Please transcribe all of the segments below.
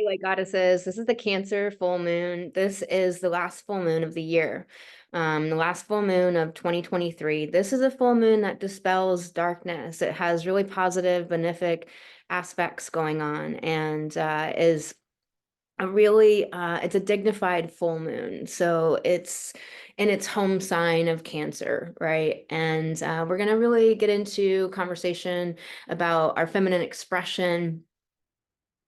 Hey, White Goddesses, this is the Cancer full moon. This is the last full moon of the year, the last full moon of 2023. This is a full moon that dispels darkness. It has really positive, benefic aspects going on, and is a really, it's a dignified full moon. So it's in its home sign of Cancer, right? And we're going to really get into conversation about our feminine expression,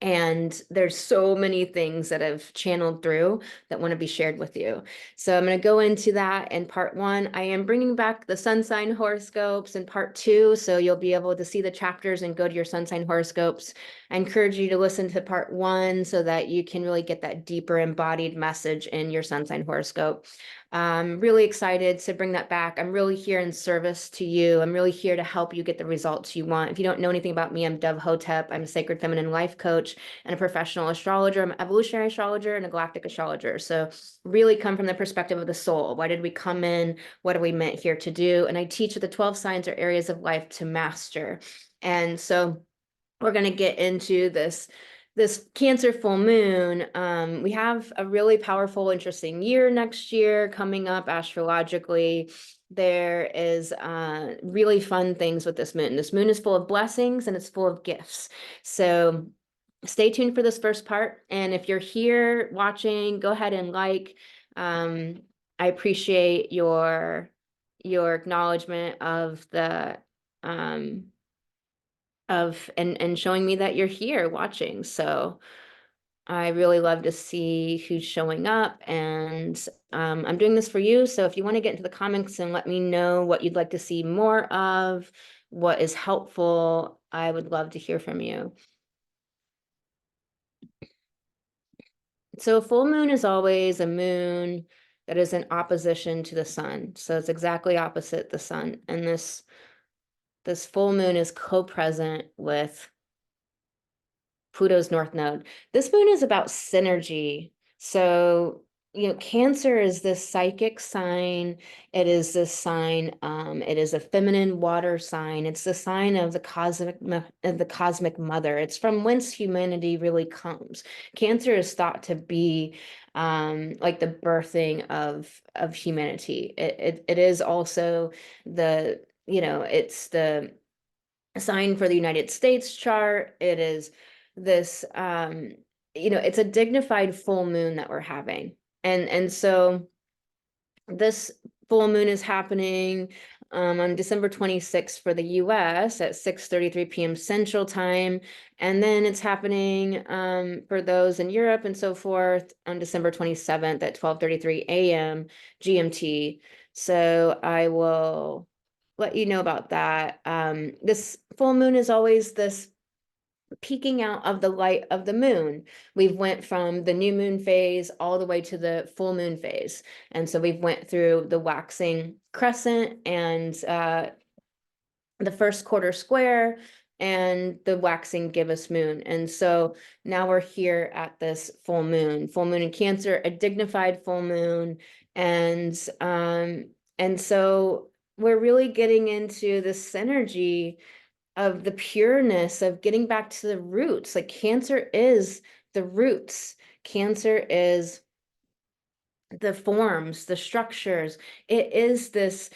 and there's so many things that have channeled through that want to be shared with you. So I'm going to go into that in part one. I am bringing back the sun sign horoscopes in part two. So you'll be able to see the chapters and go to your sun sign horoscopes. I encourage you to listen to part one so that you can really get that deeper embodied message in your sun sign horoscope. I'm really excited to bring that back. I'm really here in service to you. I'm really here to help you get the results you want. If you don't know anything about me, I'm Dove Hotep. I'm a sacred feminine life coach and a professional astrologer. I'm an evolutionary astrologer and a galactic astrologer. So really come from the perspective of the soul. Why did we come in? What are we meant here to do? And I teach the 12 signs or areas of life to master. And so we're going to get into this Cancer full moon. We have a really powerful, interesting year next year coming up astrologically. There is really fun things with this moon. This moon is full of blessings and it's full of gifts. So stay tuned for this first part. And if you're here watching, go ahead and like. I appreciate your acknowledgement of the and showing me that you're here watching. So I really love to see who's showing up, and I'm doing this for you. So if you want to get into the comments and let me know what you'd like to see more of, what is helpful, I would love to hear from you. So full moon is always a moon that is in opposition to the sun. So it's exactly opposite the sun. And this full moon is co-present with Pluto's North Node. This moon is about synergy. So, Cancer is this psychic sign. It is this sign. It is a feminine water sign. It's the sign of the cosmic mother. It's from whence humanity really comes. Cancer is thought to be like the birthing of humanity. It is also it's the sign for the United States chart. It is this it's a dignified full moon that we're having, and so this full moon is happening on December 26th for the US at 6:33 p.m. Central Time, and then it's happening for those in Europe and so forth on December 27th at 12:33 a.m. GMT. So I will let you know about that. This full moon is always this peeking out of the light of the moon. We've went from the new moon phase all the way to the full moon phase. And so we've went through the waxing crescent and the first quarter square and the waxing gibbous moon. And so now we're here at this full moon in Cancer, a dignified full moon. And so we're really getting into this synergy of the pureness of getting back to the roots. Like Cancer is the roots. Cancer is the forms, the structures. It is this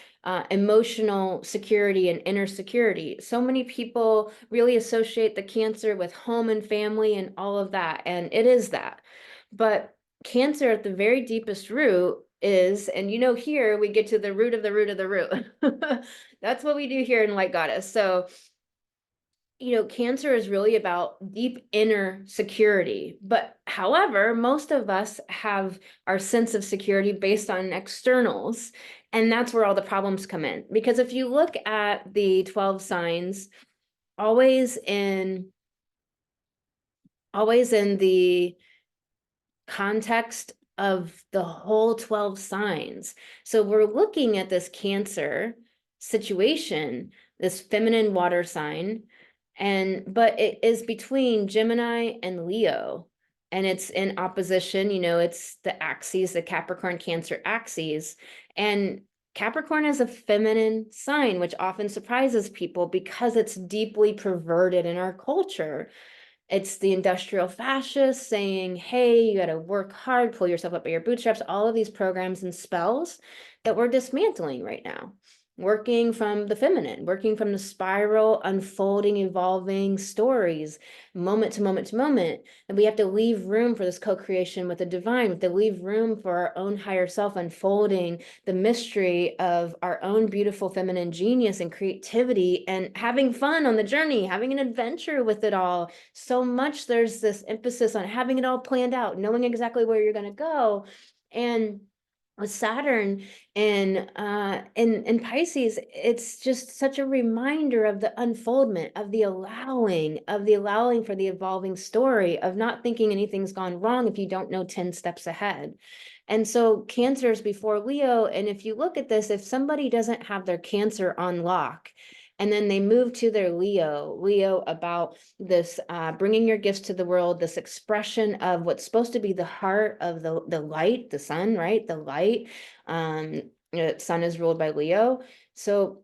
emotional security and inner security. So many people really associate the Cancer with home and family and all of that, and it is that. But Cancer at the very deepest root is, and here we get to the root of the root of the root. That's what we do here in White Goddess. So Cancer is really about deep inner security. But however, most of us have our sense of security based on externals. And that's where all the problems come in. Because if you look at the 12 signs, always in the context of the whole 12 signs. So we're looking at this Cancer situation, this feminine water sign, but it is between Gemini and Leo, and it's in opposition. It's the axes, the Capricorn Cancer axes, and Capricorn is a feminine sign, which often surprises people because it's deeply perverted in our culture. It's the industrial fascist saying, hey, you got to work hard, pull yourself up by your bootstraps, all of these programs and spells that we're dismantling right now. Working from the feminine, working from the spiral, unfolding, evolving stories, moment to moment to moment. And we have to leave room for this co-creation with the divine. We have to leave room for our own higher self unfolding the mystery of our own beautiful feminine genius and creativity, and having fun on the journey, having an adventure with it all. So much there's this emphasis on having it all planned out, knowing exactly where you're going to go. And with Saturn in Pisces, it's just such a reminder of the unfoldment, of the allowing for the evolving story, of not thinking anything's gone wrong if you don't know 10 steps ahead. And so Cancer's before Leo. And if you look at this, if somebody doesn't have their Cancer on lock, and then they move to their Leo about this bringing your gifts to the world, this expression of what's supposed to be the heart of the light, the sun, right? The light. Sun is ruled by Leo. So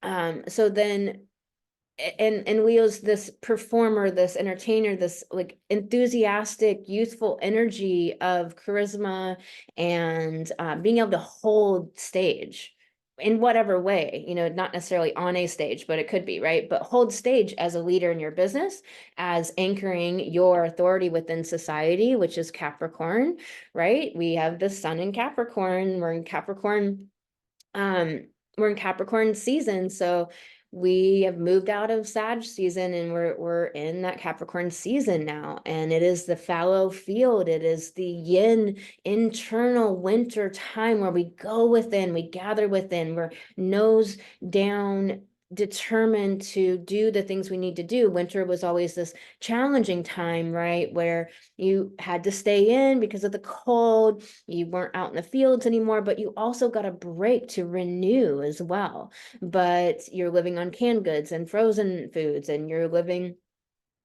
then and Leo's this performer, this entertainer, this like enthusiastic, youthful energy of charisma and being able to hold stage in whatever way, not necessarily on a stage, but it could be, right? But hold stage as a leader in your business, as anchoring your authority within society, which is Capricorn, right? We have the sun in Capricorn. We're in Capricorn season. So we have moved out of Sag season and we're in that Capricorn season now. And it is the fallow field. It is the yin internal winter time where we go within, we gather within, we're nose down, determined to do the things we need to do. Winter was always this challenging time, right? Where you had to stay in because of the cold, you weren't out in the fields anymore, but you also got a break to renew as well. But you're living on canned goods and frozen foods, and you're living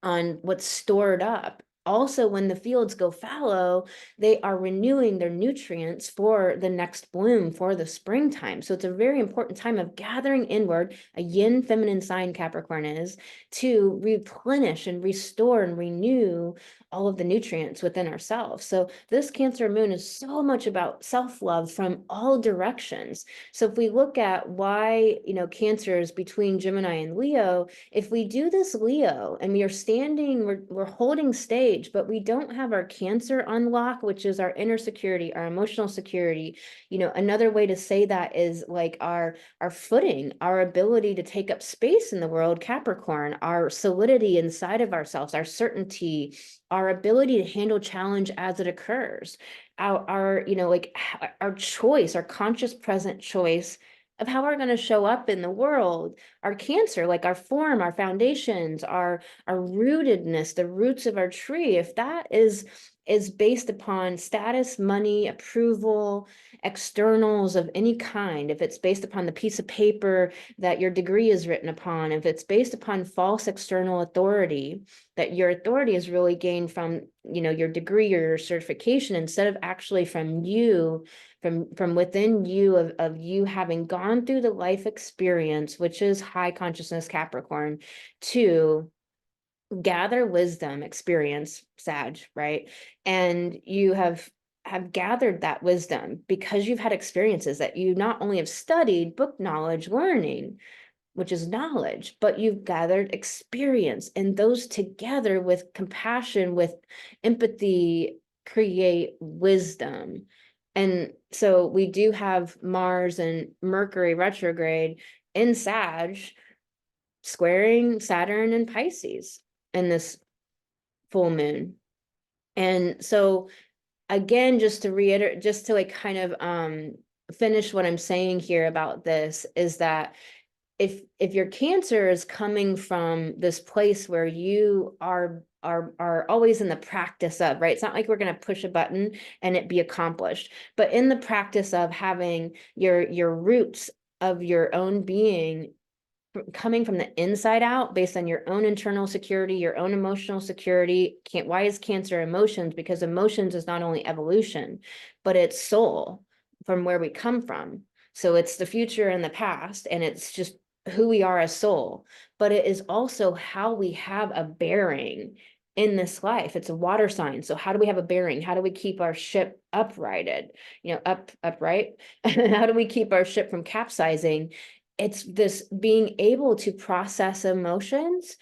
on what's stored up. Also, when the fields go fallow, they are renewing their nutrients for the next bloom, for the springtime. So it's a very important time of gathering inward, a yin feminine sign Capricorn is, to replenish and restore and renew all of the nutrients within ourselves. So this Cancer moon is so much about self-love from all directions. So if we look at why, Cancer is between Gemini and Leo, if we do this Leo and we are standing, we're holding stage, but we don't have our Cancer unlock, which is our inner security, our emotional security. Another way to say that is like our footing, our ability to take up space in the world, Capricorn, our solidity inside of ourselves, our certainty, our ability to handle challenge as it occurs, our choice, our conscious present choice of how we're going to show up in the world, our Cancer, like our form, our foundations, our rootedness, the roots of our tree. If that is based upon status, money, approval, externals of any kind, if it's based upon the piece of paper that your degree is written upon, if it's based upon false external authority, that your authority is really gained from, your degree or your certification, instead of actually from you, from within you, of you having gone through the life experience, which is high consciousness Capricorn, to gather wisdom, experience, Sag, right? And you have gathered that wisdom because you've had experiences that you not only have studied, book knowledge, learning, which is knowledge, but you've gathered experience, and those together with compassion, with empathy, create wisdom. And so we do have Mars and Mercury retrograde in Sag squaring Saturn and Pisces in this full moon. And so again, just to reiterate, just to like kind of finish what I'm saying here about this, is that if your Cancer is coming from this place where you are always in the practice of, right? It's not like we're going to push a button and it be accomplished, but in the practice of having your roots of your own being coming from the inside out, based on your own internal security, your own emotional security. Why is Cancer emotions? Because emotions is not only evolution, but it's soul, from where we come from. So it's the future and the past, and it's just who we are as soul, but it is also how we have a bearing in this life. It's a water sign. So how do we have a bearing? How do we keep our ship uprighted, upright? How do we keep our ship from capsizing? It's this being able to process emotions,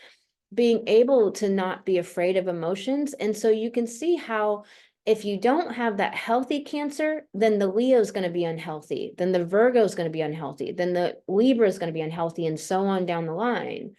being able to not be afraid of emotions. And so you can see how if you don't have that healthy Cancer, then the Leo is going to be unhealthy, then the Virgo is going to be unhealthy, then the Libra is going to be unhealthy, and so on down the line.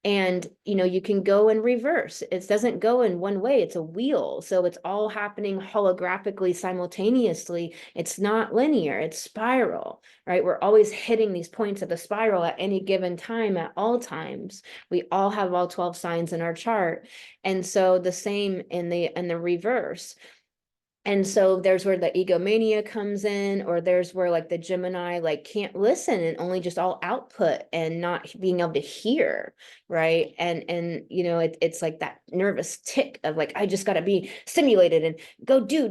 And you can go in reverse. It doesn't go in one way, it's a wheel. So it's all happening holographically simultaneously. It's not linear, it's spiral, right? We're always hitting these points of the spiral at any given time, at all times. We all have all 12 signs in our chart. And so the same in the reverse. And so there's where the egomania comes in, or there's where like the Gemini like can't listen and only just all output and not being able to hear, right? And it's like that nervous tick of like, I just got to be stimulated and go do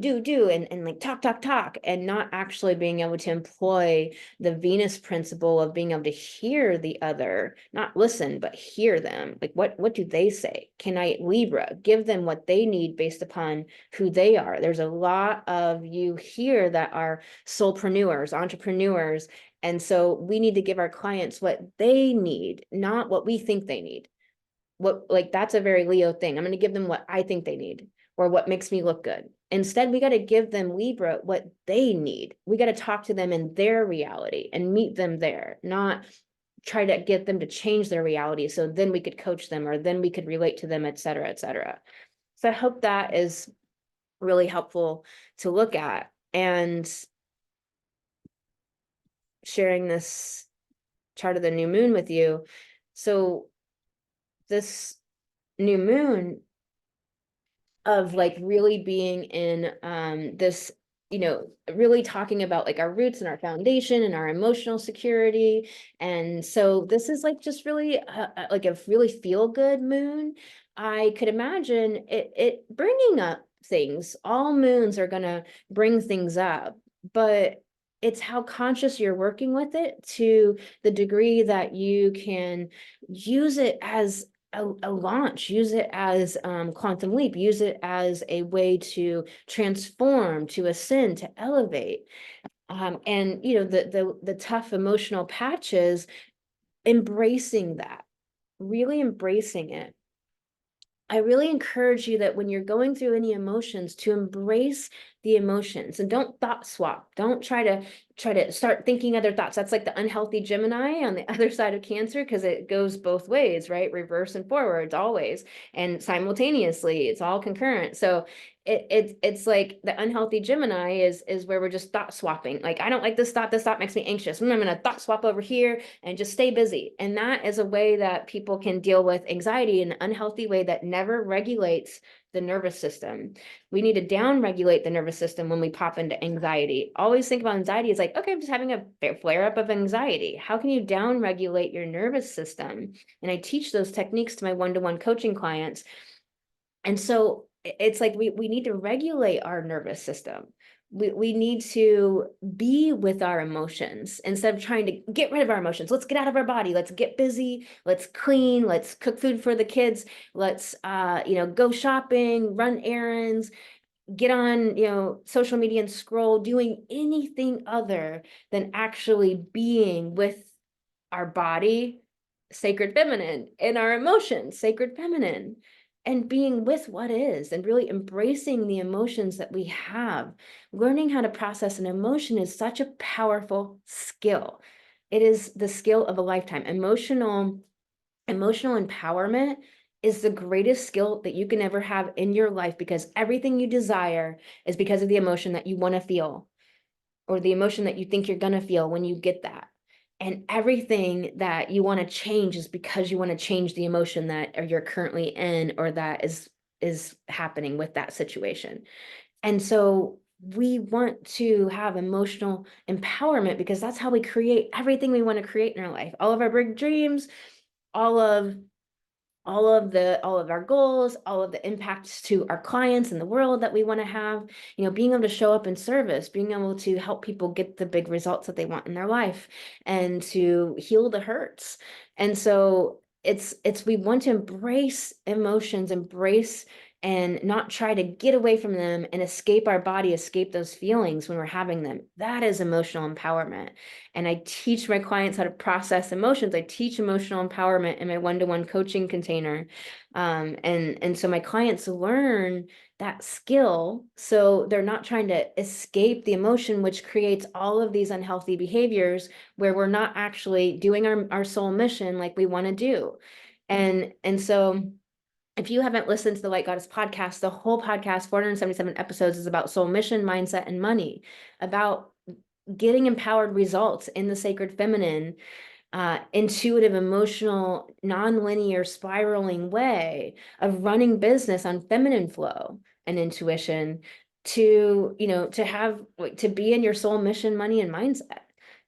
and like talk and not actually being able to employ the Venus principle of being able to hear the other, not listen, but hear them. Like what do they say? Can I Libra give them what they need based upon who they are? There's a lot of you here that are soulpreneurs, entrepreneurs. And so we need to give our clients what they need, not what we think they need. That's a very Leo thing. I'm going to give them what I think they need or what makes me look good. Instead, we got to give them, Libra, what they need. We got to talk to them in their reality and meet them there, not try to get them to change their reality. So then we could coach them, or then we could relate to them, et cetera, et cetera. So I hope that is really helpful to look at. And sharing this chart of the new moon with you. So this new moon of like really being in this, really talking about like our roots and our foundation and our emotional security. And so this is like just really like a really feel good moon. I could imagine it bringing up things. All moons are going to bring things up, but it's how conscious you're working with it, to the degree that you can use it as a launch, use it as quantum leap, use it as a way to transform, to ascend, to elevate. And the tough emotional patches, embracing that, really embracing it. I really encourage you that when you're going through any emotions, to embrace the emotions and don't thought swap. Don't try to start thinking other thoughts. That's like the unhealthy Gemini on the other side of Cancer, because it goes both ways, right? Reverse and forwards always, and simultaneously. It's all concurrent. So it's like the unhealthy Gemini is where we're just thought swapping. Like, I don't like this thought makes me anxious. I'm gonna thought swap over here and just stay busy. And that is a way that people can deal with anxiety in an unhealthy way that never regulates the nervous system. We need to down regulate the nervous system when we pop into anxiety. Always think about anxiety as like, okay, I'm just having a flare up of anxiety. How can you down regulate your nervous system? And I teach those techniques to my one-to-one coaching clients. And so it's like we need to regulate our nervous system. We need to be with our emotions instead of trying to get rid of our emotions. Let's get out of our body. Let's get busy. Let's clean. Let's cook food for the kids. Let's go shopping, run errands, get on social media and scroll, doing anything other than actually being with our body, sacred feminine, and our emotions, sacred feminine, and being with what is, and really embracing the emotions that we have. Learning how to process an emotion is such a powerful skill. It is the skill of a lifetime. Emotional empowerment is the greatest skill that you can ever have in your life, because everything you desire is because of the emotion that you want to feel, or the emotion that you think you're going to feel when you get that. And everything that you want to change is because you want to change the emotion that you're currently in, or that is happening with that situation. And so we want to have emotional empowerment, because that's how we create everything we want to create in our life. All of our big dreams, all of all of our goals, all of the impacts to our clients and the world that we want to have, being able to show up in service, being able to help people get the big results that they want in their life and to heal the hurts. And so we want to embrace emotions, embrace and not try to get away from them and escape our body, escape those feelings when we're having them. That is emotional empowerment. And I teach my clients how to process emotions. I teach emotional empowerment in my one-to-one coaching container. And so my clients learn that skill. So they're not trying to escape the emotion, which creates all of these unhealthy behaviors where we're not actually doing our soul mission like we want to do. And so if you haven't listened to the Light Goddess podcast, the whole podcast, 477 episodes, is about soul mission, mindset, and money, about getting empowered results in the sacred feminine, intuitive, emotional, non-linear, spiraling way of running business on feminine flow and intuition to, to be in your soul mission, money, and mindset,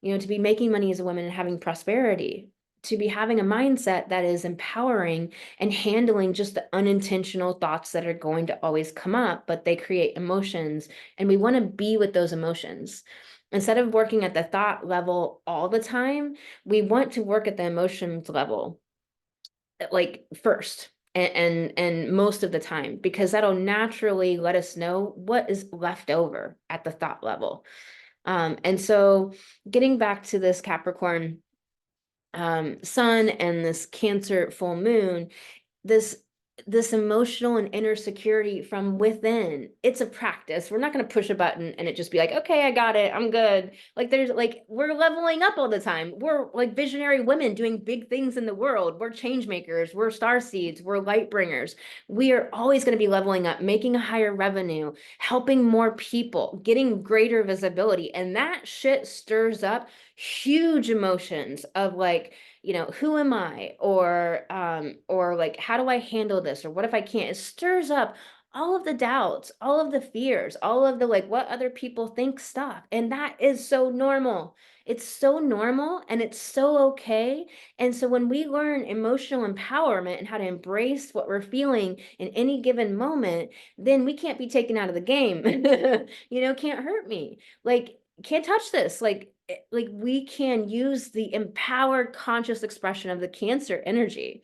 to be making money as a woman and having prosperity, to be having a mindset that is empowering and handling just the unintentional thoughts that are going to always come up, but they create emotions, and we want to be with those emotions. Instead of working at the thought level all the time, we want to work at the emotions level, like first and most of the time, because that'll naturally let us know what is left over at the thought level. And so getting back to this Capricorn sun and this Cancer full moon, this emotional and inner security from within, it's a practice. We're not going to push a button and it just be like, okay, I got it, I'm good. Like we're leveling up all the time. We're like visionary women doing big things in the world. We're change makers, we're star seeds, we're light bringers. We are always going to be leveling up, making a higher revenue, helping more people, getting greater visibility. And that shit stirs up huge emotions of like, who am I? Or like, how do I handle this? Or what if I can't? It stirs up all of the doubts, all of the fears, all of the like, what other people think stuff. And that is so normal. It's so normal and it's so okay. And so when we learn emotional empowerment and how to embrace what we're feeling in any given moment, then we can't be taken out of the game. Can't hurt me. Like, can't touch this. Like we can use the empowered conscious expression of the Cancer energy.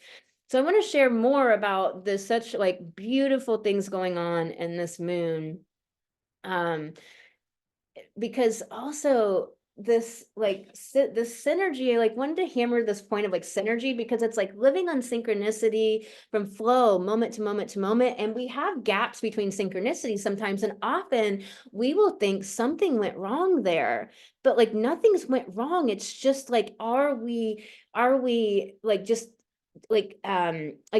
So I want to share more about this, such like beautiful things going on in this moon. Because also this this synergy, I like wanted to hammer this point of like synergy, because it's like living on synchronicity from flow, moment to moment to moment. And we have gaps between synchronicity sometimes. And often we will think something went wrong there, but like nothing's went wrong. It's just like, are we like just like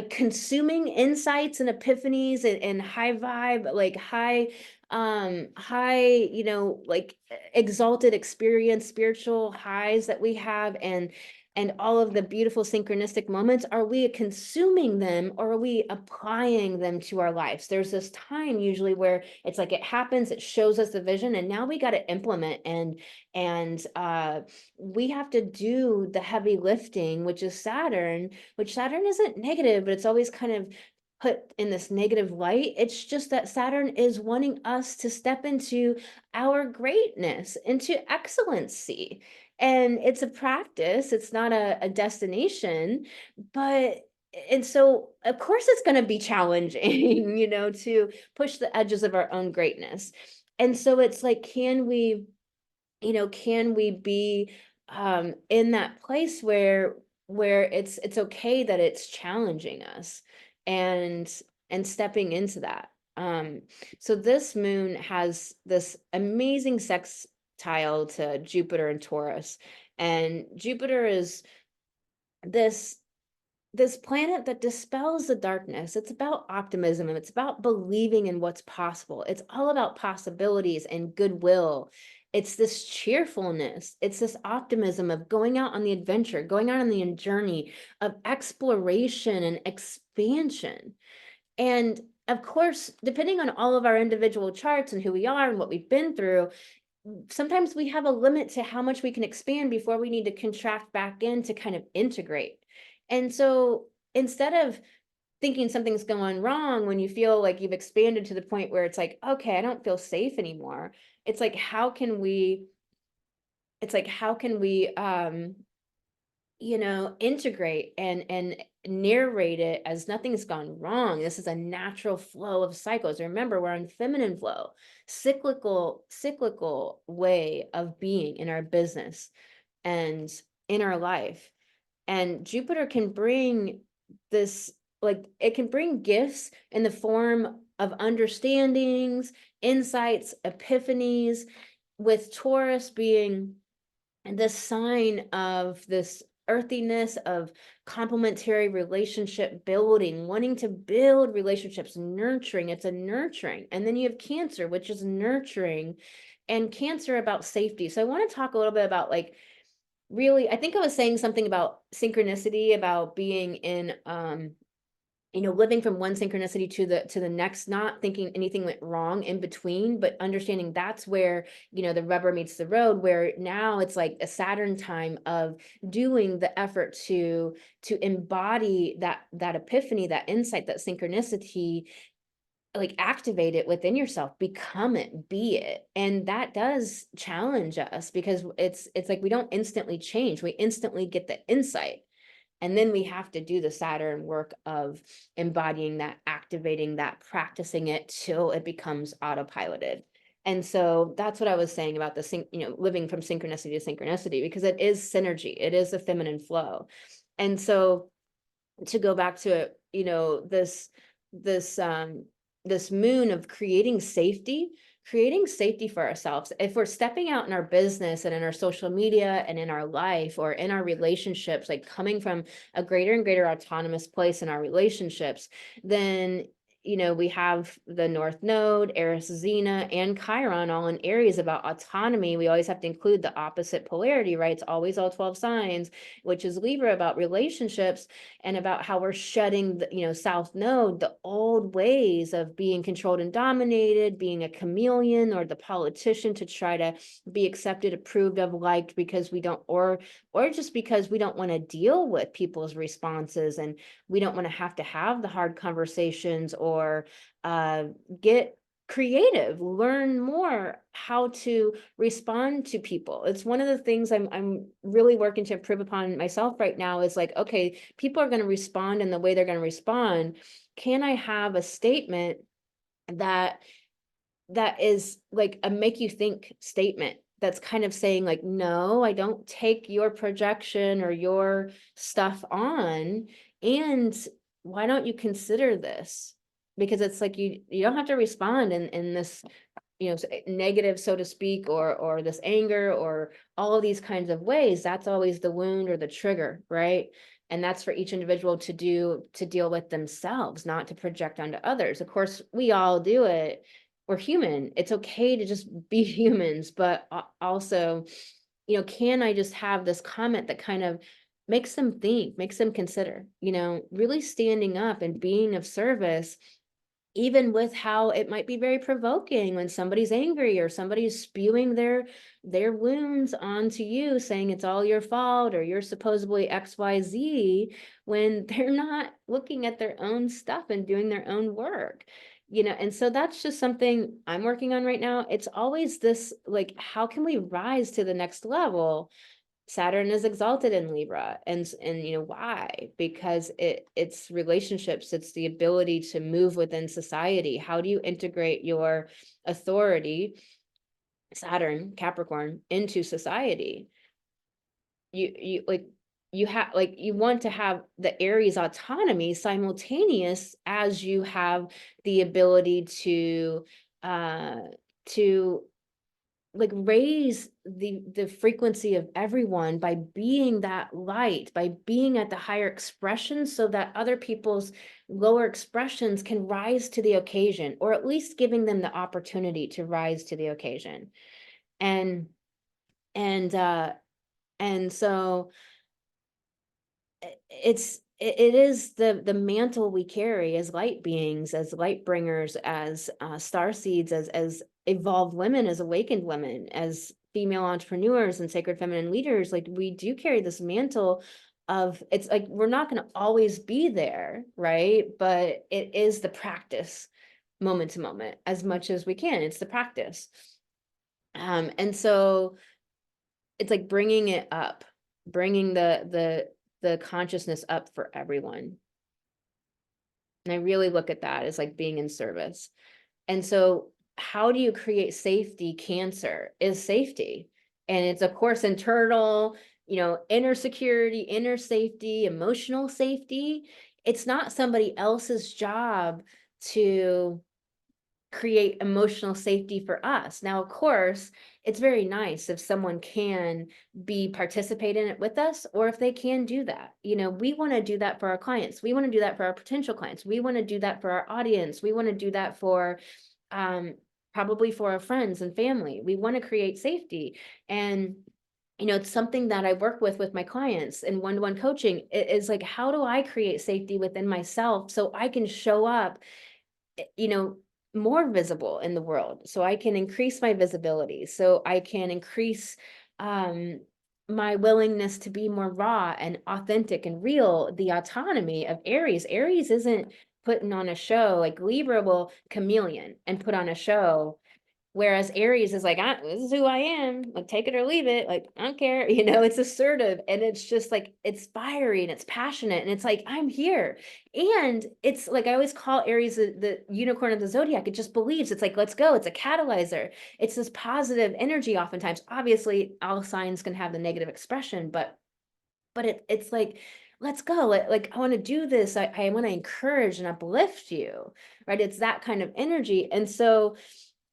consuming insights and epiphanies and high vibe, like high, like exalted experience, spiritual highs that we have, and all of the beautiful synchronistic moments, are we consuming them or are we applying them to our lives? There's this time usually where it's like it happens, it shows us the vision, and now we got to implement, and we have to do the heavy lifting, which is Saturn, which Saturn isn't negative, but it's always kind of put in this negative light. It's just that Saturn is wanting us to step into our greatness, into excellency. And it's a practice, it's not a destination, and so of course it's going to be challenging, to push the edges of our own greatness. And so it's like, can we be in that place where it's okay that it's challenging us, and stepping into that. So this moon has this amazing sextile to Jupiter and Taurus, and Jupiter is this planet that dispels the darkness. It's about optimism and it's about believing in what's possible. It's all about possibilities and goodwill. It's this cheerfulness. It's this optimism of going out on the adventure, going out on the journey of exploration and expansion. And of course, depending on all of our individual charts and who we are and what we've been through, sometimes we have a limit to how much we can expand before we need to contract back in to kind of integrate. And so instead of thinking something's going wrong when you feel like you've expanded to the point where it's like, okay, I don't feel safe anymore. It's like, how can we, integrate and narrate it as nothing's gone wrong. This is a natural flow of cycles. Remember, we're on feminine flow, cyclical way of being in our business and in our life. And Jupiter can bring this, like, it can bring gifts in the form of understandings, insights, epiphanies, with Taurus being this sign of this earthiness, of complementary relationship building, wanting to build relationships, nurturing. It's a nurturing. And then you have Cancer, which is nurturing, and Cancer about safety. So I want to talk a little bit about, like, really, I think I was saying something about synchronicity, about being in living from one synchronicity to the next, not thinking anything went wrong in between, but understanding that's where, the rubber meets the road, where now it's like a Saturn time of doing the effort to embody that epiphany, that insight, that synchronicity, like activate it within yourself, become it, be it. And that does challenge us, because it's like we don't instantly change, we instantly get the insight. And then we have to do the Saturn work of embodying that, activating that, practicing it till it becomes autopiloted. And so that's what I was saying about living from synchronicity to synchronicity, because it is synergy, it is a feminine flow. And so to go back to it, this this moon of creating safety for ourselves. If we're stepping out in our business and in our social media and in our life or in our relationships, like coming from a greater and greater autonomous place in our relationships, then we have the North Node, Eris, Xena, and Chiron all in Aries about autonomy. We always have to include the opposite polarity, right? It's always all 12 signs, which is Libra, about relationships and about how we're shedding the, South Node, the old ways of being controlled and dominated, being a chameleon or the politician to try to be accepted, approved of, liked, because we don't, or just because we don't want to deal with people's responses, and we don't want to have the hard conversations, or get creative, learn more how to respond to people. It's one of the things I'm really working to improve upon myself right now, is like, okay, people are going to respond in the way they're going to respond. Can I have a statement that is like a make you think statement, that's kind of saying like, no, I don't take your projection or your stuff on, and why don't you consider this? Because it's like, you don't have to respond in this, negative, so to speak, or this anger, or all of these kinds of ways. That's always the wound or the trigger, right? And that's for each individual to deal with themselves, not to project onto others. Of course, we all do it. We're human. It's okay to just be humans, but also, can I just have this comment that kind of makes them think, makes them consider, really standing up and being of service, even with how it might be very provoking when somebody's angry or somebody's spewing their wounds onto you, saying it's all your fault or you're supposedly XYZ, when they're not looking at their own stuff and doing their own work. And so that's just something I'm working on right now. It's always this, like, how can we rise to the next level? Saturn is exalted in Libra, and why? Because it's relationships, it's the ability to move within society. How do you integrate your authority, Saturn, Capricorn, into society? You want to have the Aries autonomy simultaneous as you have the ability to like raise the frequency of everyone by being that light, by being at the higher expression, so that other people's lower expressions can rise to the occasion, or at least giving them the opportunity to rise to the occasion. And so it is the mantle we carry as light beings, as light bringers, as star seeds, as evolved women, as awakened women, as female entrepreneurs and sacred feminine leaders. Like, we do carry this mantle it's like, we're not going to always be there, right? But it is the practice moment to moment as much as we can. It's the practice. And so it's like bringing it up, bringing the consciousness up for everyone. And I really look at that as like being in service. And so how do you create safety? Cancer is safety. And it's of course internal, inner security, inner safety, emotional safety. It's not somebody else's job to create emotional safety for us. Now, of course, it's very nice if someone can participate in it with us, or if they can do that. We want to do that for our clients. We want to do that for our potential clients. We want to do that for our audience. We want to do that for probably for our friends and family. We want to create safety. And it's something that I work with my clients in one-to-one coaching. It is like, how do I create safety within myself so I can show up, more visible in the world, so I can increase my visibility, so I can increase my willingness to be more raw and authentic and real, the autonomy of Aries. Aries isn't putting on a show. Like Libra will chameleon and put on a show, whereas Aries is like, this is who I am, like take it or leave it, like I don't care. It's assertive, and it's just like, it's fiery and it's passionate, and it's like, I'm here. And it's like, I always call Aries the unicorn of the zodiac. It just believes. It's like, let's go. It's a catalyzer. It's this positive energy. Oftentimes, obviously all signs can have the negative expression, but it's like, let's go. Like I want to do this. I want to encourage and uplift you, right? It's that kind of energy. And so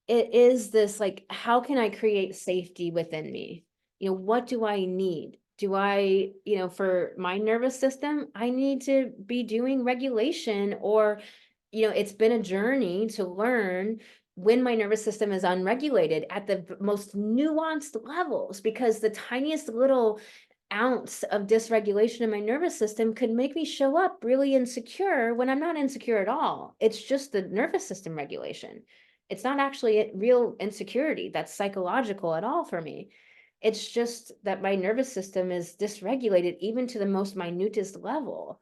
it is this like, how can I create safety within me? What do I need? Do I, for my nervous system, I need to be doing regulation, or, it's been a journey to learn when my nervous system is unregulated at the most nuanced levels, because the tiniest little ounce of dysregulation in my nervous system could make me show up really insecure when I'm not insecure at all. It's just the nervous system regulation. It's not actually real insecurity that's psychological at all for me. It's just that my nervous system is dysregulated even to the most minutest level.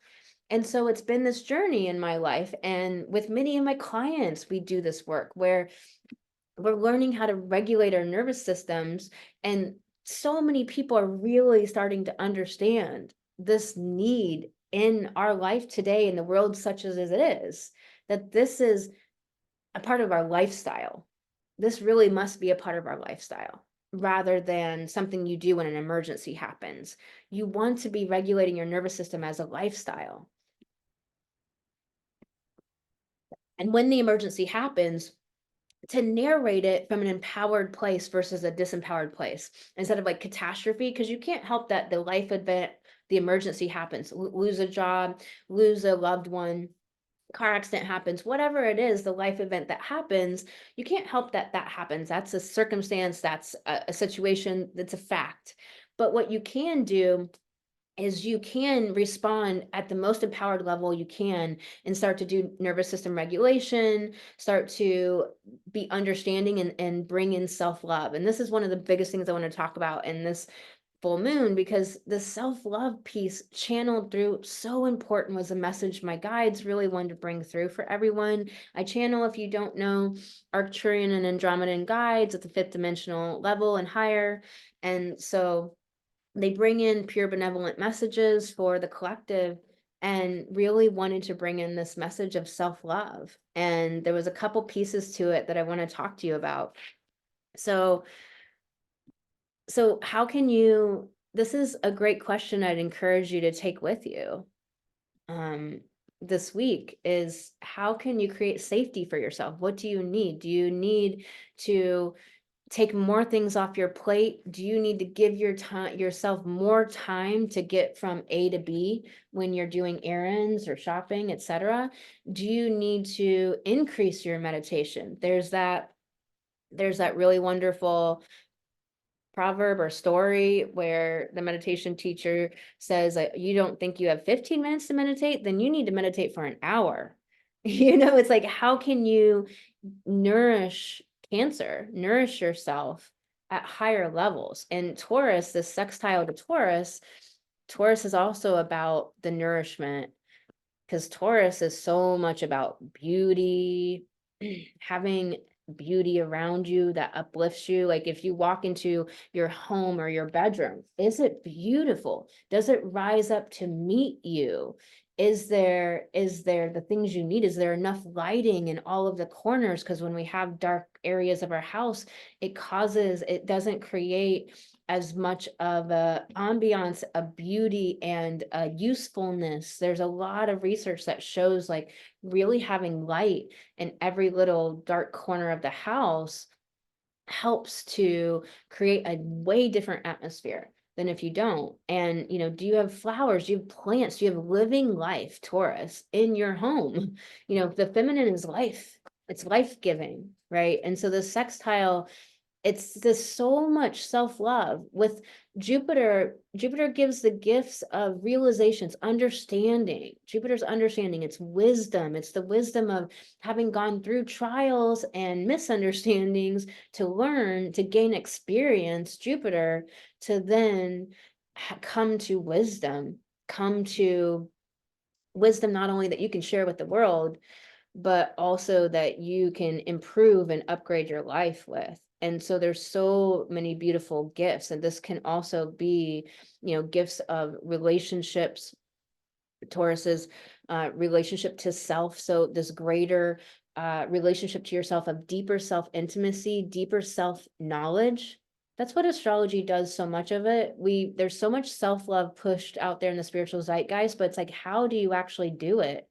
And so it's been this journey in my life. And with many of my clients, we do this work where we're learning how to regulate our nervous systems. And so many people are really starting to understand this need in our life today, in the world such as it is, that this is a part of our lifestyle. This really must be a part of our lifestyle rather than something you do when an emergency happens. You want to be regulating your nervous system as a lifestyle. And when the emergency happens, to narrate it from an empowered place versus a disempowered place, instead of like catastrophe, because you can't help that the life event, the emergency happens, lose a job, lose a loved one, car accident happens, whatever it is, the life event that happens, you can't help that happens. That's a circumstance, that's a situation, that's a fact. But what you can do is you can respond at the most empowered level you can, and start to do nervous system regulation, start to be understanding, and bring in self-love. And this is one of the biggest things I want to talk about in this full moon, because the self-love piece channeled through, so important, was a message my guides really wanted to bring through for everyone. I channel, if you don't know, Arcturian and Andromedan guides at the 5th dimensional level and higher. And so they bring in pure benevolent messages for the collective, and really wanted to bring in this message of self-love. And there was a couple pieces to it that I want to talk to you about. So how can you, this is a great question I'd encourage you to take with you this week, is how can you create safety for yourself? What do you need? Do you need to take more things off your plate? Do you need to give yourself more time to get from A to B when you're doing errands or shopping, etc.? Do you need to increase your meditation? There's that really wonderful proverb or story where the meditation teacher says, you don't think you have 15 minutes to meditate, then you need to meditate for an hour. It's like, how can you nourish yourself at higher levels? And Taurus, this sextile to Taurus, Taurus is also about the nourishment, because Taurus is so much about beauty, having beauty around you that uplifts you. Like if you walk into your home or your bedroom, is it beautiful? Does it rise up to meet you? Is there the things you need? Is there enough lighting in all of the corners? Because when we have dark areas of our house, it doesn't create as much of a ambiance of beauty and usefulness. There's a lot of research that shows like really having light in every little dark corner of the house helps to create a way different atmosphere than if you don't. And, do you have flowers? Do you have plants? Do you have living life, Taurus, in your home? The feminine is life. It's life-giving, right? And so the sextile, it's this so much self-love with Jupiter gives the gifts of realizations, understanding. Jupiter's understanding, it's wisdom. It's the wisdom of having gone through trials and misunderstandings to learn, to gain experience, Jupiter, to then come to wisdom, not only that you can share with the world, but also that you can improve and upgrade your life with. And so there's so many beautiful gifts, and this can also be, gifts of relationships. Taurus's relationship to self. So this greater relationship to yourself of deeper self-intimacy, deeper self-knowledge. That's what astrology does, so much of it. There's so much self-love pushed out there in the spiritual zeitgeist, but it's like, how do you actually do it?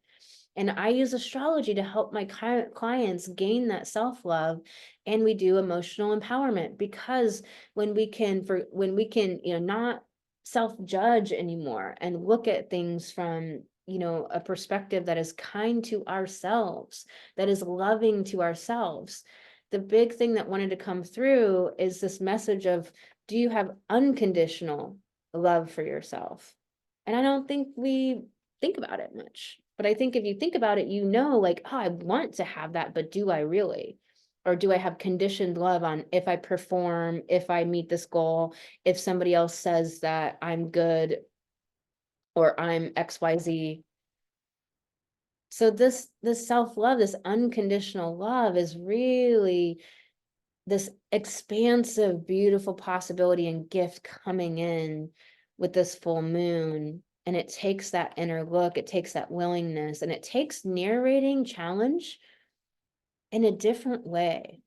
And I use astrology to help my clients gain that self-love. And we do emotional empowerment, because when we can, not self-judge anymore and look at things from, a perspective that is kind to ourselves, that is loving to ourselves. The big thing that wanted to come through is this message of, do you have unconditional love for yourself? And I don't think we think about it much. But I think if you think about it, like, oh, I want to have that, but do I really? Or do I have conditioned love on if I perform, if I meet this goal, if somebody else says that I'm good or I'm XYZ? So this self-love, this unconditional love is really this expansive, beautiful possibility and gift coming in with this full moon. And it takes that inner look, it takes that willingness, and it takes narrating challenge in a different way.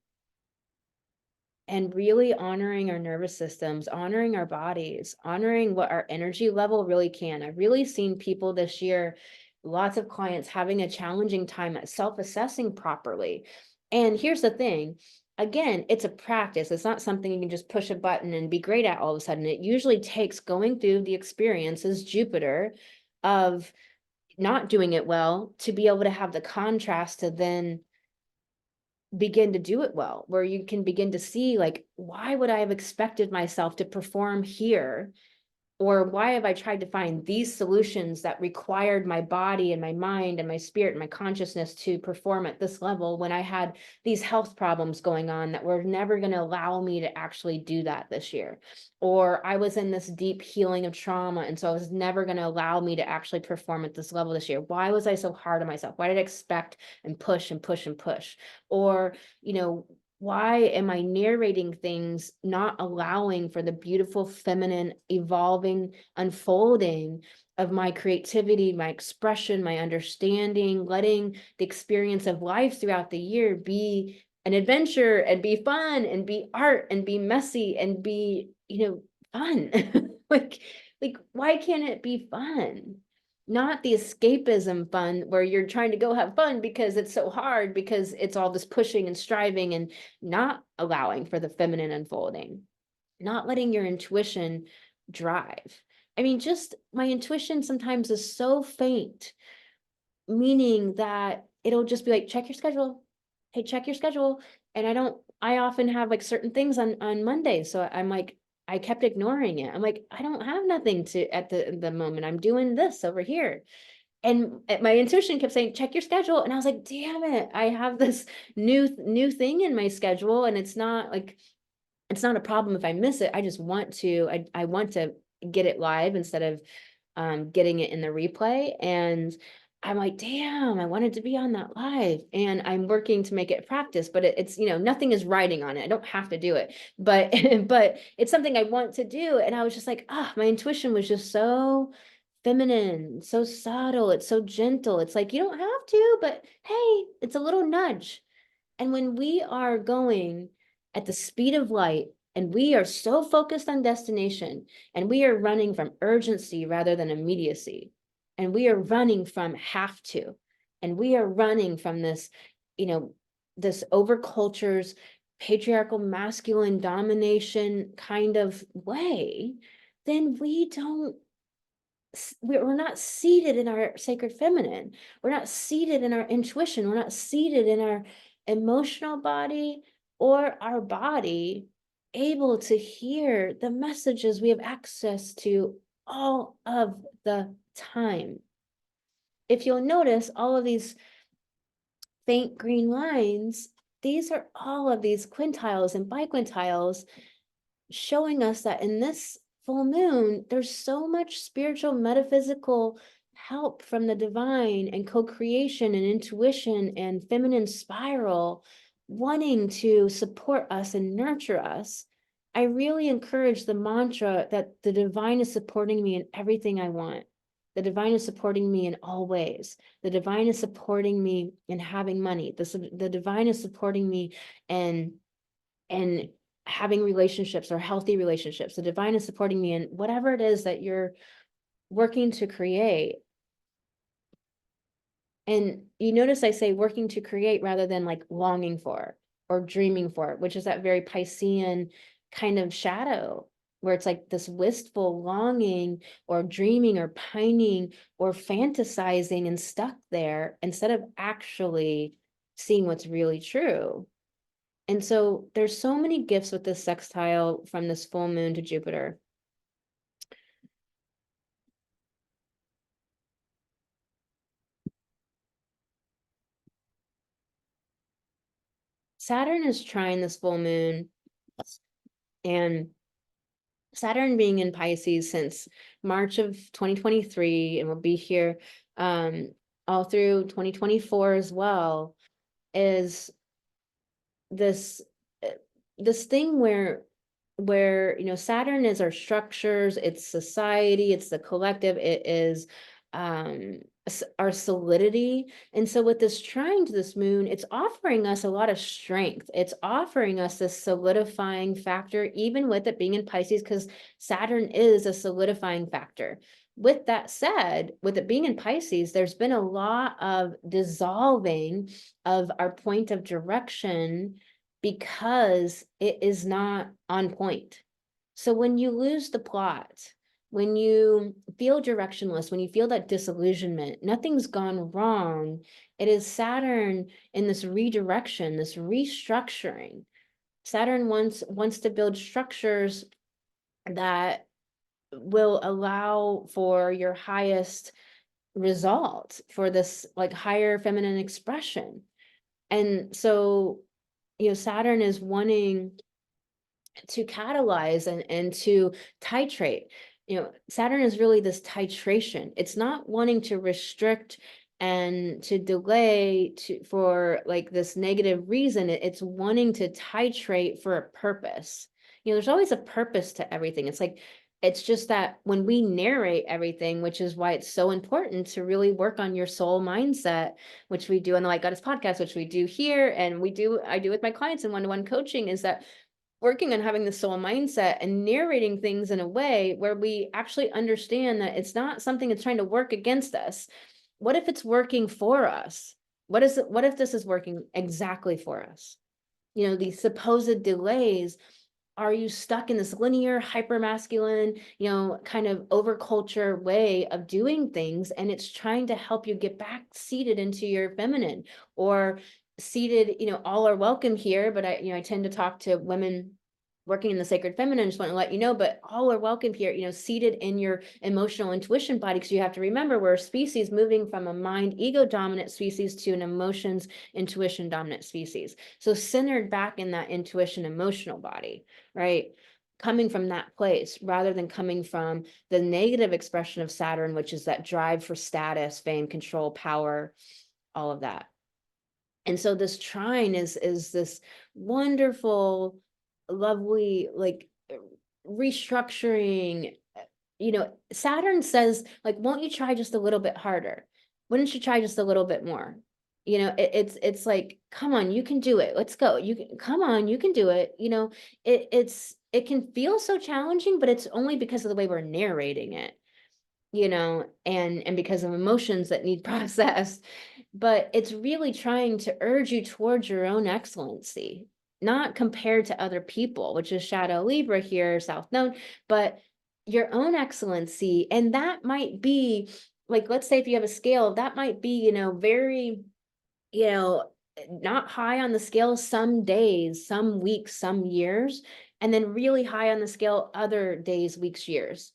And really honoring our nervous systems, honoring our bodies, honoring what our energy level really can. I've really seen people this year, lots of clients having a challenging time at self-assessing properly. And here's the thing, again, it's a practice. It's not something you can just push a button and be great at all of a sudden. It usually takes going through the experiences, Jupiter, of not doing it well to be able to have the contrast to then begin to do it well, where you can begin to see, like, why would I have expected myself to perform here? Or why have I tried to find these solutions that required my body and my mind and my spirit and my consciousness to perform at this level when I had these health problems going on that were never going to allow me to actually do that this year? Or I was in this deep healing of trauma, and so I was never going to allow me to actually perform at this level this year. Why was I so hard on myself? Why did I expect and push and push and push? Or, why am I narrating things, not allowing for the beautiful, feminine, evolving, unfolding of my creativity, my expression, my understanding, letting the experience of life throughout the year be an adventure and be fun and be art and be messy and be, fun. like, why can't it be fun? Not the escapism fun where you're trying to go have fun because it's so hard, because it's all this pushing and striving and not allowing for the feminine unfolding, not letting your intuition drive. I mean, just my intuition sometimes is so faint, meaning that it'll just be like, check your schedule. Hey, check your schedule. And I often have like certain things on Monday. So I'm like, I kept ignoring it. I'm like, I don't have nothing to at the moment. I'm doing this over here. And my intuition kept saying, check your schedule. And I was like, damn it, I have this new thing in my schedule. And it's not a problem if I miss it. I just want to, I want to get it live instead of getting it in the replay, and I'm like, damn, I wanted to be on that live, and I'm working to make it practice, but it's, nothing is writing on it. I don't have to do it, but, but it's something I want to do. And I was just like, my intuition was just so feminine, so subtle. It's so gentle. It's like, you don't have to, but hey, it's a little nudge. And when we are going at the speed of light, and we are so focused on destination, and we are running from urgency rather than immediacy, and we are running from have to, and we are running from this, this overculture's patriarchal masculine domination kind of way, then we're not seated in our sacred feminine. We're not seated in our intuition. We're not seated in our emotional body or our body, able to hear the messages we have access to all of the time. If you'll notice, all of these faint green lines, these are all of these quintiles and biquintiles showing us that in this full moon, there's so much spiritual, metaphysical help from the divine and co-creation and intuition and feminine spiral wanting to support us and nurture us. I really encourage the mantra that the divine is supporting me in everything I want. The divine is supporting me in all ways. The divine is supporting me in having money. The divine is supporting me in having relationships or healthy relationships. The divine is supporting me in whatever it is that you're working to create. And you notice I say working to create rather than like longing for or dreaming for, which is that very Piscean kind of shadow, where it's like this wistful longing or dreaming or pining or fantasizing and stuck there instead of actually seeing what's really true. And so there's so many gifts with this sextile from this full moon to Jupiter. Saturn is trying this full moon, and Saturn being in Pisces since March of 2023 and will be here all through 2024 as well, is this this thing where Saturn is our structures, it's society, it's the collective, it is our solidity. And so with this trine to this moon, it's offering us a lot of strength. It's offering us this solidifying factor, even with it being in Pisces, because Saturn is a solidifying factor. With that said, with it being in Pisces, there's been a lot of dissolving of our point of direction because it is not on point. So when you lose the plot, when you feel directionless, when you feel that disillusionment, nothing's gone wrong. It is Saturn in this redirection, this restructuring. Saturn wants to build structures that will allow for your highest result, for this like higher feminine expression. And so, Saturn is wanting to catalyze and to titrate. Saturn is really this titration. It's not wanting to restrict and to delay for like this negative reason. It's wanting to titrate for a purpose. There's always a purpose to everything. It's just that when we narrate everything, which is why it's so important to really work on your soul mindset, which we do on the Light Goddess podcast, which we do here, and I do with my clients in one-to-one coaching, is that working on having the soul mindset and narrating things in a way where we actually understand that it's not something that's trying to work against us. What if it's working for us? What if this is working exactly for us? These supposed delays. Are you stuck in this linear, hyper-masculine, kind of overculture way of doing things, and it's trying to help you get back seated into your feminine, or seated, all are welcome here, but I tend to talk to women working in the sacred feminine, just want to let you know, but all are welcome here, seated in your emotional intuition body, because you have to remember we're a species moving from a mind ego dominant species to an emotions intuition dominant species. So centered back in that intuition emotional body, right? coming from that place rather than coming from the negative expression of Saturn, which is that drive for status, fame, control, power, all of that. And so this trine is this wonderful, lovely, like restructuring. Saturn says, like, won't you try just a little bit harder? Wouldn't you try just a little bit more? It's like, come on, you can do it. Let's go. You can, come on, you can do it. It can feel so challenging, but it's only because of the way we're narrating it, and because of emotions that need processed. But it's really trying to urge you towards your own excellency, not compared to other people, which is shadow Libra here, South Node, but your own excellency. And that might be, like, let's say if you have a scale, that might be, very, not high on the scale some days, some weeks, some years, and then really high on the scale other days, weeks, years,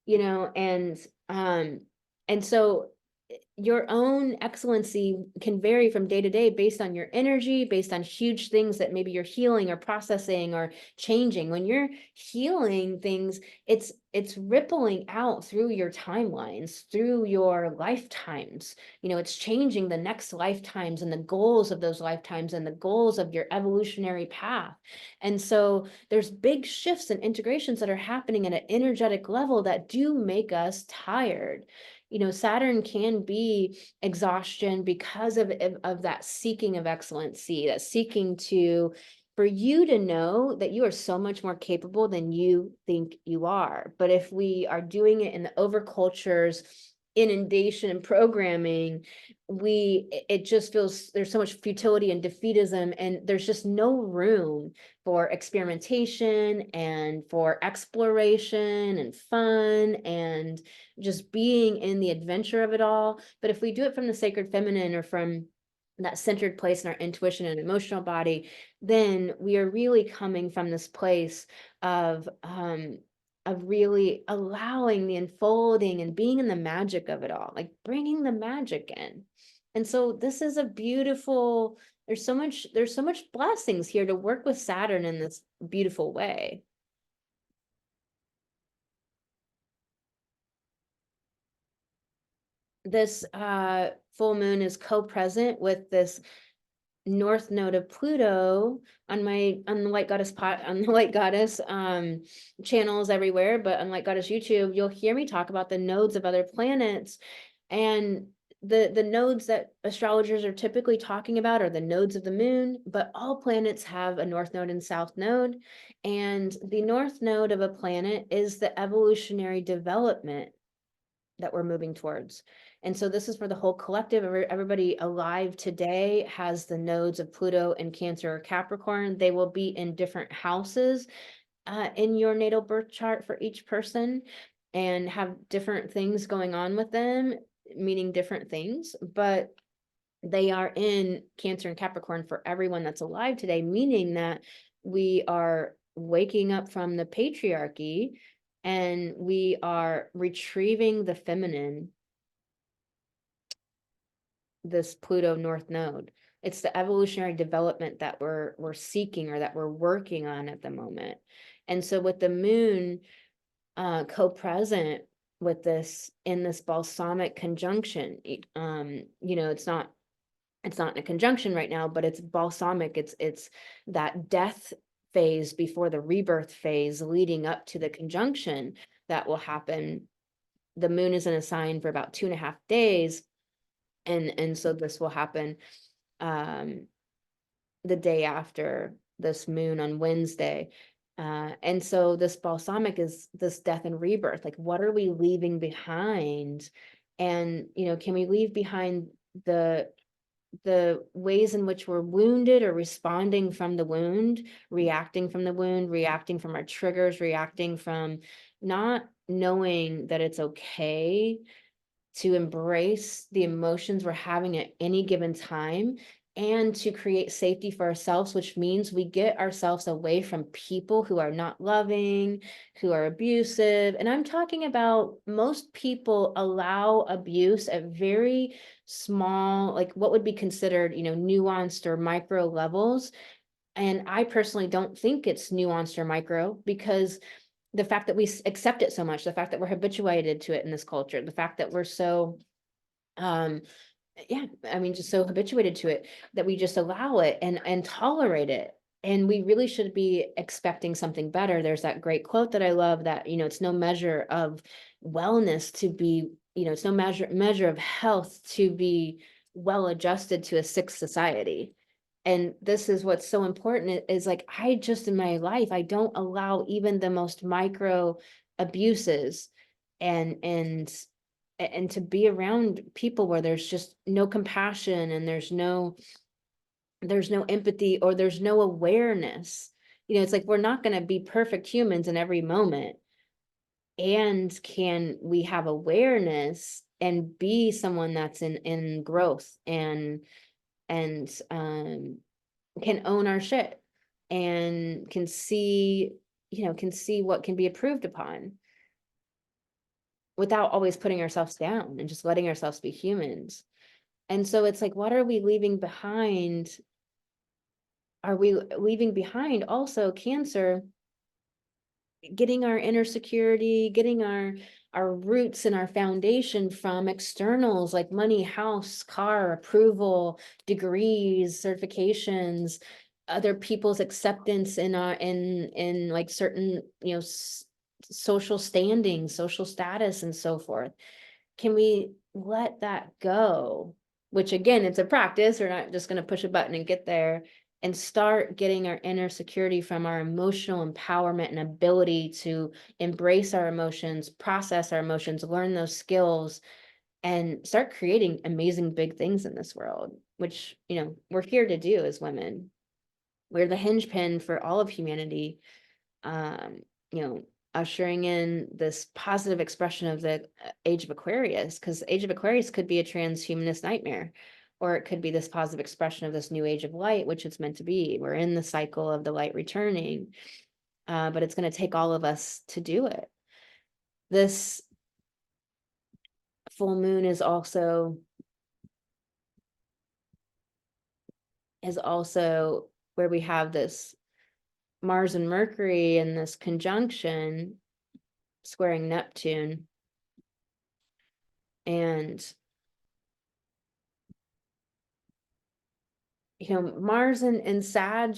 and so your own excellency can vary from day to day based on your energy, based on huge things that maybe you're healing or processing or changing. When you're healing things, it's rippling out through your timelines, through your lifetimes. It's changing the next lifetimes and the goals of those lifetimes and the goals of your evolutionary path. And so there's big shifts and integrations that are happening at an energetic level that do make us tired. Saturn can be exhaustion because of that seeking of excellency, that seeking for you to know that you are so much more capable than you think you are. But if we are doing it in the overculture's inundation and programming, it just feels there's so much futility and defeatism, and there's just no room for experimentation and for exploration and fun and just being in the adventure of it all. But if we do it from the sacred feminine or from that centered place in our intuition and emotional body, then we are really coming from this place of really allowing the unfolding and being in the magic of it all, like bringing the magic in. And so this is a beautiful, there's so much blessings here to work with Saturn in this beautiful way. This full moon is co-present with this north node of Pluto on the Light Goddess channels everywhere, but on Light Goddess YouTube, you'll hear me talk about the nodes of other planets. And the nodes that astrologers are typically talking about are the nodes of the moon, but all planets have a north node and south node. And the north node of a planet is the evolutionary development that we're moving towards. And so this is for the whole collective. Everybody alive today has the nodes of Pluto in Cancer or Capricorn. They will be in different houses in your natal birth chart for each person and have different things going on with them, meaning different things, but they are in Cancer and Capricorn for everyone that's alive today, meaning that we are waking up from the patriarchy and we are retrieving the feminine, this Pluto North Node. It's the evolutionary development that we're seeking or that we're working on at the moment. And so with the moon co-present with this in this balsamic conjunction, it's not in a conjunction right now, but it's balsamic. It's that death phase before the rebirth phase leading up to the conjunction that will happen. The moon is in a sign for about 2.5 days. And so this will happen the day after this moon on Wednesday. And so this balsamic is this death and rebirth. Like, what are we leaving behind? And, can we leave behind the ways in which we're wounded or responding from the wound, reacting from the wound, reacting from our triggers, reacting from not knowing that it's okay to embrace the emotions we're having at any given time and to create safety for ourselves, which means we get ourselves away from people who are not loving, who are abusive. And I'm talking about most people allow abuse at very small, like what would be considered, nuanced or micro levels. And I personally don't think it's nuanced or micro, because the fact that we accept it so much, the fact that we're habituated to it in this culture, the fact that we're so, yeah, I mean, just so habituated to it that we just allow it and tolerate it. And we really should be expecting something better. There's that great quote that I love that, it's no measure of wellness to be, it's no measure of health to be well adjusted to a sick society. And this is what's so important is like, I just in my life, I don't allow even the most micro abuses and to be around people where there's just no compassion and there's no empathy, or there's no awareness. It's like, we're not going to be perfect humans in every moment. And can we have awareness and be someone that's in growth and can own our shit and can see, can see what can be improved upon, without always putting ourselves down and just letting ourselves be humans. And so it's like, what are we leaving behind? Are we leaving behind also Cancer, getting our inner security, getting our roots and our foundation from externals like money, house, car, approval, degrees, certifications, other people's acceptance in like certain, social standing, social status, and so forth. Can we let that go? Which again, it's a practice. We're not just going to push a button and get there, and start getting our inner security from our emotional empowerment and ability to embrace our emotions, process our emotions, learn those skills, and start creating amazing big things in this world, which, we're here to do as women. We're the hinge pin for all of humanity. You know, ushering in this positive expression of the age of Aquarius, because age of Aquarius could be a transhumanist nightmare, or it could be this positive expression of this new age of light, which it's meant to be. We're in the cycle of the light returning, but it's going to take all of us to do it. This full moon is also where we have this Mars and Mercury in this conjunction squaring Neptune. And Mars and Sag,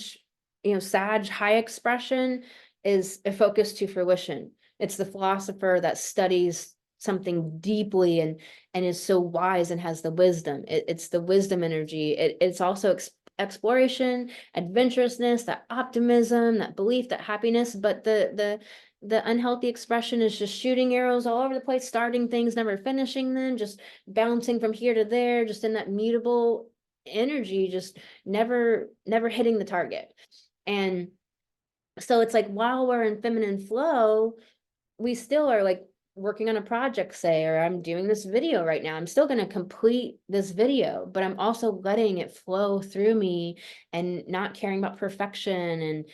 Sag high expression is a focus to fruition. It's the philosopher that studies something deeply and is so wise and has the wisdom. It's the wisdom energy. It's also exploration, adventurousness, that optimism, that belief, that happiness. But the unhealthy expression is just shooting arrows all over the place, starting things, never finishing them, just bouncing from here to there, just in that mutable energy, just never hitting the target. And so it's like, while we're in feminine flow, we still are like working on a project, say, or I'm doing this video right now, I'm still going to complete this video, but I'm also letting it flow through me and not caring about perfection, and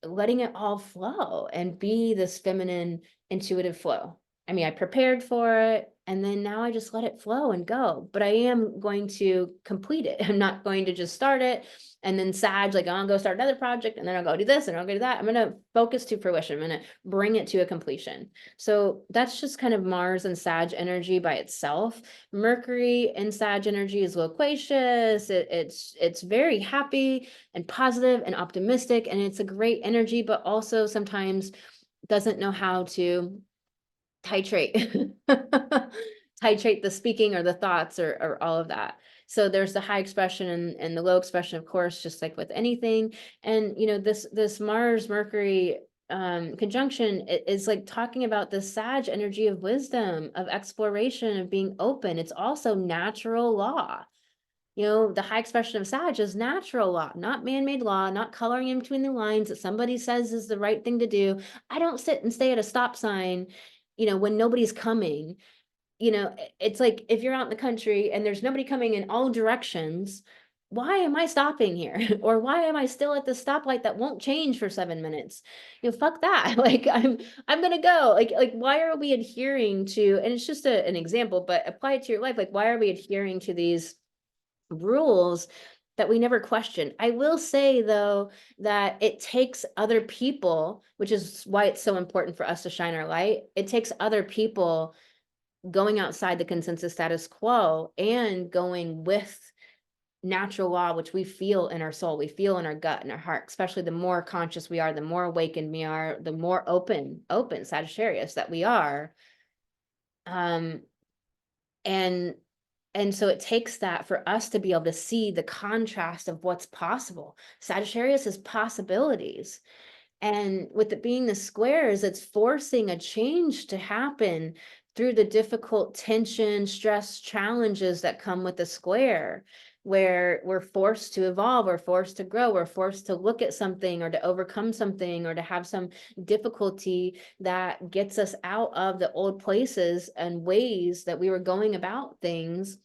letting it all flow and be this feminine intuitive flow. I mean, I prepared for it, and then now I just let it flow and go. But I am going to complete it. I'm not going to just start it and then Sag, like, I'll go start another project, and then I'll go do this and I'll go do that. I'm going to focus to fruition. I'm going to bring it to a completion. So that's just kind of Mars and Sag energy by itself. Mercury and Sag energy is loquacious. It's very happy and positive and optimistic, and it's a great energy, but also sometimes doesn't know how to titrate titrate the speaking or the thoughts or all of that. So there's the high expression and the low expression, of course, just like with anything. And this Mars Mercury conjunction is like talking about the Sag energy of wisdom, of exploration, of being open. It's also natural law. The high expression of Sag is natural law, not man-made law, not coloring in between the lines that somebody says is the right thing to do. I don't sit and stay at a stop sign, when nobody's coming. It's like, if you're out in the country and there's nobody coming in all directions, why am I stopping here? Or why am I still at the stoplight that won't change for 7 minutes? Fuck that. Like, I'm gonna go. Like, why are we adhering to, and it's just an example, but apply it to your life. Like, why are we adhering to these rules that we never question. I will say, though, that it takes other people, which is why it's so important for us to shine our light. It takes other people going outside the consensus status quo and going with natural law, which we feel in our soul, we feel in our gut and our heart. Especially the more conscious we are, the more awakened we are, the more open Sagittarius that we are. And so it takes that for us to be able to see the contrast of what's possible. Sagittarius is possibilities. And with it being the squares, it's forcing a change to happen through the difficult tension, stress, challenges that come with the square, where we're forced to evolve, we're forced to grow, we're forced to look at something or to overcome something or to have some difficulty that gets us out of the old places and ways that we were going about things.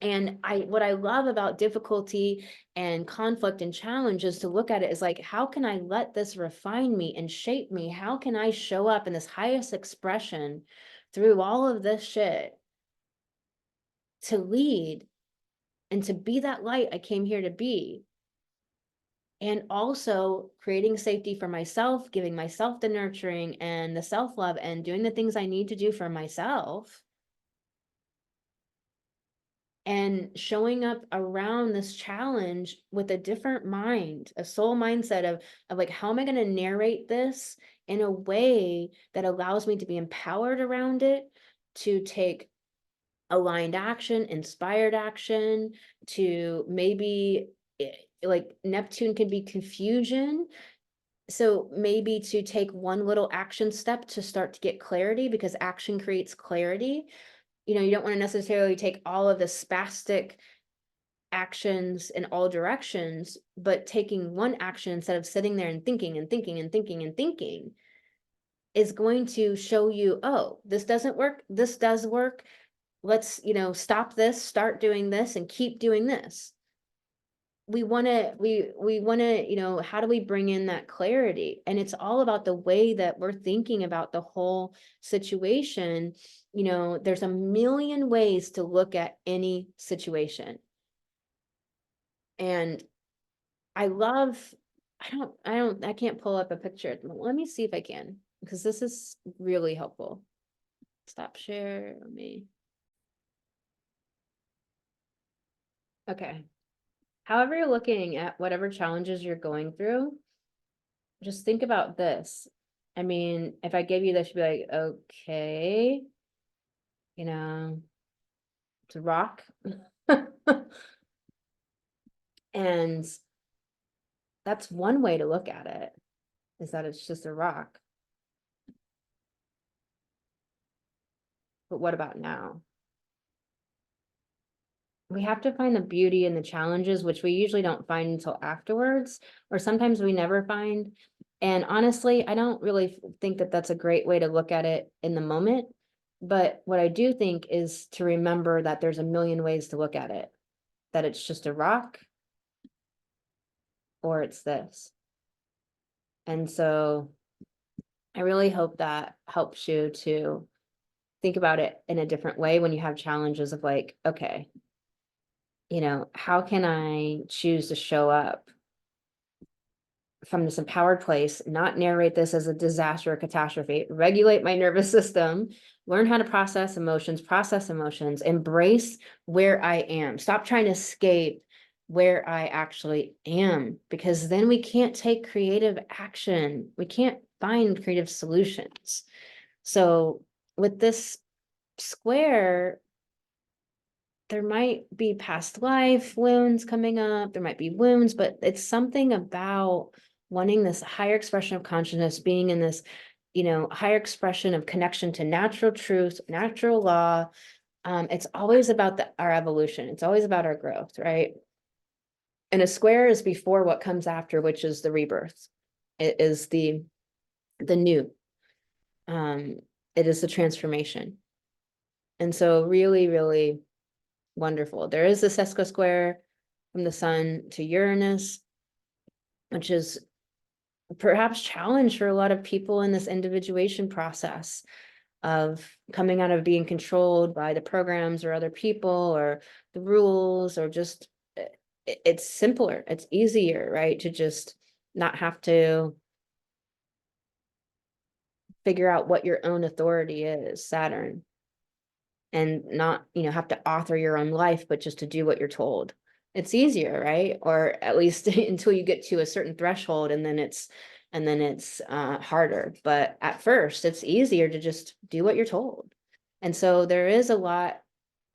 And what I love about difficulty and conflict and challenge is to look at it as like, how can I let this refine me and shape me? How can I show up in this highest expression through all of this shit to lead and to be that light I came here to be? And also creating safety for myself, giving myself the nurturing and the self-love and doing the things I need to do for myself. And showing up around this challenge with a different mind, a soul mindset of like, how am I going to narrate this in a way that allows me to be empowered around it, to take aligned action, inspired action, to maybe like Neptune can be confusion. So maybe to take one little action step to start to get clarity, because action creates clarity. You know, you don't want to necessarily take all of the spastic actions in all directions, but taking one action instead of sitting there and thinking and thinking and thinking and thinking is going to show you, oh, this doesn't work. This does work. Let's, stop this, start doing this, and keep doing this. We want to, how do we bring in that clarity? And it's all about the way that we're thinking about the whole situation. There's a million ways to look at any situation. And I can't pull up a picture. Let me see if I can, because this is really helpful. Stop share me. Okay. However you're looking at whatever challenges you're going through, just think about this. I mean, if I gave you this, you'd be like, okay, it's a rock. And that's one way to look at it, is that it's just a rock. But what about now? We have to find the beauty in the challenges, which we usually don't find until afterwards, or sometimes we never find. And honestly, I don't really think that that's a great way to look at it in the moment. But what I do think is to remember that there's a million ways to look at it, that it's just a rock or it's this. And so I really hope that helps you to think about it in a different way when you have challenges of like, okay, how can I choose to show up from this empowered place, not narrate this as a disaster or catastrophe, regulate my nervous system, learn how to process emotions, embrace where I am, stop trying to escape where I actually am, because then we can't take creative action. We can't find creative solutions. So with this square, there might be past life wounds coming up. There might be wounds, but it's something about wanting this higher expression of consciousness, being in this, higher expression of connection to natural truth, natural law. It's always about our evolution. It's always about our growth, right? And a square is before what comes after, which is the rebirth. It is the new. It is the transformation. And so really, really wonderful. There is the sesqua square from the sun to Uranus, which is perhaps challenge for a lot of people in this individuation process of coming out of being controlled by the programs or other people or the rules, or just it's simpler, it's easier, right? To just not have to figure out what your own authority is, Saturn, and not, have to author your own life, but just to do what you're told. It's easier, right? Or at least until you get to a certain threshold, and then it's harder. But at first, it's easier to just do what you're told. And so there is a lot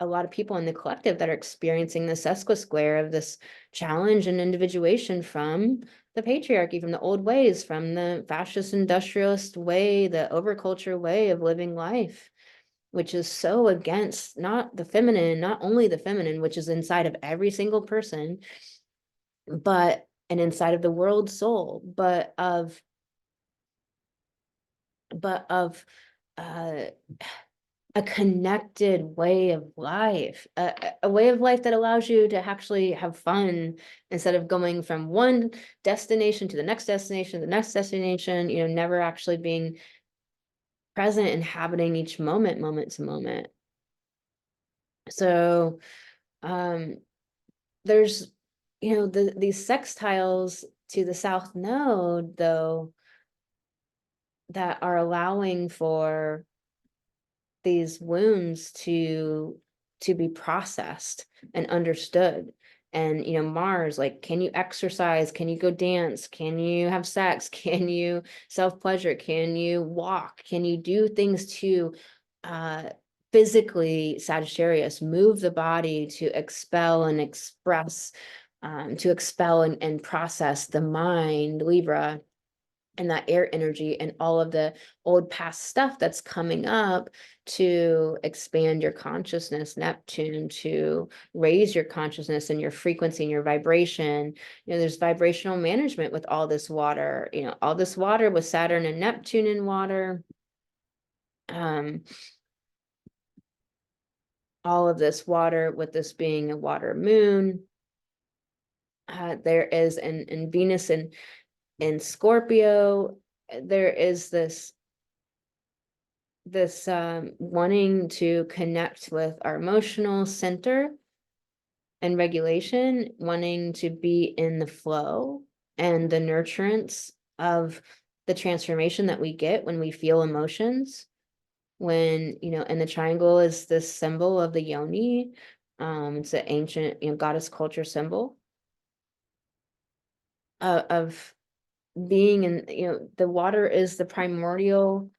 of people in the collective that are experiencing this sesquisquare of this challenge and individuation from the patriarchy, from the old ways, from the fascist industrialist way, the overculture way of living life, which is so against not only the feminine, which is inside of every single person, and inside of the world soul, but of uh, a connected way of life, a way of life that allows you to actually have fun instead of going from one destination to the next destination, never actually being present, inhabiting each moment to moment. So there's, these sextiles to the South Node, though, that are allowing for these wounds to be processed and understood. And Mars, like, can you exercise, can you go dance, can you have sex, can you self-pleasure, can you walk, can you do things to physically, Sagittarius, move the body to expel and express, to expel and process the mind, Libra, and that air energy and all of the old past stuff that's coming up to expand your consciousness, Neptune, to raise your consciousness and your frequency and your vibration. There's vibrational management with all this water, all this water with Saturn and Neptune in water. All of this water with this being a water moon. There is in Venus in Scorpio, there is this wanting to connect with our emotional center and regulation, wanting to be in the flow and the nurturance of the transformation that we get when we feel emotions. When, and the triangle is this symbol of the yoni. It's an ancient, goddess culture symbol of being in, the water is the primordial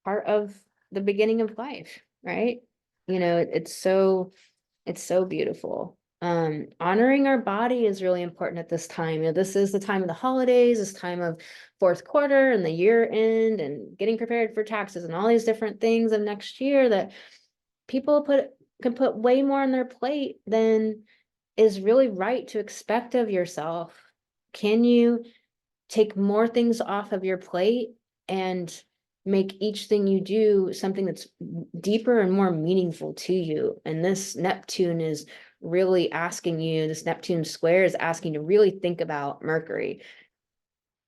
part of the beginning of life, right? It's so beautiful. Honoring our body is really important at this time. This is the time of the holidays, this time of fourth quarter and the year end and getting prepared for taxes and all these different things of next year that people can put way more on their plate than is really right to expect of yourself. Can you take more things off of your plate and make each thing you do something that's deeper and more meaningful to you? And this Neptune is really asking you, this Neptune square is asking to really think about Mercury,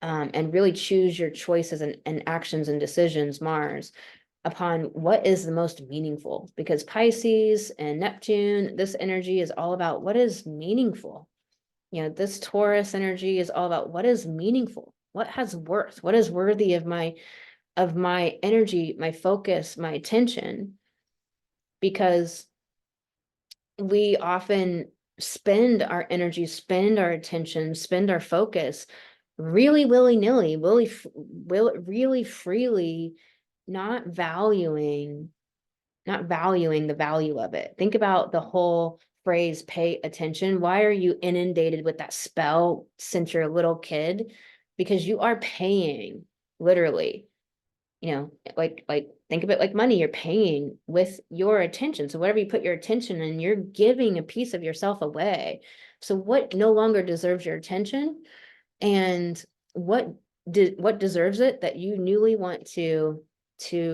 and really choose your choices and actions and decisions, Mars, upon what is the most meaningful. Because Pisces and Neptune, this energy is all about what is meaningful. This Taurus energy is all about what is meaningful, what has worth, what is worthy of my energy, my focus, my attention. Because we often spend our energy, spend our attention, spend our focus really willy-nilly, really freely, not valuing the value of it. Think about the whole phrase, pay attention. Why are you inundated with that spell since you're a little kid? Because you are paying, literally, like think of it like money. You're paying with your attention. So whatever you put your attention in, you're giving a piece of yourself away. So what no longer deserves your attention, and what deserves it, that you newly want to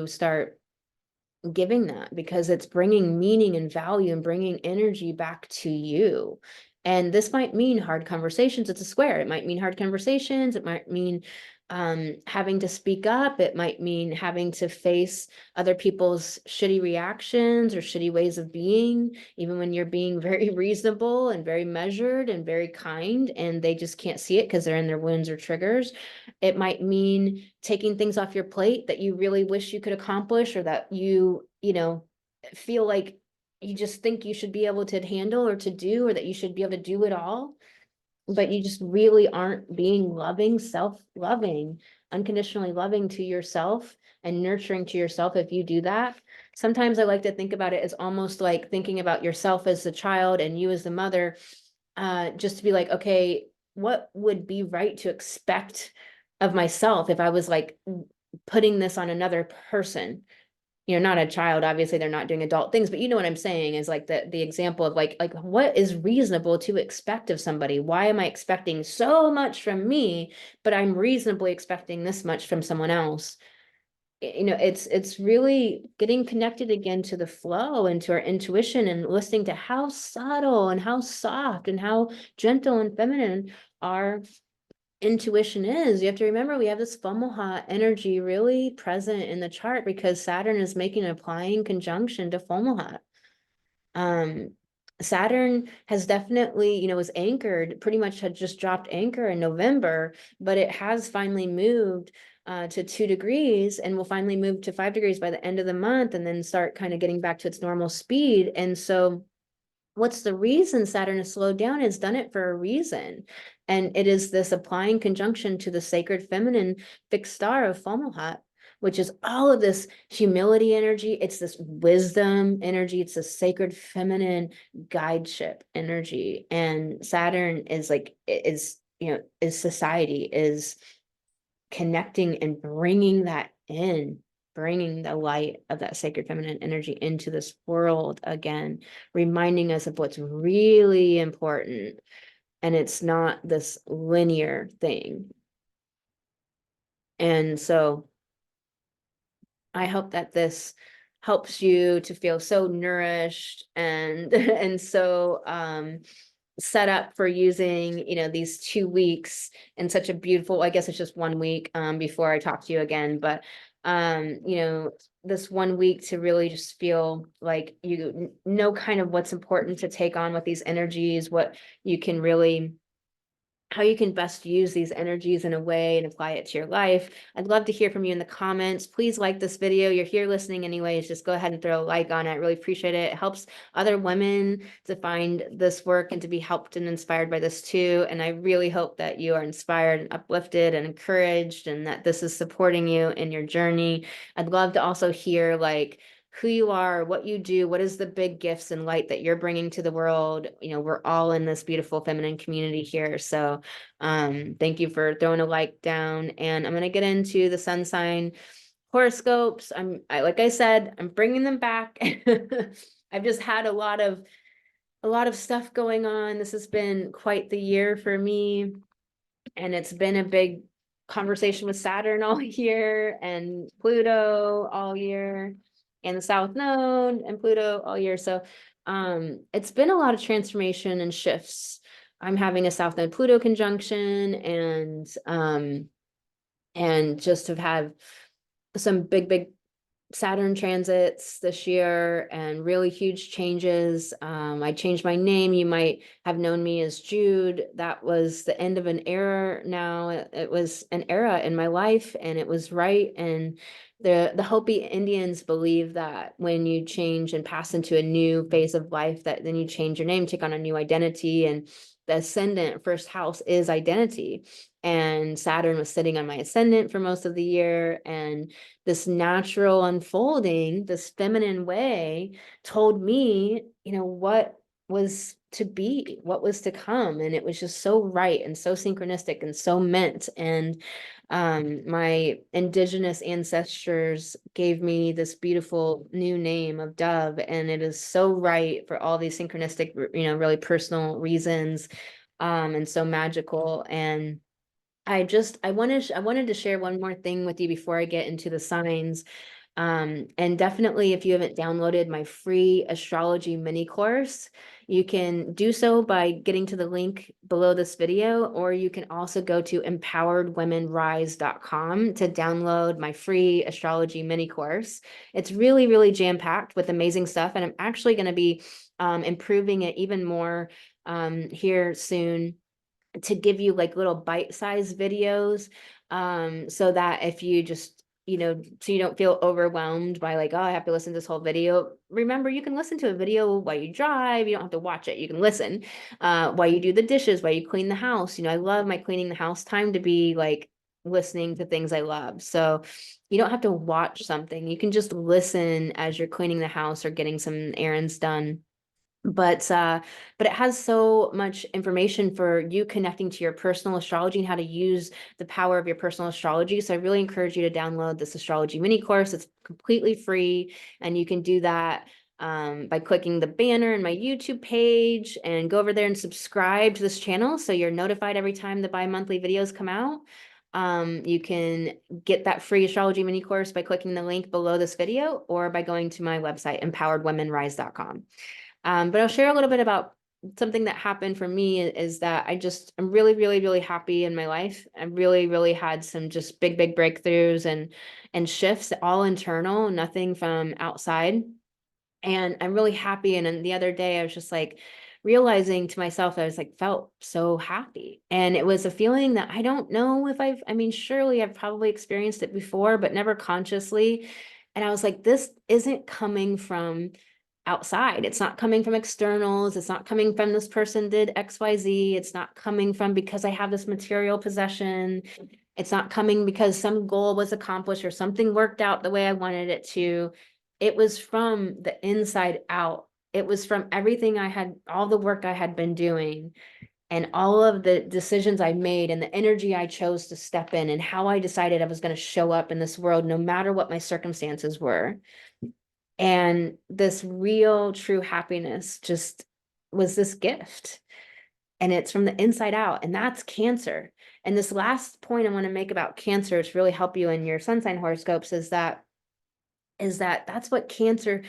start giving that, because it's bringing meaning and value and bringing energy back to you. And this might mean hard conversations. It's a square. It might mean hard conversations. It might mean having to speak up. It might mean having to face other people's shitty reactions or shitty ways of being, even when you're being very reasonable and very measured and very kind, and they just can't see it because they're in their wounds or triggers. It might mean taking things off your plate that you really wish you could accomplish, or that you know, feel like you just think you should be able to handle or to do, or that you should be able to do it all, but you just really aren't being loving, self-loving, unconditionally loving to yourself and nurturing to yourself. If you do that, sometimes I like to think about it as almost like thinking about yourself as the child and you as the mother, just to be like, okay, what would be right to expect of myself if I was like putting this on another person? Not a child, obviously they're not doing adult things, but you know what I'm saying is like the example of like what is reasonable to expect of somebody? Why am I expecting so much from me, but I'm reasonably expecting this much from someone else? It's really getting connected again to the flow and to our intuition, and listening to how subtle and how soft and how gentle and feminine our intuition is. You have to remember we have this Fomalhaut energy really present in the chart because Saturn is making an applying conjunction to Fomalhaut. Saturn has definitely, was anchored, pretty much had just dropped anchor in November, but it has finally moved to 2 degrees, and will finally move to 5 degrees by the end of the month, and then start kind of getting back to its normal speed. And so what's the reason Saturn has slowed down? It's done it for a reason. And it is this applying conjunction to the sacred feminine fixed star of Fomalhaut, which is all of this humility energy. It's this wisdom energy. It's a sacred feminine guideship energy. And Saturn is like, is society, is connecting and bringing that in, bringing the light of that sacred feminine energy into this world again, reminding us of what's really important. And it's not this linear thing. And so I hope that this helps you to feel so nourished and and so set up for using, these 2 weeks in such a beautiful, I guess it's just 1 week before I talk to you again, but this 1 week to really just feel like you know kind of what's important to take on with these energies, what you can really, how you can best use these energies in a way and apply it to your life. I'd love to hear from you in the comments. Please like this video. You're here listening anyways, just go ahead and throw a like on it. I really appreciate it. It helps other women to find this work and to be helped and inspired by this too. And I really hope that you are inspired and uplifted and encouraged, and that this is supporting you in your journey. I'd love to also hear like who you are, what you do, what is the big gifts and light that you're bringing to the world. We're all in this beautiful feminine community here. So thank you for throwing a like down, and I'm going to get into the sun sign horoscopes. Like I said, I'm bringing them back. I've just had a lot of stuff going on. This has been quite the year for me, and it's been a big conversation with Saturn all year, and Pluto all year, and the South Node and Pluto all year. So it's been a lot of transformation and shifts. I'm having a South Node Pluto conjunction, and just have had some big Saturn transits this year, and really huge changes. I changed my name. You might have known me as Jude. That was the end of an era. Now it was an era in my life, and it was right. And the Hopi Indians believe that when you change and pass into a new phase of life, that then you change your name, take on a new identity. And the ascendant first house is identity. And Saturn was sitting on my ascendant for most of the year, and this natural unfolding, this feminine way, told me, what was to be, what was to come. And it was just so right and so synchronistic and so meant. And my indigenous ancestors gave me this beautiful new name of Dove, and it is so right for all these synchronistic, really personal reasons, and so magical. And I wanted to share one more thing with you before I get into the signs. And definitely, if you haven't downloaded my free astrology mini course, you can do so by getting to the link below this video, or you can also go to empoweredwomenrise.com to download my free astrology mini course. It's really, really jam-packed with amazing stuff, and I'm actually going to be improving it even more here soon to give you like little bite-sized videos, so that if you just, so you don't feel overwhelmed by like, oh, I have to listen to this whole video. Remember, you can listen to a video while you drive. You don't have to watch it. You can listen while you do the dishes, while you clean the house. I love my cleaning the house time to be like listening to things I love. So you don't have to watch something. You can just listen as you're cleaning the house or getting some errands done. But it has so much information for you connecting to your personal astrology and how to use the power of your personal astrology. So I really encourage you to download this astrology mini course. It's completely free, and you can do that by clicking the banner in my YouTube page and go over there and subscribe to this channel so you're notified every time the bi-monthly videos come out. You can get that free astrology mini course by clicking the link below this video or by going to my website, empoweredwomenrise.com. But I'll share a little bit about something that happened for me is that I'm really, really, really happy in my life. I really, really had some just big, big breakthroughs and shifts, all internal, nothing from outside. And I'm really happy. And then the other day I was just like realizing to myself, I was like, felt so happy. And it was a feeling that I don't know if surely I've probably experienced it before, but never consciously. And I was like, this isn't coming from outside. It's not coming from externals. It's not coming from this person did XYZ. It's not coming from because I have this material possession. It's not coming because some goal was accomplished or something worked out the way I wanted it to. It was from the inside out. It was from everything I had, all the work I had been doing, and all of the decisions I made and the energy I chose to step in and how I decided I was going to show up in this world, no matter what my circumstances were. And this real, true happiness just was this gift. And it's from the inside out. And that's Cancer. And this last point I want to make about Cancer to really help you in your sun sign horoscopes is that that's what Cancer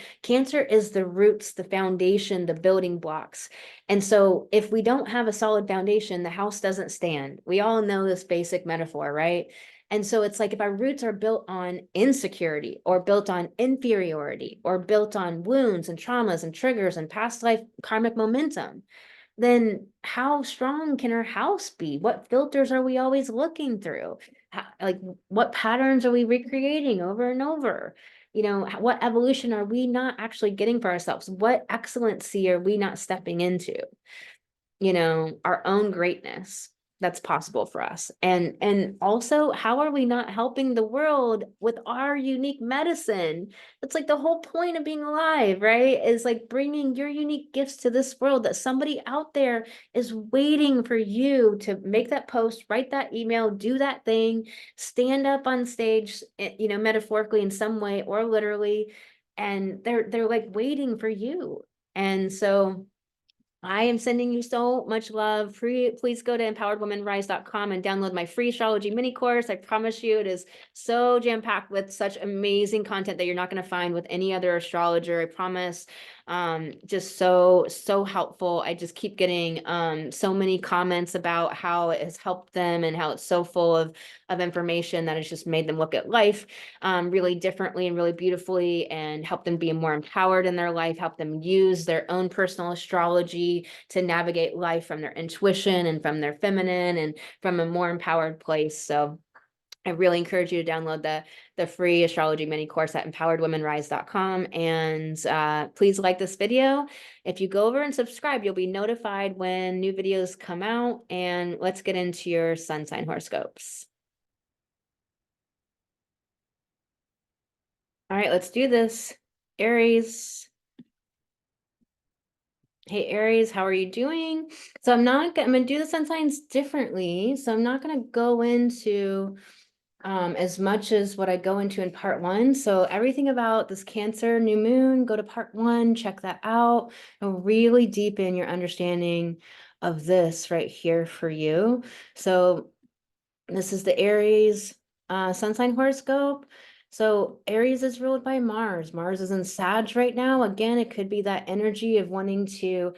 is: the roots, the foundation, the building blocks. And so if we don't have a solid foundation, the house doesn't stand. We all know this basic metaphor, right? And so it's like if our roots are built on insecurity or built on inferiority or built on wounds and traumas and triggers and past life karmic momentum, then how strong can our house be? What filters are we always looking through? Like, what patterns are we recreating over and over? What evolution are we not actually getting for ourselves? What excellency are we not stepping into? Our own greatness that's possible for us. And also, how are we not helping the world with our unique medicine? That's like the whole point of being alive, right? Is like bringing your unique gifts to this world, that somebody out there is waiting for you to make that post, write that email, do that thing, stand up on stage, metaphorically in some way or literally, and they're like waiting for you. And so I am sending you so much love. Please go to empoweredwomenrise.com and download my free astrology mini course. I promise you it is so jam-packed with such amazing content that you're not going to find with any other astrologer. I promise. Just so helpful. I just keep getting so many comments about how it has helped them and how it's so full of information that has just made them look at life really differently and really beautifully, and help them be more empowered in their life, help them use their own personal astrology to navigate life from their intuition and from their feminine and from a more empowered place. So I really encourage you to download the free astrology mini course at empoweredwomenrise.com. And please like this video. If you go over and subscribe, you'll be notified when new videos come out. And let's get into your sun sign horoscopes. All right, let's do this. Aries. Hey, Aries, how are you doing? So I'm going to do the sun signs differently. So I'm not going to go into as much as what I go into in part 1. So everything about this Cancer new moon, go to part 1, check that out, and really deepen your understanding of this right here for you. So this is the Aries sun sign horoscope. So Aries is ruled by Mars. Mars is in Sag right now. Again, it could be that energy of wanting to,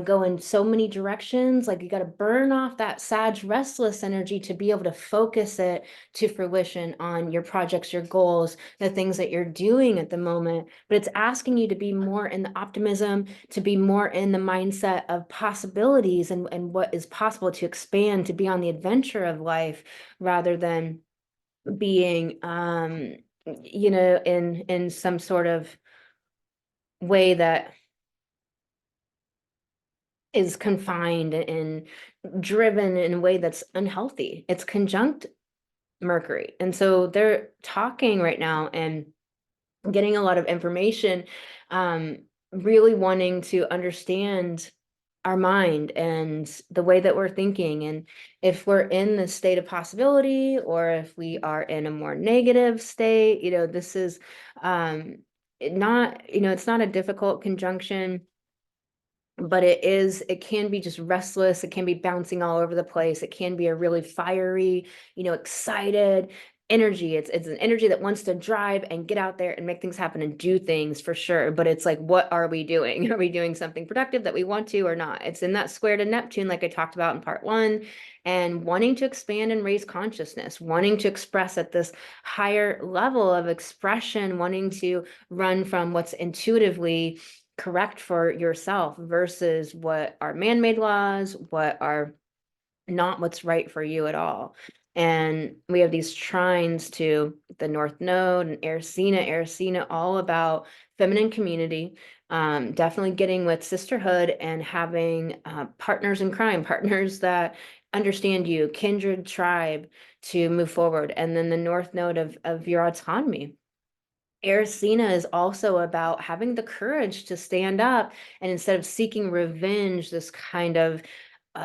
go in so many directions. Like you got to burn off that Sag restless energy to be able to focus it to fruition on your projects, your goals, the things that you're doing at the moment. But it's asking you to be more in the optimism, to be more in the mindset of possibilities and what is possible to expand, to be on the adventure of life rather than being in some sort of way that is confined and driven in a way that's unhealthy. It's conjunct Mercury, and so they're talking right now and getting a lot of information, um, really wanting to understand our mind and the way that we're thinking, and if we're in the state of possibility or if we are in a more negative state. This is it's not a difficult conjunction, but it can be just restless. It can be bouncing all over the place. It can be a really fiery, excited energy. It's an energy that wants to drive and get out there and make things happen and do things for sure. But it's like, what are we doing? Are we doing something productive that we want to or not? It's in that square to Neptune, like I talked about in part one, and wanting to expand and raise consciousness, wanting to express at this higher level of expression, wanting to run from what's intuitively correct for yourself versus what are man-made laws, what are not what's right for you at all. And we have these trines to the North Node and Erisina, all about feminine community, definitely getting with sisterhood and having partners in crime, partners that understand you, kindred tribe to move forward. And then the North Node of your autonomy. Erisina is also about having the courage to stand up and instead of seeking revenge, this kind of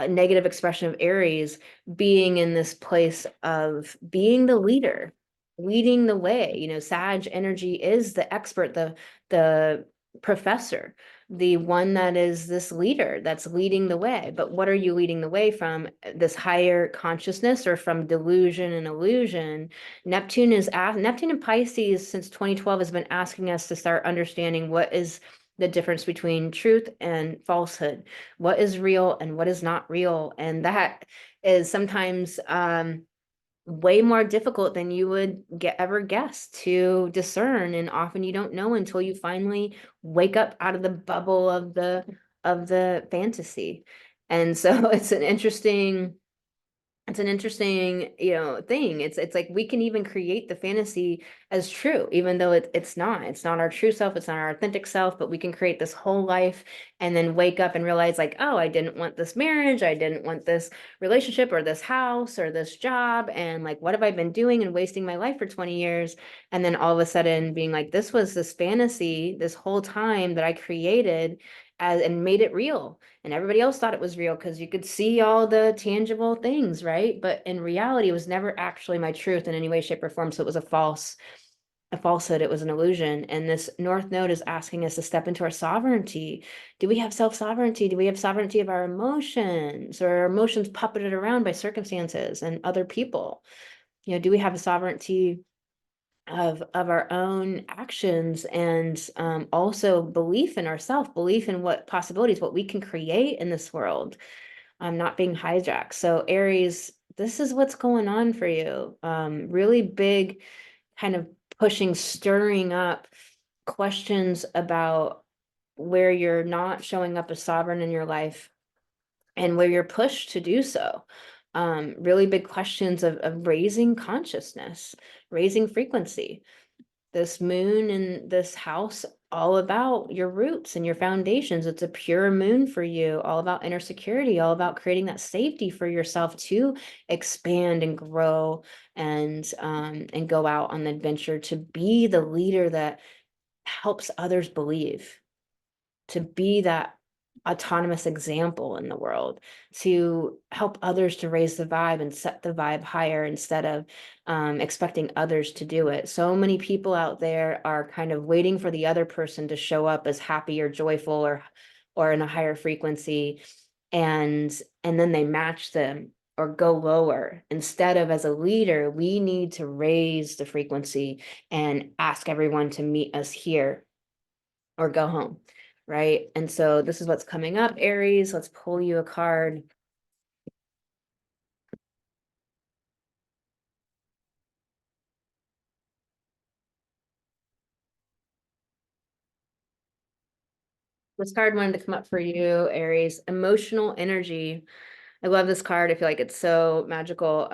negative expression of Aries, being in this place of being the leader, leading the way. Sag energy is the expert, the professor, the one that is this leader that's leading the way. But what are you leading the way from? This higher consciousness or from delusion and illusion? Neptune and Pisces since 2012 has been asking us to start understanding what is the difference between truth and falsehood, what is real and what is not real. And that is sometimes way more difficult than you would ever guess to discern. And often you don't know until you finally wake up out of the bubble of the fantasy. And so it's an interesting, thing. It's like we can even create the fantasy as true, even though it's not our true self, it's not our authentic self, but we can create this whole life and then wake up and realize like, oh, I didn't want this marriage, I didn't want this relationship or this house or this job, and like, what have I been doing and wasting my life for 20 years? And then all of a sudden being like, this was this fantasy this whole time that I created and made it real, and everybody else thought it was real because you could see all the tangible things, right? But in reality, it was never actually my truth in any way, shape, or form. So it was a falsehood. It was an illusion. And this North Node is asking us to step into our sovereignty. Do we have self-sovereignty? Do we have sovereignty of our emotions, or are emotions puppeted around by circumstances and other people? Do we have a sovereignty of our own actions, and also belief in ourselves, belief in what possibilities, what we can create in this world, not being hijacked. So Aries, this is what's going on for you. Really big kind of pushing, stirring up questions about where you're not showing up as sovereign in your life and where you're pushed to do so. Really big questions of raising consciousness, raising frequency. This moon in this house, all about your roots and your foundations. It's a pure moon for you, all about inner security, all about creating that safety for yourself to expand and grow and go out on the adventure, to be the leader that helps others believe, to be that autonomous example in the world, to help others to raise the vibe and set the vibe higher instead of expecting others to do it. So many people out there are kind of waiting for the other person to show up as happy or joyful or in a higher frequency, and then they match them or go lower. Instead of, as a leader, we need to raise the frequency and ask everyone to meet us here or go home, right? And so this is what's coming up, Aries. Let's pull you a card. This card wanted to come up for you, Aries. Emotional energy. I love this card. I feel like it's so magical.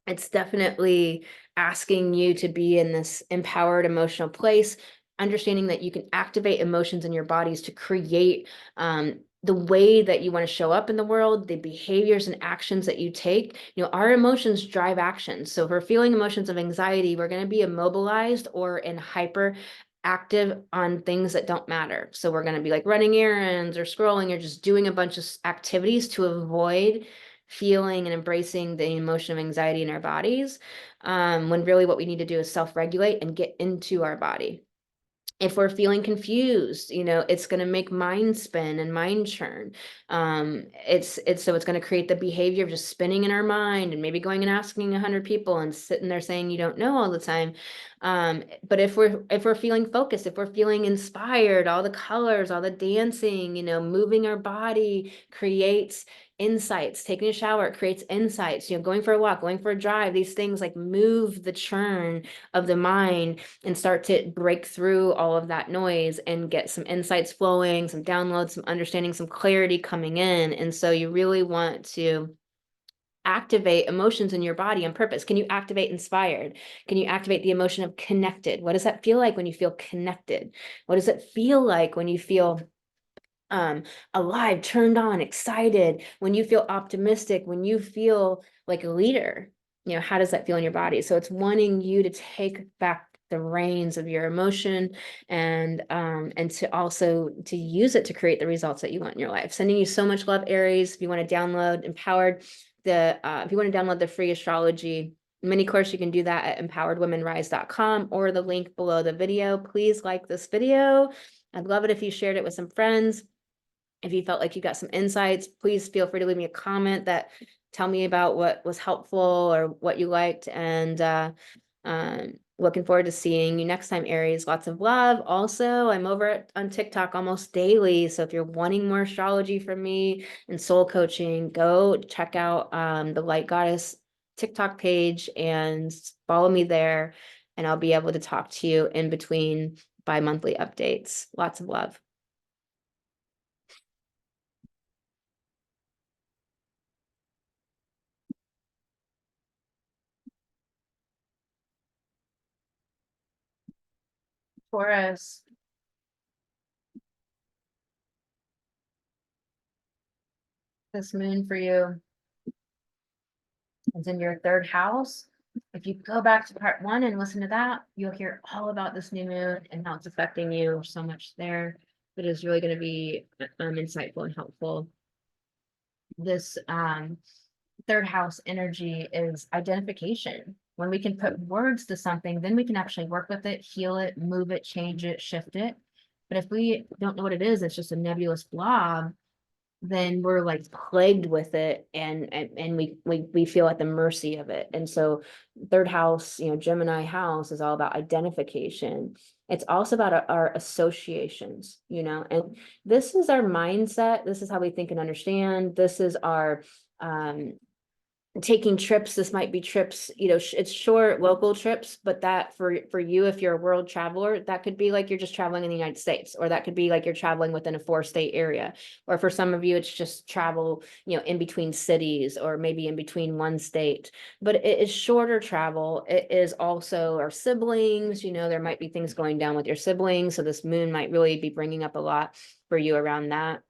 It's definitely asking you to be in this empowered emotional place, understanding that you can activate emotions in your bodies to create the way that you want to show up in the world, the behaviors and actions that you take. You know, our emotions drive actions. So if we're feeling emotions of anxiety, we're going to be immobilized or in hyper active on things that don't matter. So we're going to be like running errands or scrolling or just doing a bunch of activities to avoid feeling and embracing the emotion of anxiety in our bodies, when really what we need to do is self-regulate and get into our body. If we're feeling confused, you know, it's going to make mind spin and mind churn. It's so it's going to create the behavior of just spinning in our mind and maybe going and asking 100 people and sitting there saying you don't know all the time. But if we're feeling focused, if we're feeling inspired, all the colors, all the dancing, you know, moving our body creates insights. Taking a shower, it creates insights. You know, going for a walk, going for a drive, these things like move the churn of the mind and start to break through all of that noise and get some insights flowing, some downloads, some understanding, some clarity coming in. And so you really want to activate emotions in your body on purpose. Can you activate inspired? Can you activate the emotion of connected? What does that feel like when you feel connected? What does it feel like when you feel alive, turned on, excited, when you feel optimistic, when you feel like a leader? You know, how does that feel in your body? So it's wanting you to take back the reins of your emotion and to also to use it to create the results that you want in your life. Sending you so much love, Aries. If you want to download Empowered, if you want to download the free astrology mini course, you can do that at empoweredwomenrise.com or the link below the video. Please like this video. I'd love it if you shared it with some friends. If you felt like you got some insights, please feel free to leave me a comment that tell me about what was helpful or what you liked. And looking forward to seeing you next time, Aries. Lots of love. Also, I'm over on TikTok almost daily. So if you're wanting more astrology from me and soul coaching, go check out the Light Goddess TikTok page and follow me there. And I'll be able to talk to you in between bi-monthly updates. Lots of love. Taurus. This moon for you is in your third house. If you go back to part 1 and listen to that, you'll hear all about this new moon and how it's affecting you so much there. It is really going to be insightful and helpful. This third house energy is identification. When we can put words to something, then we can actually work with it, heal it, move it, change it, shift it. But if we don't know what it is, it's just a nebulous blob, then we're like plagued with it and we feel at the mercy of it. And so third house, you know, Gemini house is all about identification. It's also about our associations, you know, and this is our mindset. This is how we think and understand. This is our taking trips. This might be trips, you know, it's short local trips, but that for you, if you're a world traveler, that could be like you're just traveling in the United States, or that could be like you're traveling within a 4-state area. Or for some of you, it's just travel, you know, in between cities or maybe in between one state. But it is shorter travel. It is also our siblings, you know, there might be things going down with your siblings. So this moon might really be bringing up a lot for you around that.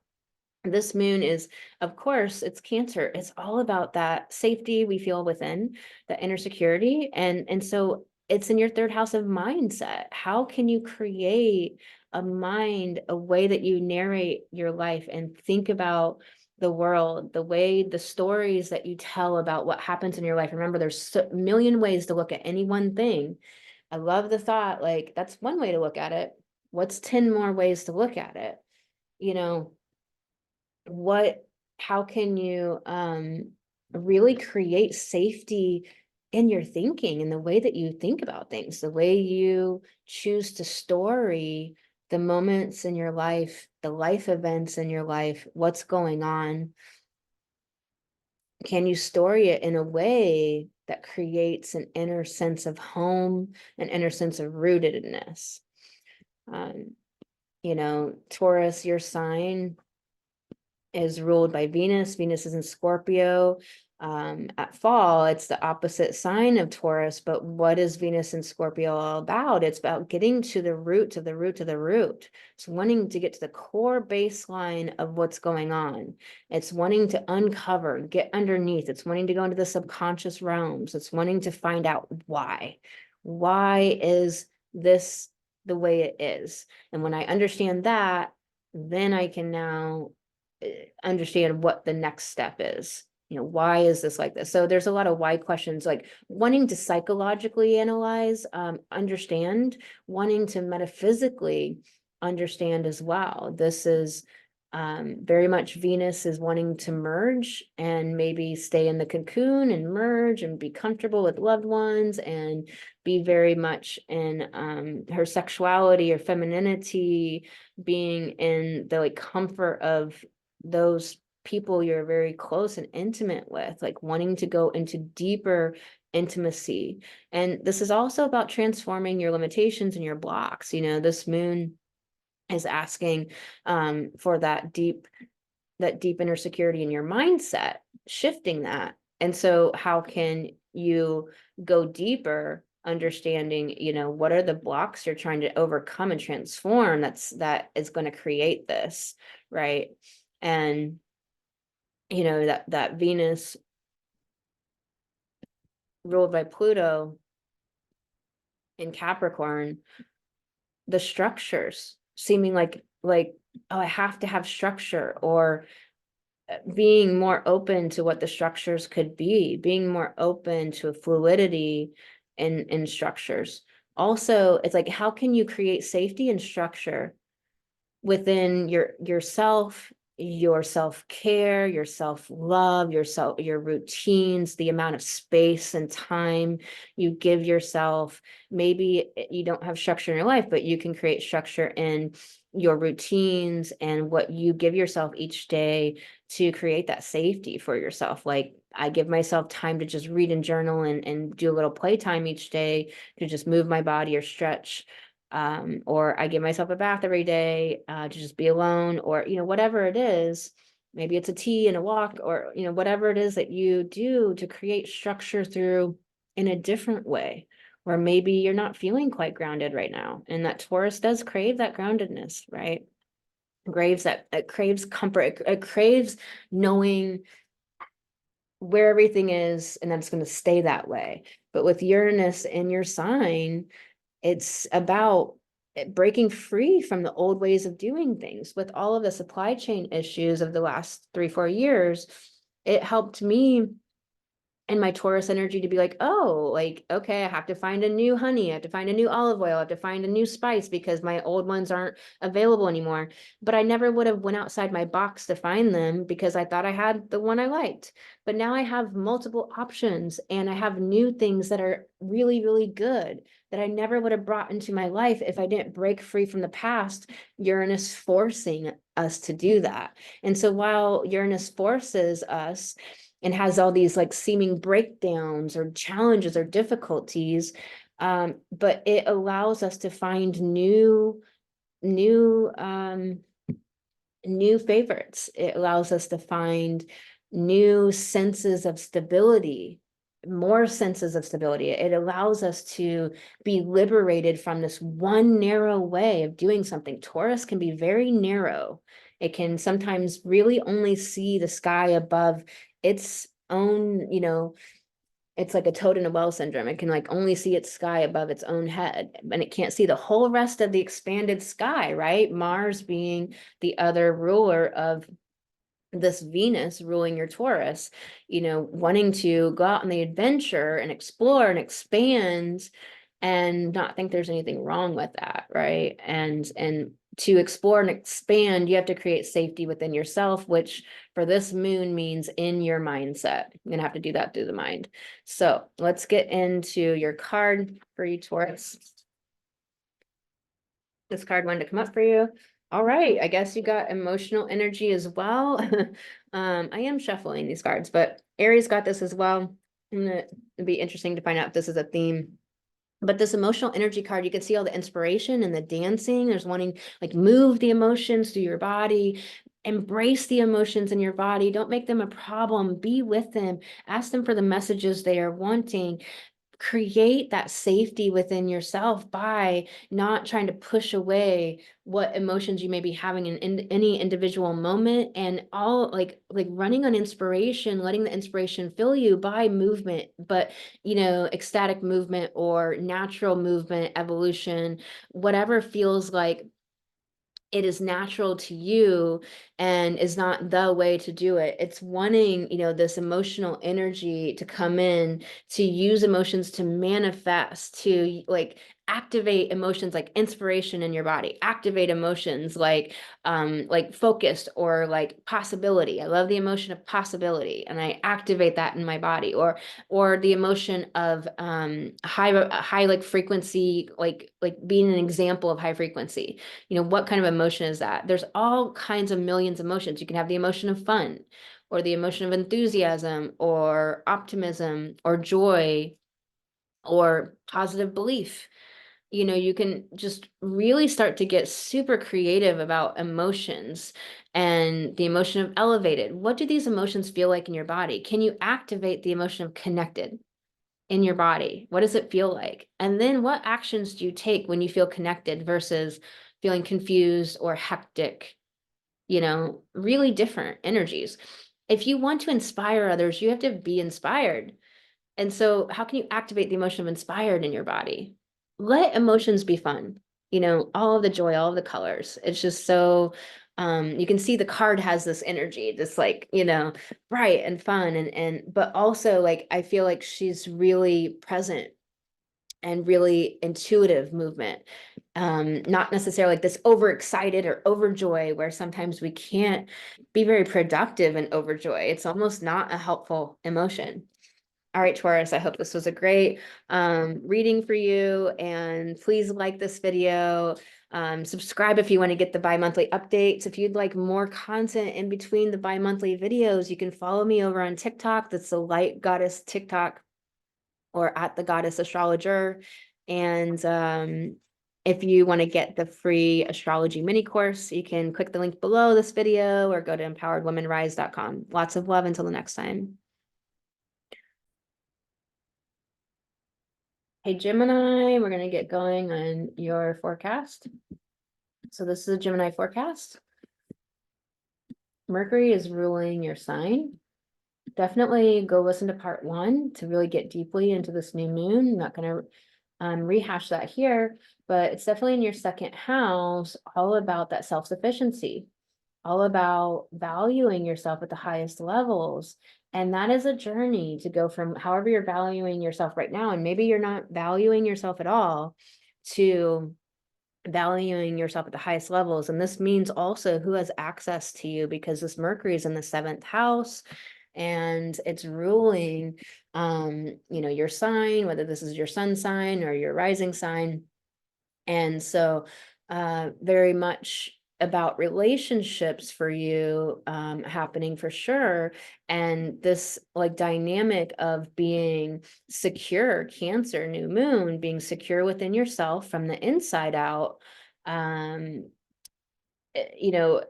This moon is, of course, it's Cancer. It's all about that safety we feel within, the inner security. And so it's in your third house of mindset. How can you create a mind, a way that you narrate your life and think about the world, the way, the stories that you tell about what happens in your life? Remember, there's a million ways to look at any one thing. I love the thought, like, that's one way to look at it. What's 10 more ways to look at it? You know, how can you really create safety in your thinking, in the way that you think about things, the way you choose to story the moments in your life, the life events in your life, what's going on. Can you story it in a way that creates an inner sense of home, an inner sense of rootedness? You know, Taurus, your sign is ruled by Venus. Venus is in Scorpio. At fall, it's the opposite sign of Taurus. But what is Venus in Scorpio all about? It's about getting to the root, to the root, to the root. It's wanting to get to the core baseline of what's going on. It's wanting to uncover, get underneath. It's wanting to go into the subconscious realms. It's wanting to find out why. Why is this the way it is? And when I understand that, then I can now understand what the next step is. You know, why is this like this? So there's a lot of why questions, like wanting to psychologically analyze, understand, wanting to metaphysically understand as well. This is very much Venus is wanting to merge and maybe stay in the cocoon and merge and be comfortable with loved ones and be very much in her sexuality or femininity, being in the like comfort of those people you're very close and intimate with, like wanting to go into deeper intimacy. And this is also about transforming your limitations and your blocks. You know, this moon is asking for that deep inner security in your mindset, shifting that. And so how can you go deeper, understanding, you know, what are the blocks you're trying to overcome and transform that is going to create this, right? And you know, that Venus ruled by Pluto in Capricorn, the structures seeming like oh, I have to have structure, or being more open to what the structures could be, being more open to a fluidity in structures. Also, it's like, how can you create safety and structure within yourself, your self-care, your self-love, your routines, the amount of space and time you give yourself. Maybe you don't have structure in your life, but you can create structure in your routines and what you give yourself each day to create that safety for yourself. Like, I give myself time to just read and journal and do a little playtime each day to just move my body or stretch. Or I give myself a bath every day to just be alone, or, you know, whatever it is. Maybe it's a tea and a walk, or, you know, whatever it is that you do to create structure through in a different way, or maybe you're not feeling quite grounded right now. And that Taurus does crave that groundedness, right? It craves comfort. It craves knowing where everything is, and that's going to stay that way. But with Uranus in your sign, it's about breaking free from the old ways of doing things. With all of the supply chain issues of the last 3-4 years, it helped me and my Taurus energy to be like, oh, like, okay, I have to find a new honey. I have to find a new olive oil. I have to find a new spice because my old ones aren't available anymore. But I never would have went outside my box to find them because I thought I had the one I liked. But now I have multiple options and I have new things that are really, really good that I never would have brought into my life if I didn't break free from the past. Uranus forcing us to do that. And so while Uranus forces us and has all these like seeming breakdowns or challenges or difficulties, but it allows us to find new favorites. It allows us to find new senses of stability, more senses of stability. It allows us to be liberated from this one narrow way of doing something. Taurus can be very narrow. It can sometimes really only see the sky above its own, you know, it's like a toad in a well syndrome. It can like only see its sky above its own head, and it can't see the whole rest of the expanded sky, right? Mars being the other ruler of this Venus ruling your Taurus, you know, wanting to go out on the adventure and explore and expand and not think there's anything wrong with that, right? And to explore and expand, you have to create safety within yourself, which for this moon means in your mindset. You're gonna have to do that through the mind. So let's get into your card for you, Taurus. This card wanted to come up for you. All right, I guess you got emotional energy as well. I am shuffling these cards, but Aries got this as well. It'd be interesting to find out if this is a theme. But this emotional energy card, you can see all the inspiration and the dancing. There's wanting, like, move the emotions through your body, embrace the emotions in your body. Don't make them a problem. Be with them. Ask them for the messages they are wanting. Create that safety within yourself by not trying to push away what emotions you may be having in any individual moment, and all like running on inspiration, letting the inspiration fill you by movement, but ecstatic movement or natural movement, evolution, whatever feels like it is natural to you and is not the way to do it. It's wanting, this emotional energy to come in, to use emotions to manifest, to like activate emotions like inspiration in your body, activate emotions like focused or like possibility. I love the emotion of possibility and I activate that in my body, or the emotion of high like frequency, like being an example of high frequency. What kind of emotion is that? There's all kinds of millions of emotions. You can have the emotion of fun, or the emotion of enthusiasm, or optimism, or joy, or positive belief. You can just really start to get super creative about emotions, and the emotion of elevated. What do these emotions feel like in your body? Can you activate the emotion of connected in your body? What does it feel like? And then what actions do you take when you feel connected versus feeling confused or hectic? Really different energies. If you want to inspire others, you have to be inspired. And so how can you activate the emotion of inspired in your body? Let emotions be fun. All of the joy, all of the colors. It's just so you can see the card has this energy, this like, bright and fun, and but also like I feel like she's really present and really intuitive movement. Not necessarily like this overexcited or overjoy, where sometimes we can't be very productive in overjoy. It's almost not a helpful emotion. All right, Taurus, I hope this was a great reading for you. And please like this video. Subscribe if you want to get the bi-monthly updates. If you'd like more content in between the bi-monthly videos, you can follow me over on TikTok. That's the Light Goddess TikTok, or at the Goddess Astrologer. And if you want to get the free astrology mini course, you can click the link below this video or go to empoweredwomenrise.com. Lots of love until the next time. Hey, Gemini, we're going to get going on your forecast. So this is a Gemini forecast. Mercury is ruling your sign. Definitely go listen to part 1 to really get deeply into this new moon. I'm not going to rehash that here, but it's definitely in your second house, all about that self-sufficiency, all about valuing yourself at the highest levels. And that is a journey to go from however you're valuing yourself right now, and maybe you're not valuing yourself at all, to valuing yourself at the highest levels. And this means also who has access to you, because this Mercury is in the 7th house and it's ruling your sign, whether this is your sun sign or your rising sign. And so very much about relationships for you happening for sure. And this like dynamic of being secure, Cancer, new moon, being secure within yourself from the inside out, you know,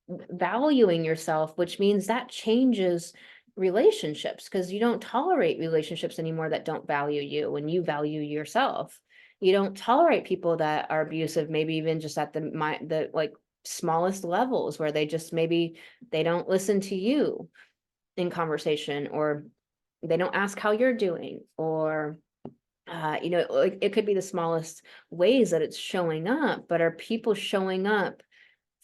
valuing yourself, which means that changes relationships, because you don't tolerate relationships anymore that don't value you when you value yourself. You don't tolerate people that are abusive, maybe even just at the like smallest levels, where they just maybe they don't listen to you in conversation, or they don't ask how you're doing, or like it could be the smallest ways that it's showing up. But are people showing up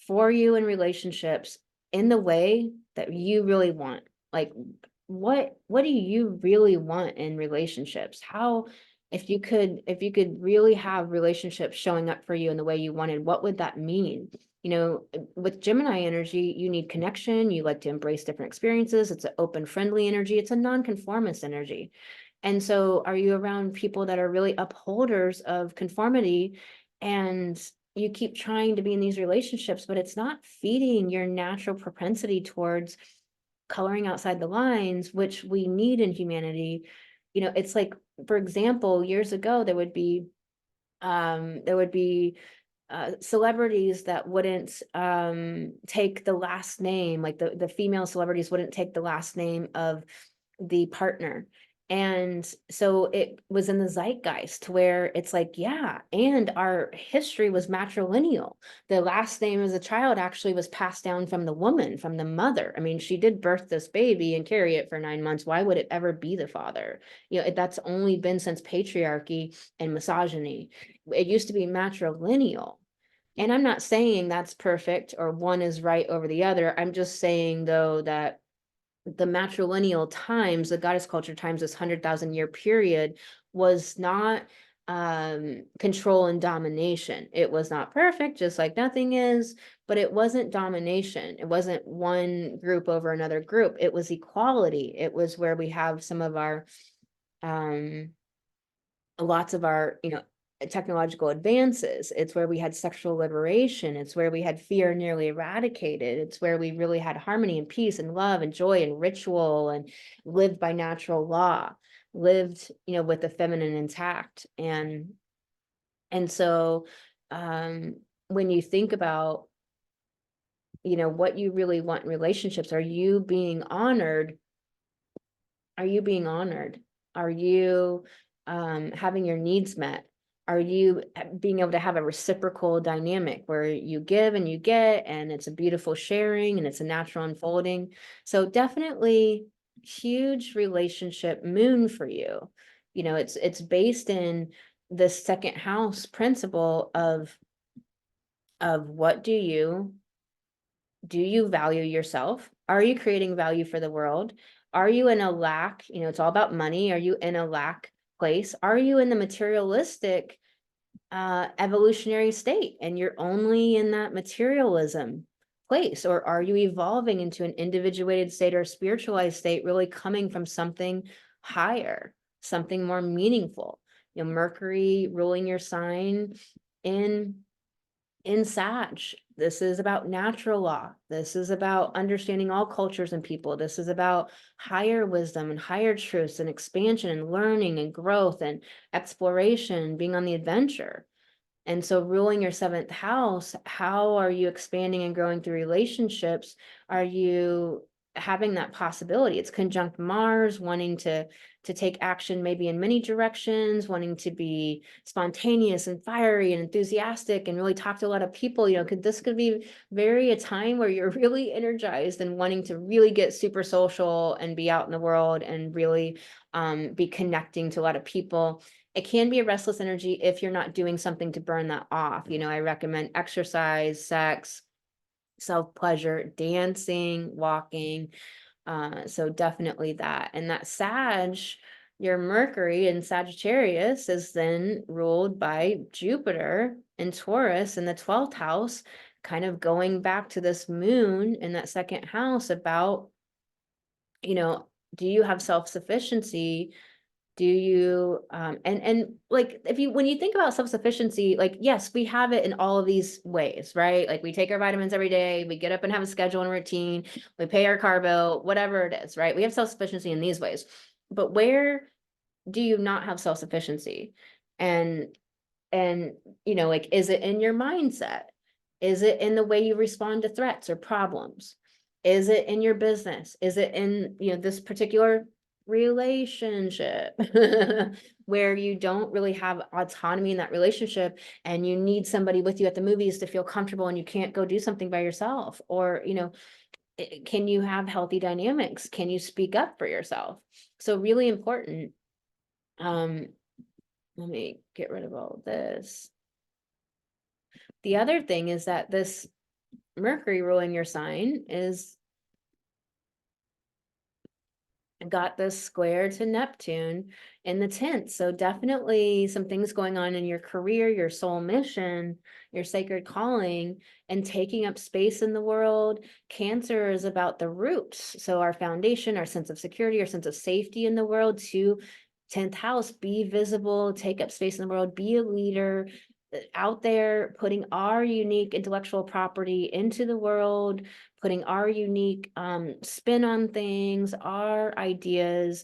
for you in relationships in the way that you really want? Like what do you really want in relationships? How if you could really have relationships showing up for you in the way you wanted, what would that mean? You know, with Gemini energy, you need connection. You like to embrace different experiences. It's an open, friendly energy. It's a non-conformist energy. And so are you around people that are really upholders of conformity, and you keep trying to be in these relationships, but it's not feeding your natural propensity towards coloring outside the lines, which we need in humanity? You know, it's like, for example, years ago, there would be celebrities that wouldn't take the last name, like the female celebrities wouldn't take the last name of the partner. And so it was in the zeitgeist to where it's like, yeah, and our history was matrilineal. The last name as a child actually was passed down from the woman, from the mother. I mean, she did birth this baby and carry it for 9 months. Why would it ever be the father? You know, that's only been since patriarchy and misogyny. It used to be matrilineal. And I'm not saying that's perfect or one is right over the other. I'm just saying, though, that the matrilineal times, the goddess culture times, this 100,000 year period, was not control and domination. It was not perfect, just like nothing is, but it wasn't domination. It wasn't one group over another group. It was equality. It was where we have some of our lots of our, you know, technological advances. It's where we had sexual liberation. It's where we had fear nearly eradicated. It's where we really had harmony and peace and love and joy and ritual, and lived by natural law, lived, you know, with the feminine intact. And so when you think about, you know, what you really want in relationships, are you being honored? Are you being honored? Are you having your needs met? Are you being able to have a reciprocal dynamic where you give and you get, and it's a beautiful sharing and it's a natural unfolding? So definitely huge relationship moon for you. You know, it's based in the second house principle of what do you value yourself? Are you creating value for the world? Are you in a lack? You know, it's all about money. Are you in a lack place? Are you in the materialistic evolutionary state and you're only in that materialism place? Or are you evolving into an individuated state or a spiritualized state, really coming from something higher, something more meaningful? You know, Mercury ruling your sign in Sag. This is about natural law. This is about understanding all cultures and people. This is about higher wisdom and higher truths and expansion and learning and growth and exploration, being on the adventure. And so ruling your seventh house, how are you expanding and growing through relationships? Are you having that possibility? It's conjunct Mars, wanting to take action maybe in many directions, wanting to be spontaneous and fiery and enthusiastic and really talk to a lot of people. You know, this could be very a time where you're really energized and wanting to really get super social and be out in the world and really be connecting to a lot of people. It can be a restless energy if you're not doing something to burn that off. You know, I recommend exercise, sex, self-pleasure, dancing, walking. So definitely that. And that Sag, your Mercury in Sagittarius is then ruled by Jupiter in Taurus in the 12th house, kind of going back to this moon in that second house about, you know, do you have self-sufficiency? Do you and like, if you when you think about self-sufficiency, like, yes, we have it in all of these ways, right? Like, we take our vitamins every day, we get up and have a schedule and routine, we pay our car bill, whatever it is, right? We have self-sufficiency in these ways. But where do you not have self-sufficiency? And you know, like, is it in your mindset? Is it in the way you respond to threats or problems? Is it in your business? Is it in, you know, this particular relationship where you don't really have autonomy in that relationship and you need somebody with you at the movies to feel comfortable and you can't go do something by yourself? Or, you know, can you have healthy dynamics? Can you speak up for yourself? So really important. Let me get rid of all of this. The other thing is that this Mercury ruling your sign is got this square to Neptune in the 10th. So definitely some things going on in your career, your soul mission, your sacred calling, and taking up space in the world. Cancer is about the roots. So our foundation, our sense of security, our sense of safety in the world. To 10th house, be visible, take up space in the world, be a leader out there, putting our unique intellectual property into the world, putting our unique spin on things, our ideas,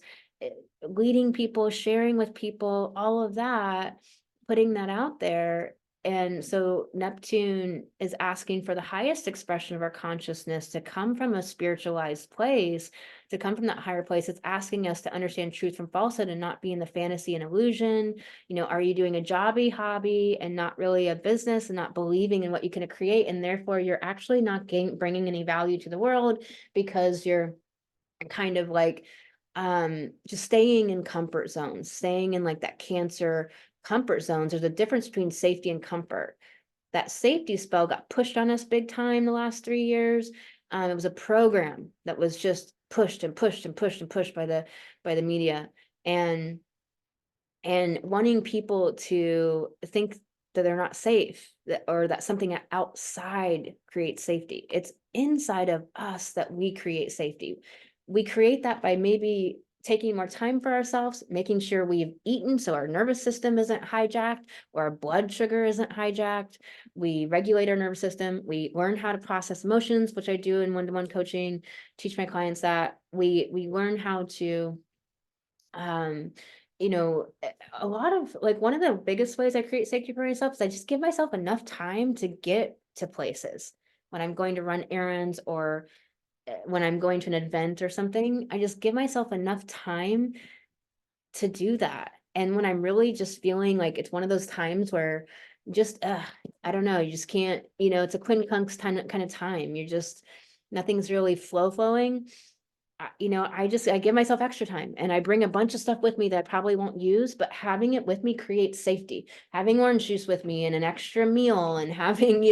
leading people, sharing with people, all of that, putting that out there. And so Neptune is asking for the highest expression of our consciousness to come from a spiritualized place, to come from that higher place. It's asking us to understand truth from falsehood and not be in the fantasy and illusion. You know, are you doing a jobby hobby and not really a business, and not believing in what you can create? And therefore you're actually not bringing any value to the world, because you're kind of like just staying in comfort zones, staying in like that Cancer comfort zones. There's a difference between safety and comfort. That safety spell got pushed on us big time the last 3 years. It was a program that was just pushed and pushed and pushed and pushed by the media, and wanting people to think that they're not safe, or that something outside creates safety. It's inside of us that we create safety. We create that by maybe taking more time for ourselves, making sure we've eaten so our nervous system isn't hijacked, or our blood sugar isn't hijacked. We regulate our nervous system. We learn how to process emotions, which I do in one-to-one coaching, teach my clients that. We learn how to um you know, a lot of like, one of the biggest ways I create safety for myself is I just give myself enough time to get to places. When I'm going to run errands, or when I'm going to an event or something, I just give myself enough time to do that. And when I'm really just feeling like it's one of those times where just I don't know, you just can't, it's a quincunx kind of time. You're just, nothing's really flowing. I give myself extra time, and I bring a bunch of stuff with me that I probably won't use, but having it with me creates safety. Having orange juice with me, and an extra meal, and having,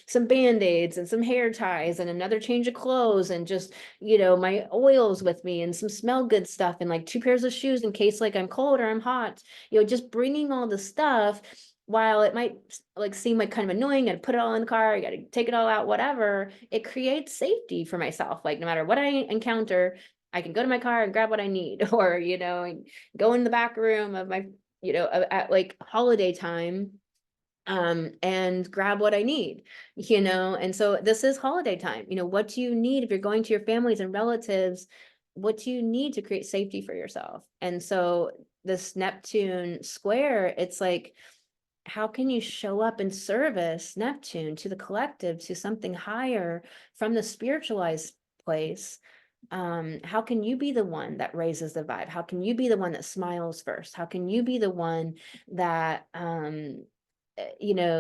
some Band-Aids and some hair ties and another change of clothes, and just, my oils with me, and some smell good stuff, and like 2 pairs of shoes in case like I'm cold or I'm hot, just bringing all the stuff. While it might like seem like kind of annoying, and put it all in the car, I got to take it all out, whatever, it creates safety for myself. Like, no matter what I encounter, I can go to my car and grab what I need, or, go in the back room of my, at like holiday time, and grab what I need, and so this is holiday time. What do you need if you're going to your families and relatives? What do you need to create safety for yourself? And so this Neptune square, it's like, how can you show up in service, Neptune, to the collective, to something higher from the spiritualized place? How can you be the one that raises the vibe? How can you be the one that smiles first? How can you be the one that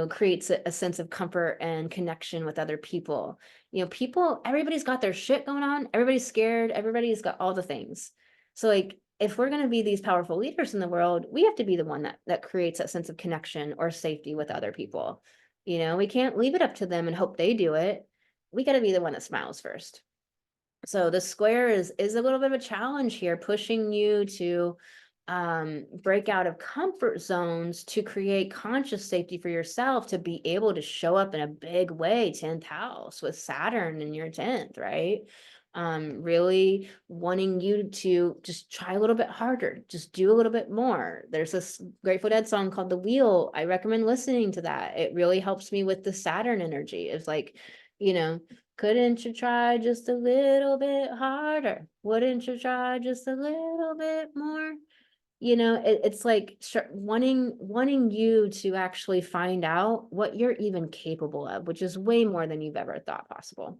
creates a sense of comfort and connection with other people? Everybody's got their shit going on, everybody's scared, everybody's got all the things. So like, if we're going to be these powerful leaders in the world, we have to be the one that creates that sense of connection or safety with other people. We can't leave it up to them and hope they do it. We got to be the one that smiles first. So the square is a little bit of a challenge here, pushing you to break out of comfort zones, to create conscious safety for yourself, to be able to show up in a big way. 10th house with Saturn in your 10th, right? Really wanting you to just try a little bit harder, just do a little bit more. There's this Grateful Dead song called The Wheel. I recommend listening to that. It really helps me with the Saturn energy. It's like, couldn't you try just a little bit harder? Wouldn't you try just a little bit more? It's like wanting you to actually find out what you're even capable of, which is way more than you've ever thought possible.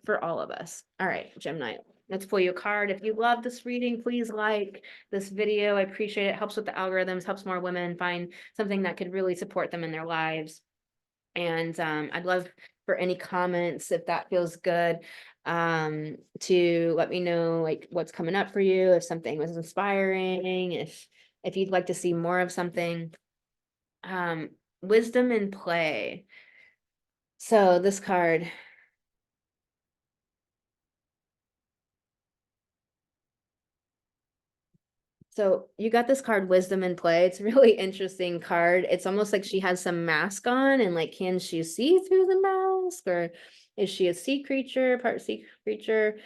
For all of us. All right, Gemini, let's pull you a card. If you love this reading, please like this video. I appreciate it. Helps with the algorithms, helps more women find something that could really support them in their lives. And I'd love for any comments, if that feels good, to let me know like what's coming up for you, if something was inspiring, if you'd like to see more of something. Wisdom in play. So this card, So you got this card, Wisdom in Play. It's a really interesting card. It's almost like she has some mask on, and like, can she see through the mask, or is she a sea creature, part sea creature?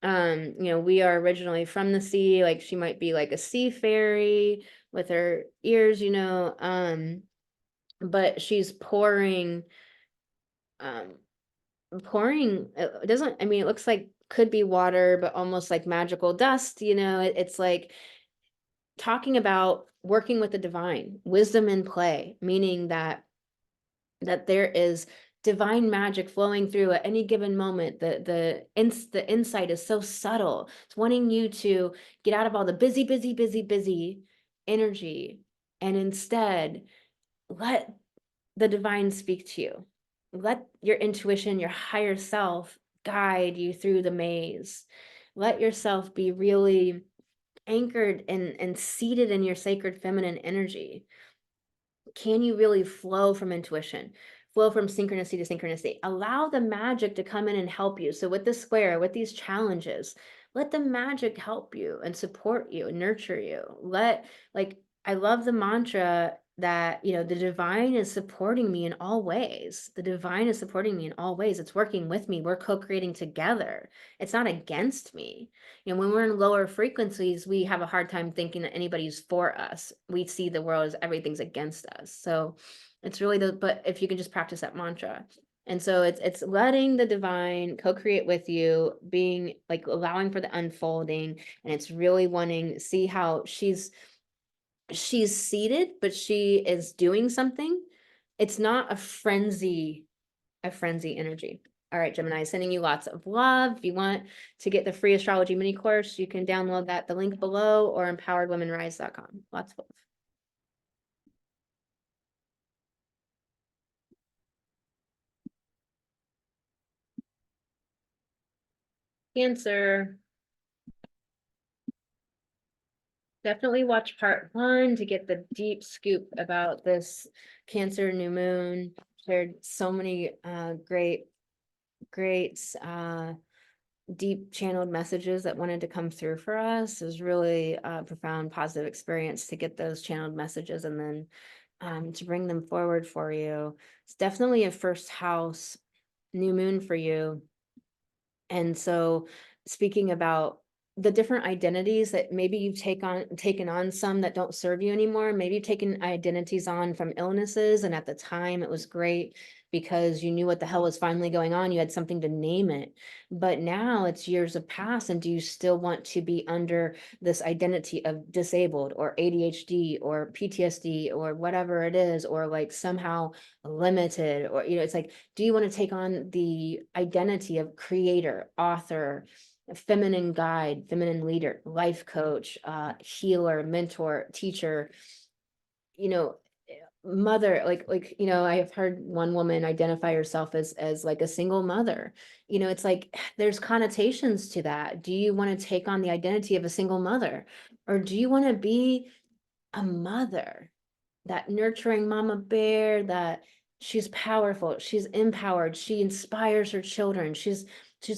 We are originally from the sea, like she might be like a sea fairy with her ears, but she's um, it doesn't, I mean, it looks like could be water, but almost like magical dust, it's like talking about working with the divine, wisdom in play, meaning that there is divine magic flowing through at any given moment. The insight is so subtle. It's wanting you to get out of all the busy, busy, busy, busy energy, and instead let the divine speak to you. Let your intuition, your higher self, guide you through the maze. Let yourself be really anchored and seated in your sacred feminine energy. Can you really flow from intuition, flow from synchronicity to synchronicity? Allow the magic to come in and help you. So with this square, with these challenges, let the magic help you and support you and nurture you. I love the mantra that, the divine is supporting me in all ways. The divine is supporting me in all ways. It's working with me. We're co-creating together. It's not against me. When we're in lower frequencies, we have a hard time thinking that anybody's for us. We see the world as everything's against us. So it's really but if you can just practice that mantra. And so it's letting the divine co-create with you, being like allowing for the unfolding, and it's really wanting see how she's seated, but she is doing something. It's not a frenzy energy. All right, Gemini, sending you lots of love. If you want to get the free astrology mini course, you can download that, the link below, or empoweredwomenrise.com. Lots of love. Cancer. Definitely watch part 1 to get the deep scoop about this Cancer new moon. Shared so many great deep channeled messages that wanted to come through for us. It was really a profound positive experience to get those channeled messages and then to bring them forward for you. It's definitely a first house new moon for you. And so speaking about the different identities that maybe you've taken on some that don't serve you anymore. Maybe you've taken identities on from illnesses, and at the time it was great because you knew what the hell was finally going on. You had something to name it. But now it's years have passed, and do you still want to be under this identity of disabled or ADHD or PTSD or whatever it is, or like somehow limited, or it's like, do you want to take on the identity of creator, author, feminine guide, feminine leader, life coach, healer, mentor, teacher, mother, I've heard one woman identify herself as like a single mother. It's like there's connotations to that. Do you want to take on the identity of a single mother, or do you want to be a mother, that nurturing mama bear, that she's powerful, she's empowered, she inspires her children, she's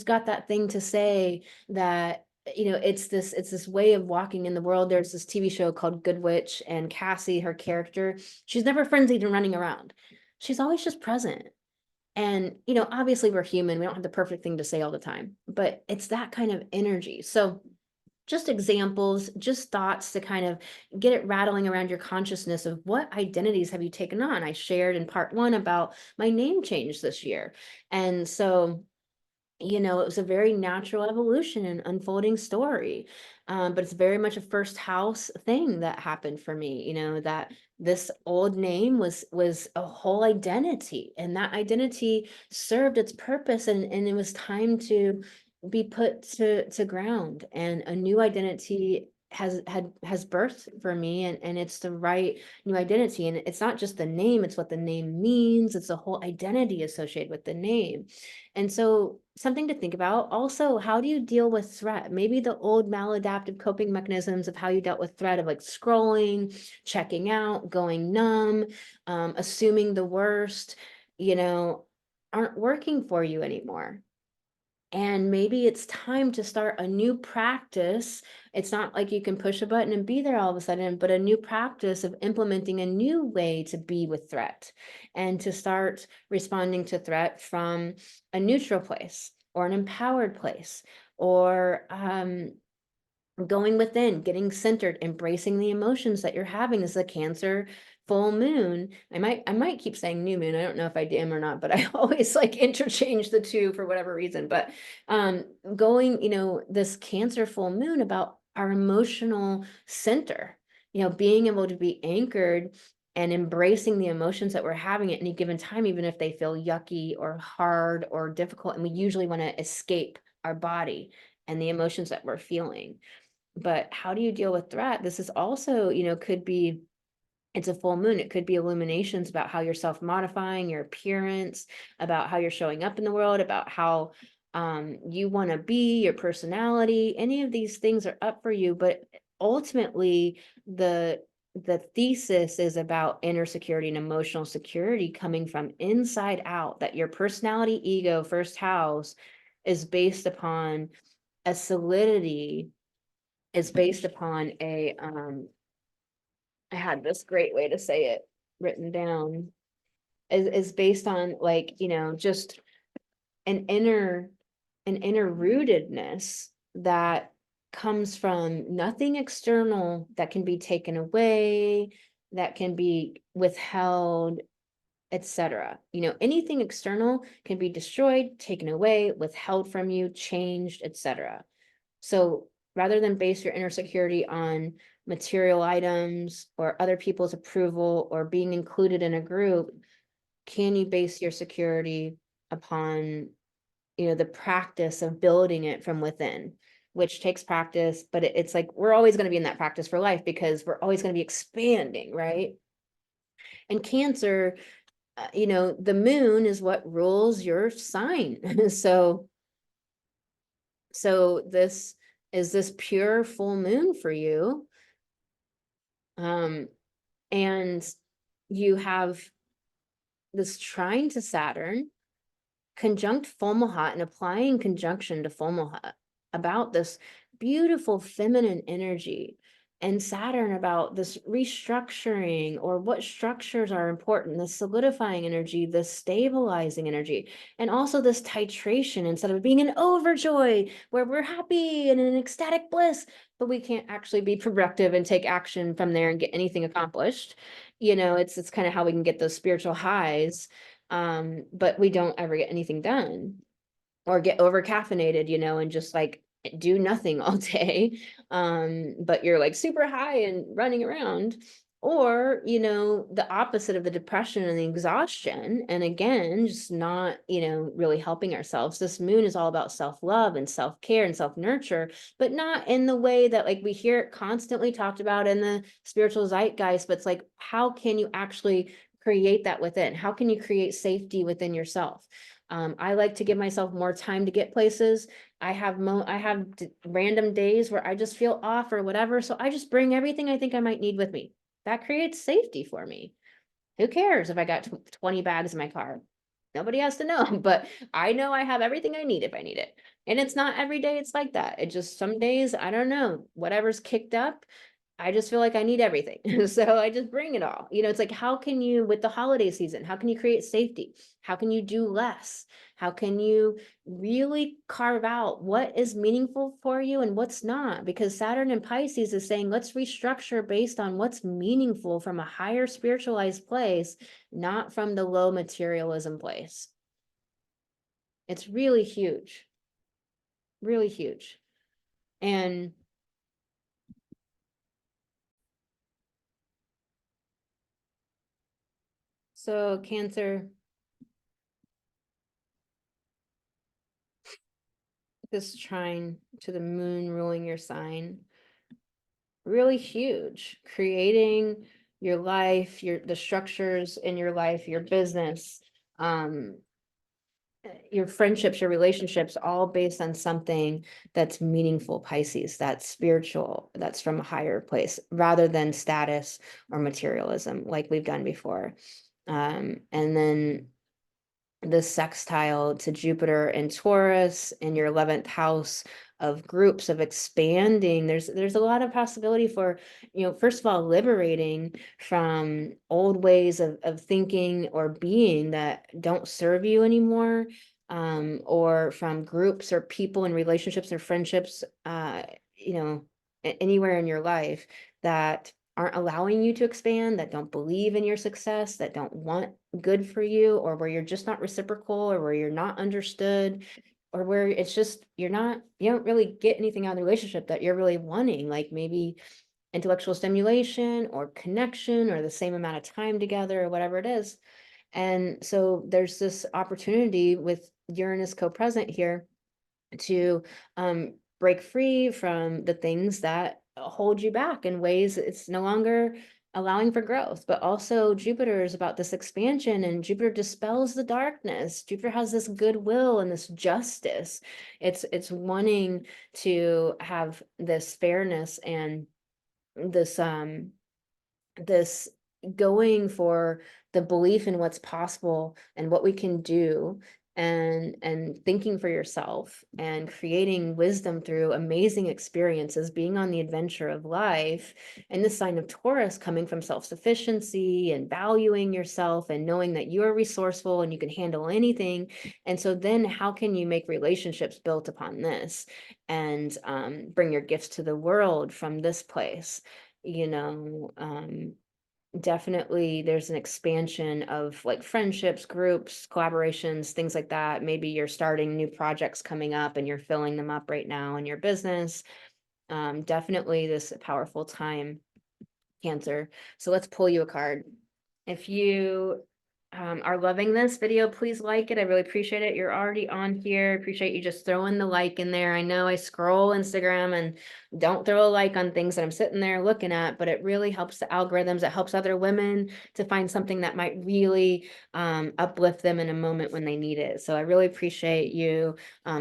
got that thing to say that it's this way of walking in the world. There's this TV show called Good Witch, and Cassie, her character, she's never frenzied and running around. She's always just present. And obviously we're human, we don't have the perfect thing to say all the time, but it's that kind of energy. So just examples, just thoughts to kind of get it rattling around your consciousness of what identities have you taken on. I shared in part 1 about my name change this year. And so, it was a very natural evolution and unfolding story. But it's very much a first house thing that happened for me, that this old name was a whole identity, and that identity served its purpose, and it was time to be put to ground, and a new identity has birthed for me, and it's the right new identity. And it's not just the name, it's what the name means. It's the whole identity associated with the name. And so something to think about. Also, how do you deal with threat? Maybe the old maladaptive coping mechanisms of how you dealt with threat, of like scrolling, checking out, going numb, assuming the worst, aren't working for you anymore. And maybe it's time to start a new practice. It's not like you can push a button and be there all of a sudden, but a new practice of implementing a new way to be with threat and to start responding to threat from a neutral place or an empowered place, or going within, getting centered, embracing the emotions that you're having. This is a Cancer full moon. I might keep saying new moon. I don't know if I am or not, but I always like interchange the two for whatever reason. But going, this Cancer full moon about our emotional center, being able to be anchored and embracing the emotions that we're having at any given time, even if they feel yucky or hard or difficult. And we usually want to escape our body and the emotions that we're feeling. But how do you deal with threat? This is also, could be, it's a full moon. It could be illuminations about how you're self-modifying, your appearance, about how you're showing up in the world, about how you want to be, your personality. Any of these things are up for you, but ultimately the thesis is about inner security and emotional security coming from inside out, that your personality, ego, first house is based upon a solidity, is based upon a I had this great way to say it written down, is based on, like, just an inner rootedness that comes from nothing external that can be taken away, that can be withheld, etc. Anything external can be destroyed, taken away, withheld from you, changed, etc. So rather than base your inner security on material items or other people's approval or being included in a group, can you base your security upon, the practice of building it from within, which takes practice, but it's like we're always going to be in that practice for life because we're always going to be expanding, right? And Cancer, the moon is what rules your sign. So this is this pure full moon for you. And you have this trine to Saturn, conjunct Fomalhaut, and applying conjunction to Fomalhaut about this beautiful feminine energy, and Saturn about this restructuring, or what structures are important, the solidifying energy, the stabilizing energy, and also this titration, instead of being an overjoy where we're happy and in ecstatic bliss, but we can't actually be productive and take action from there and get anything accomplished. It's kind of how we can get those spiritual highs, but we don't ever get anything done, or get over caffeinated, and just like do nothing all day. But you're like super high and running around, or, the opposite of the depression and the exhaustion. And again, just not, really helping ourselves. This moon is all about self-love and self-care and self-nurture, but not in the way that, like, we hear it constantly talked about in the spiritual zeitgeist. But it's like, how can you actually create that within? How can you create safety within yourself? I like to give myself more time to get places. I have random days where I just feel off or whatever. So I just bring everything I think I might need with me. That creates safety for me. Who cares if I got 20 bags in my car? Nobody has to know, but I know I have everything I need if I need it. And it's not every day it's like that. It just, some days, I don't know, whatever's kicked up, I just feel like I need everything. So I just bring it all. It's like, how can you, with the holiday season, how can you create safety? How can you do less? How can you really carve out what is meaningful for you and what's not? Because Saturn in Pisces is saying, let's restructure based on what's meaningful from a higher spiritualized place, not from the low materialism place. It's really huge, really huge. And so Cancer, this trine to the moon ruling your sign, really huge, creating your life, the structures in your life, your business, your friendships, your relationships, all based on something that's meaningful, Pisces, that's spiritual, that's from a higher place, rather than status or materialism like we've done before. And then this sextile to Jupiter and Taurus in your 11th house of groups, of expanding. There's a lot of possibility for, first of all, liberating from old ways of thinking or being that don't serve you anymore, or from groups or people and relationships or friendships, anywhere in your life that aren't allowing you to expand, that don't believe in your success, that don't want good for you, or where you're just not reciprocal, or where you're not understood, or where it's just you don't really get anything out of the relationship that you're really wanting, like maybe intellectual stimulation or connection or the same amount of time together or whatever it is. And so there's this opportunity with Uranus co-present here to break free from the things that hold you back in ways it's no longer allowing for growth. But also Jupiter is about this expansion, and Jupiter dispels the darkness. Jupiter has this goodwill and this justice. It's wanting to have this fairness and this going for the belief in what's possible and what we can do, and thinking for yourself and creating wisdom through amazing experiences, being on the adventure of life. And the sign of Taurus coming from self-sufficiency and valuing yourself and knowing that you are resourceful and you can handle anything. And so then how can you make relationships built upon this, and bring your gifts to the world from this place? Definitely there's an expansion of like friendships, groups, collaborations, things like that. Maybe you're starting new projects coming up and you're filling them up right now in your business. Definitely this powerful time, Cancer. So let's pull you a card. If you are loving this video, please like it. I really appreciate it. You're already on here. Appreciate you just throwing the like in there. I know I scroll Instagram and don't throw a like on things that I'm sitting there looking at, but it really helps the algorithms. It helps other women to find something that might really uplift them in a moment when they need it. So I really appreciate you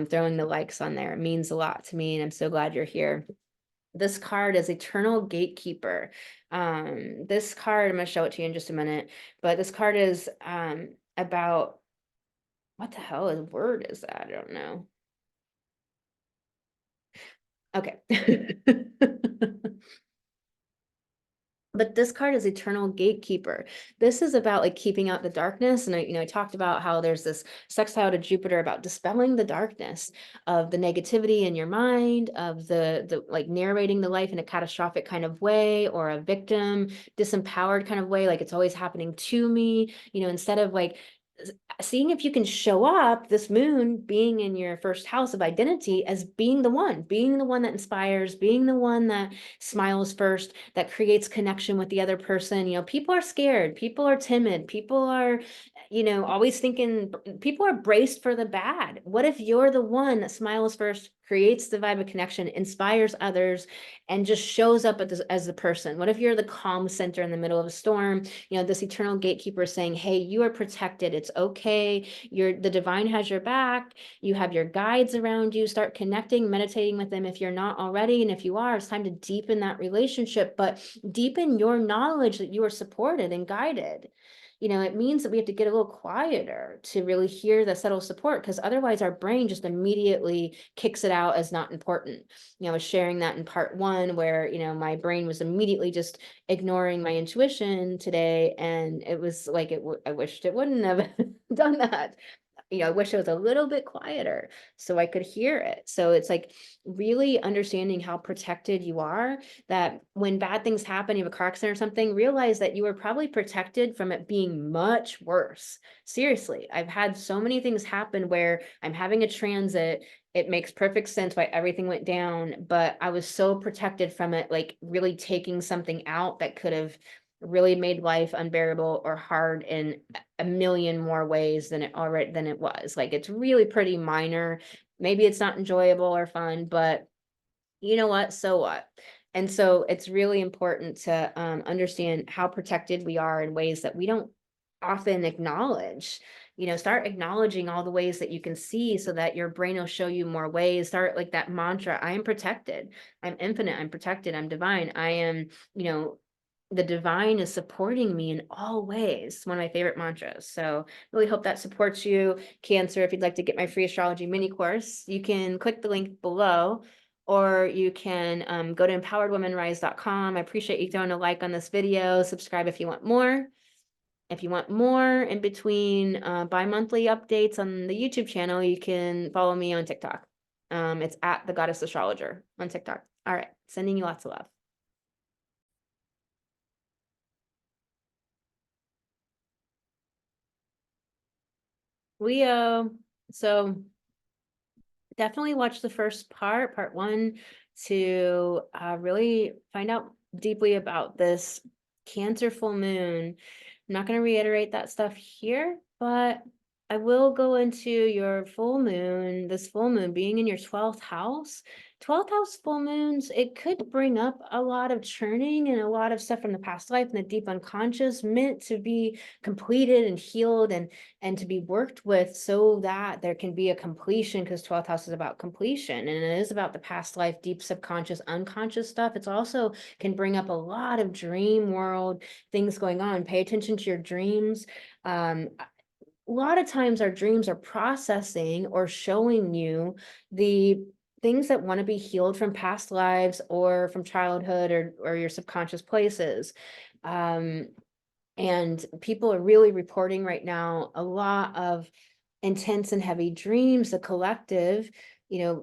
throwing the likes on there. It means a lot to me, and I'm so glad you're here. This card is Eternal Gatekeeper. This card, I'm going to show it to you in just a minute, but this card is about, what the hell is word is that? I don't know. Okay. But this card is Eternal Gatekeeper. This is about like keeping out the darkness. And I talked about how there's this sextile to Jupiter about dispelling the darkness of the negativity in your mind, of the like narrating the life in a catastrophic kind of way, or a victim, disempowered kind of way, like it's always happening to me, instead of like seeing if you can show up, this moon being in your first house of identity, as being the one that inspires, being the one that smiles first, that creates connection with the other person. People are scared, people are timid, people are, always thinking, people are braced for the bad. What if you're the one that smiles first, creates the vibe of connection, inspires others, and just shows up as the person? What if you're the calm center in the middle of a storm? This Eternal Gatekeeper is saying, hey, you are protected. It's okay. The divine has your back. You have your guides around you. Start connecting, meditating with them if you're not already. And if you are, it's time to deepen that relationship, but deepen your knowledge that you are supported and guided. It means that we have to get a little quieter to really hear the subtle support, because otherwise our brain just immediately kicks it out as not important. I was sharing that in part one where, my brain was immediately just ignoring my intuition today. And it was like, I wished it wouldn't have done that. I wish it was a little bit quieter so I could hear it. So it's like really understanding how protected you are, that when bad things happen, you have a car accident or something, realize that you were probably protected from it being much worse. Seriously, I've had so many things happen where I'm having a transit. It makes perfect sense why everything went down, but I was so protected from it, like really taking something out that could have really made life unbearable or hard in a million more ways than it was. Like, it's really pretty minor. Maybe it's not enjoyable or fun, but you know what? So what? And so it's really important to understand how protected we are in ways that we don't often acknowledge. Start acknowledging all the ways that you can see, so that your brain will show you more ways. Start like that mantra: I am protected, I'm infinite, I'm protected, I'm divine, I am, the divine is supporting me in all ways. One of my favorite mantras. So really hope that supports you, Cancer. If you'd like to get my free astrology mini course, you can click the link below, or you can go to empoweredwomenrise.com. I appreciate you throwing a like on this video. Subscribe if you want more. If you want more in between bi-monthly updates on the YouTube channel, you can follow me on TikTok. It's at the Goddess Astrologer on TikTok. All right, sending you lots of love. Leo, so definitely watch the first part one, to really find out deeply about this Cancer full moon. I'm not going to reiterate that stuff here, but I will go into your full moon, this full moon being in your 12th house. 12th house full moons, it could bring up a lot of churning and a lot of stuff from the past life and the deep unconscious, meant to be completed and healed and to be worked with, so that there can be a completion, because 12th house is about completion, and it is about the past life, deep subconscious, unconscious stuff. It's also can bring up a lot of dream world things going on. Pay attention to your dreams. A lot of times our dreams are processing or showing you the things that want to be healed from past lives or from childhood, or your subconscious places. And people are really reporting right now a lot of intense and heavy dreams. The collective,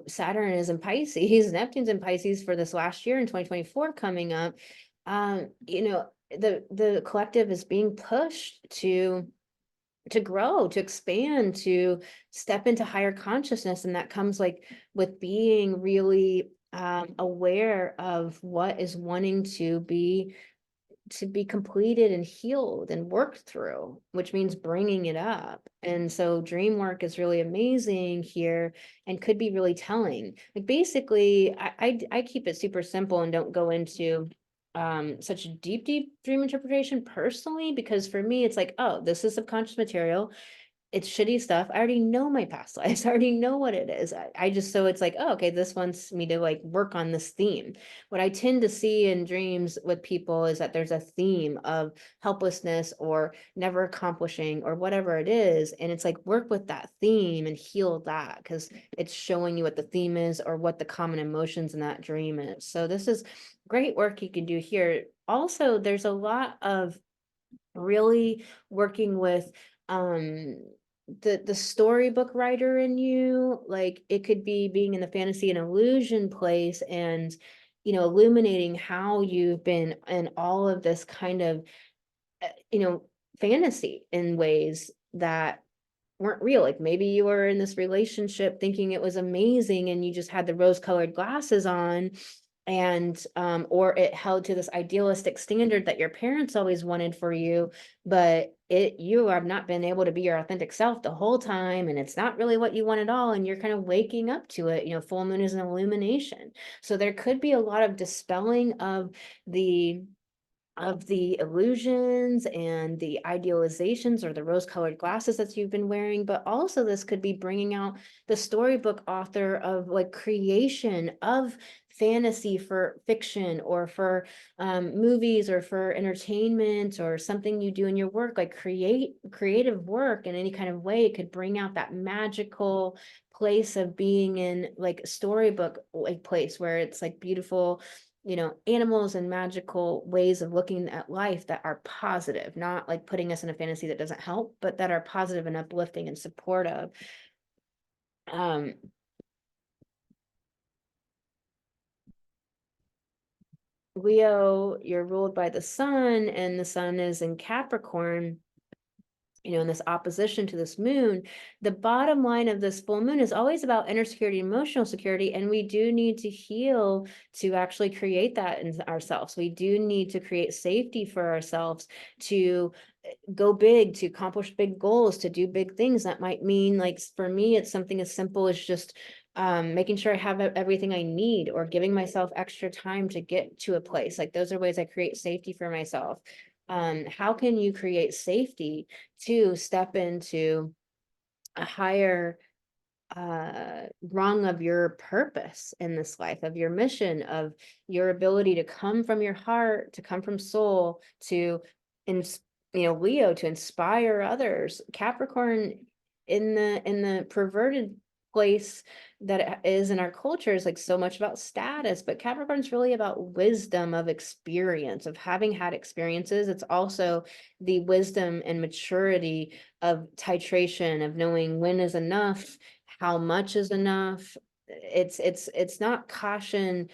Saturn is in Pisces, Neptune's in Pisces for this last year in 2024 coming up. The collective is being pushed to grow, to expand, to step into higher consciousness. And that comes like with being really aware of what is wanting to be completed and healed and worked through, which means bringing it up. And so dream work is really amazing here and could be really telling. Like basically, I keep it super simple and don't go into such deep dream interpretation personally, because for me it's like, oh, this is subconscious material, it's shitty stuff. I already know my past lives. I already know what it is. I just, so it's like, oh, okay, this wants me to like work on this theme. What I tend to see in dreams with people is that there's a theme of helplessness or never accomplishing or whatever it is. And it's like, work with that theme and heal that, because it's showing you what the theme is or what the common emotions in that dream is. So this is great work you can do here. Also, there's a lot of really working with the storybook writer in you. Like it could be being in the fantasy and illusion place, and illuminating how you've been in all of this kind of fantasy in ways that weren't real. Like maybe you were in this relationship thinking it was amazing and you just had the rose-colored glasses on, and or it held to this idealistic standard that your parents always wanted for you, but you have not been able to be your authentic self the whole time, and it's not really what you want at all, and you're kind of waking up to it. Full moon is an illumination, so there could be a lot of dispelling of the illusions and the idealizations or the rose-colored glasses that you've been wearing. But also this could be bringing out the storybook author of like creation of fantasy for fiction or for movies or for entertainment or something you do in your work, like creative work in any kind of way. It could bring out that magical place of being in like storybook like place where it's like beautiful animals and magical ways of looking at life that are positive, not like putting us in a fantasy that doesn't help, but that are positive and uplifting and supportive. Leo, you're ruled by the sun, and the sun is in Capricorn, in this opposition to this moon. The bottom line of this full moon is always about inner security, emotional security, and we do need to heal to actually create that in ourselves. We do need to create safety for ourselves to go big, to accomplish big goals, to do big things. That might mean, like for me, it's something as simple as just making sure I have everything I need, or giving myself extra time to get to a place. Like those are ways I create safety for myself. How can you create safety to step into a higher rung of your purpose in this life, of your mission, of your ability to come from your heart, to come from soul, to Leo, to inspire others. Capricorn in the perverted place that it is in our culture is like so much about status, but Capricorn's really about wisdom of experience, of having had experiences. It's also the wisdom and maturity of titration, of knowing when is enough, how much is enough. It's not caution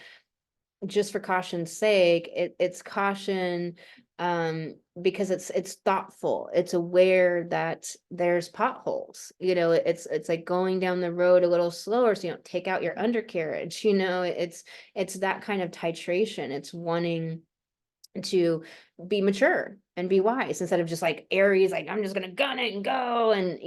just for caution's sake. It's caution because it's thoughtful. It's aware that there's potholes. It's like going down the road a little slower so you don't take out your undercarriage. It's that kind of titration. It's wanting to be mature and be wise instead of just like Aries, like I'm just gonna gun it and go, and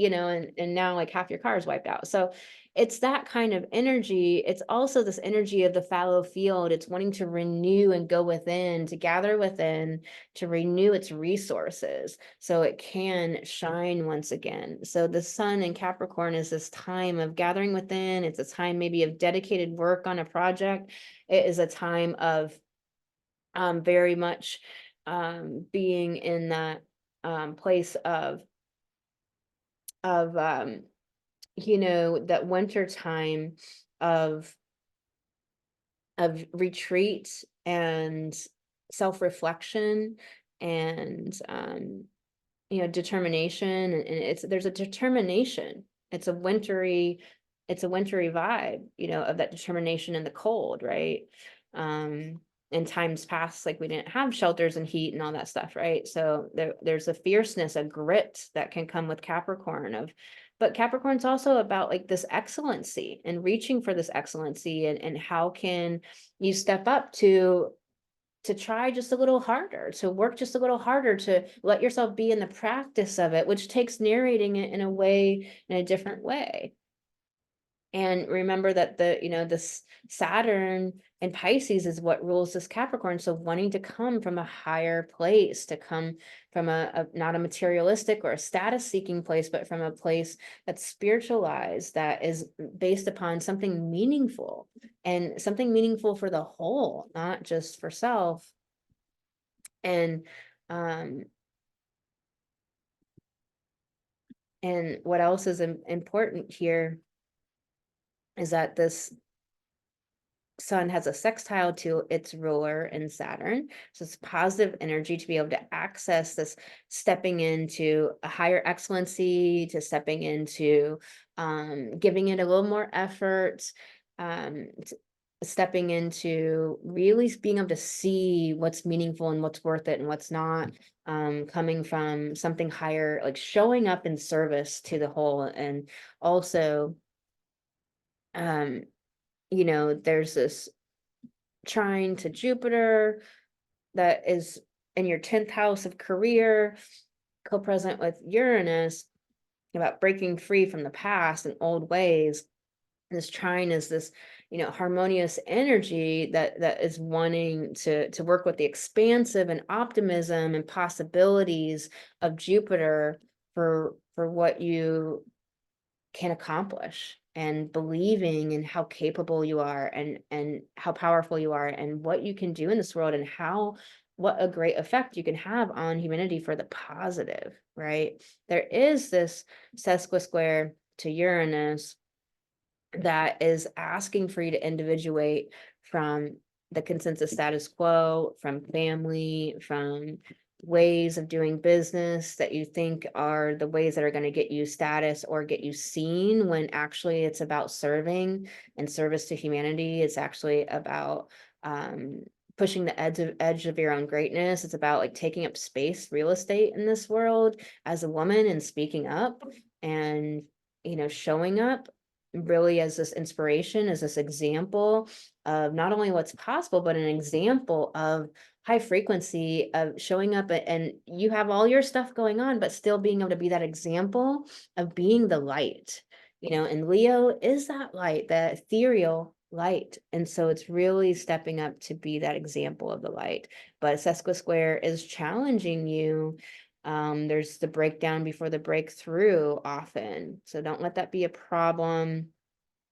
now like half your car is wiped out. So it's that kind of energy. It's also this energy of the fallow field. It's wanting to renew and go within, to gather within, to renew its resources so it can shine once again. So the sun in Capricorn is this time of gathering within. It's a time maybe of dedicated work on a project. It is a time of very much being in that place of that winter time of retreat and self-reflection and determination, and there's a determination. It's a wintry vibe, of that determination in the cold, right? In times past, like we didn't have shelters and heat and all that stuff, right? So there's a fierceness, a grit that can come with Capricorn but Capricorn's also about like this excellency and reaching for this excellency, and how can you step up to try just a little harder, to work just a little harder, to let yourself be in the practice of it, which takes narrating it in a different way. And remember that this Saturn and Pisces is what rules this Capricorn. So wanting to come from a higher place, to come from not a materialistic or a status seeking place, but from a place that's spiritualized, that is based upon something meaningful, and something meaningful for the whole, not just for self. And what else is important here is that this sun has a sextile to its ruler in Saturn. So it's positive energy to be able to access this, stepping into a higher excellency, to stepping into giving it a little more effort, stepping into really being able to see what's meaningful and what's worth it and what's not, coming from something higher, like showing up in service to the whole. And also, there's this trine to Jupiter that is in your 10th house of career, co-present with Uranus, about breaking free from the past and old ways. This trine is this, harmonious energy that is wanting to work with the expansive and optimism and possibilities of Jupiter for what you can accomplish, and believing in how capable you are, and how powerful you are, and what you can do in this world, and what a great effect you can have on humanity for the positive, right? There is this sesquisquare to Uranus that is asking for you to individuate from the consensus status quo, from family, from ways of doing business that you think are the ways that are going to get you status or get you seen, when actually it's about serving and service to humanity. It's actually about pushing the edge of your own greatness. It's about like taking up space, real estate in this world as a woman, and speaking up, and showing up really as this inspiration, as this example of not only what's possible, but an example of high frequency of showing up, and you have all your stuff going on, but still being able to be that example of being the light, and Leo is that light, that ethereal light. And so it's really stepping up to be that example of the light. But sesquisquare is challenging you. There's the breakdown before the breakthrough often. So don't let that be a problem.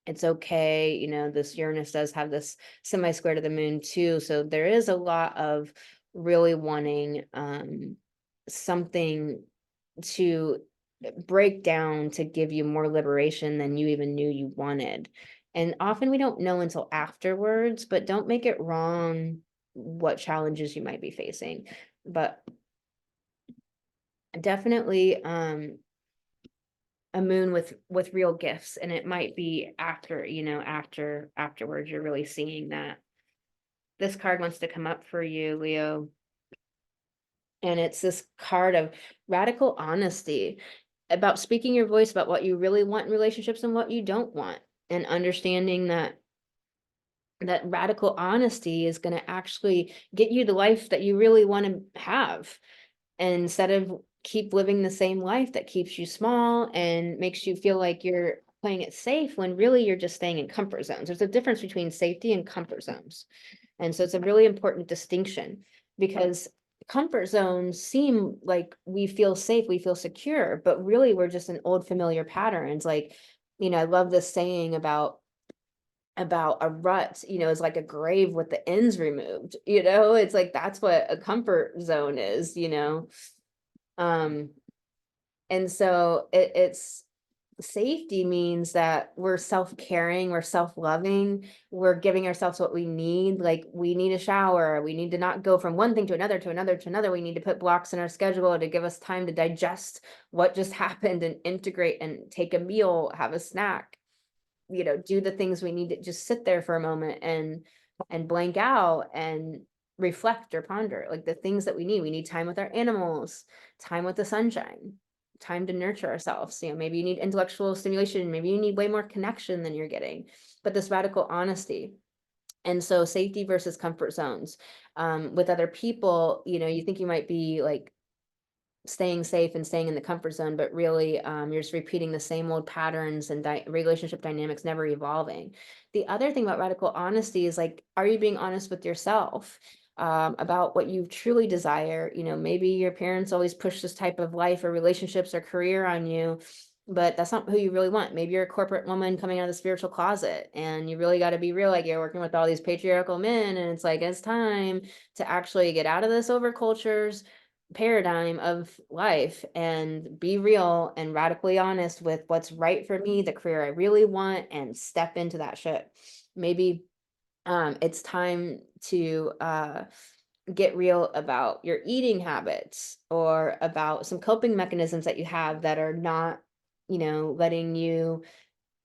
It's okay. You know, this Uranus does have this semi-square to the moon too. So there is a lot of really wanting something to break down to give you more liberation than you even knew you wanted. And often we don't know until afterwards, but don't make it wrong what challenges you might be facing. But definitely a moon with real gifts, and it might be after, you know, afterwards you're really seeing that. This card wants to come up for you, Leo, and it's this card of radical honesty, about speaking your voice about what you really want in relationships and what you don't want, and understanding that radical honesty is going to actually get you the life that you really want to have. And instead of keep living the same life that keeps you small and makes you feel like you're playing it safe, when really you're just staying in comfort zones. There's a difference between safety and comfort zones. And so it's a really important distinction, because comfort zones seem like we feel safe, we feel secure, but really we're just in old familiar patterns. Like, you know, I love this saying about a rut, you know, is like a grave with the ends removed, you know, it's like that's what a comfort zone is, you know. um and so it's safety means that we're self-caring, we're self-loving, we're giving ourselves what we need. Like, we need a shower, we need to not go from one thing to another to another to another. We need to put blocks in our schedule to give us time to digest what just happened and integrate and take a meal, have a snack, you know, do the things we need to just sit there for a moment and blank out and reflect or ponder, like the things that we need. We need time with our animals, time with the sunshine, time to nurture ourselves. You know, maybe you need intellectual stimulation, maybe you need way more connection than you're getting, but this radical honesty. And so safety versus comfort zones. With other people, you know, you think you might be like staying safe and staying in the comfort zone, but really you're just repeating the same old patterns and relationship dynamics, never evolving. The other thing about radical honesty is, like, are you being honest with yourself about what you truly desire? You know, maybe your parents always push this type of life or relationships or career on you, but that's not who you really want. Maybe you're a corporate woman coming out of the spiritual closet, and you really got to be real. Like, you're working with all these patriarchal men, and it's like, it's time to actually get out of this over cultures paradigm of life and be real and radically honest with what's right for me, the career I really want, and step into that shit. Maybe it's time to get real about your eating habits, or about some coping mechanisms that you have that are not, you know, letting you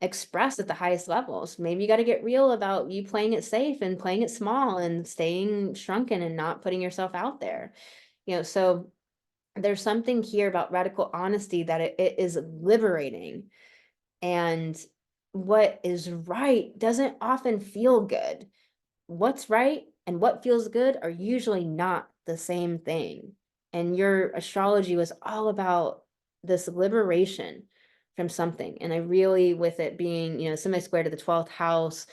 express at the highest levels. Maybe you got to get real about you playing it safe and playing it small and staying shrunken and not putting yourself out there. You know, so there's something here about radical honesty that it is liberating. And what is right doesn't often feel good. What's right and what feels good are usually not the same thing. And your astrology was all about this liberation from something. And I really, with it being, you know, semi-square to the 12th house,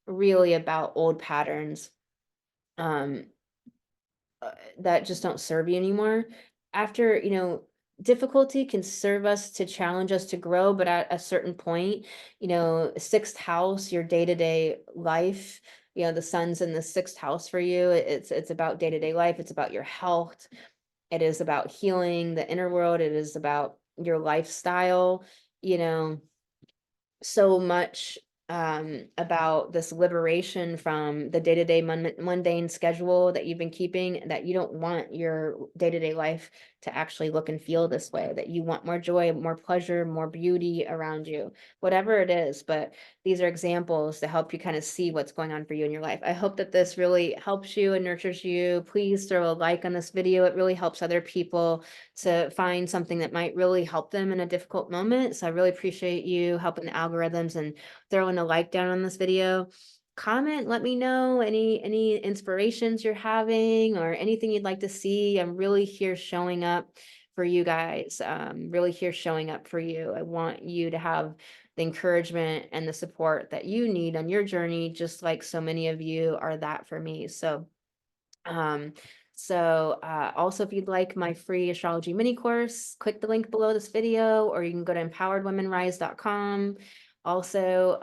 really about old patterns. Um, that just don't serve you anymore. After, you know, difficulty can serve us to challenge us to grow, but at a certain point, you know, sixth house, your day-to-day life, you know, the sun's in the sixth house for you. It's about day-to-day life. It's about your health. It is about healing the inner world. It is about your lifestyle, you know, so much about this liberation from the day-to-day mundane schedule that you've been keeping, that you don't want your day-to-day life to actually look and feel this way, that you want more joy, more pleasure, more beauty around you, whatever it is. But these are examples to help you kind of see what's going on for you in your life. I hope that this really helps you and nurtures you. Please throw a like on this video. It really helps other people to find something that might really help them in a difficult moment. So I really appreciate you helping the algorithms and throwing a like down on this video. Comment, let me know any inspirations you're having or anything you'd like to see. I'm really here showing up for you guys. Really here showing up for you. I want you to have the encouragement and the support that you need on your journey, just like so many of you are that for me. So also, if you'd like my free astrology mini course, click the link below this video, or you can go to empoweredwomenrise.com. Also,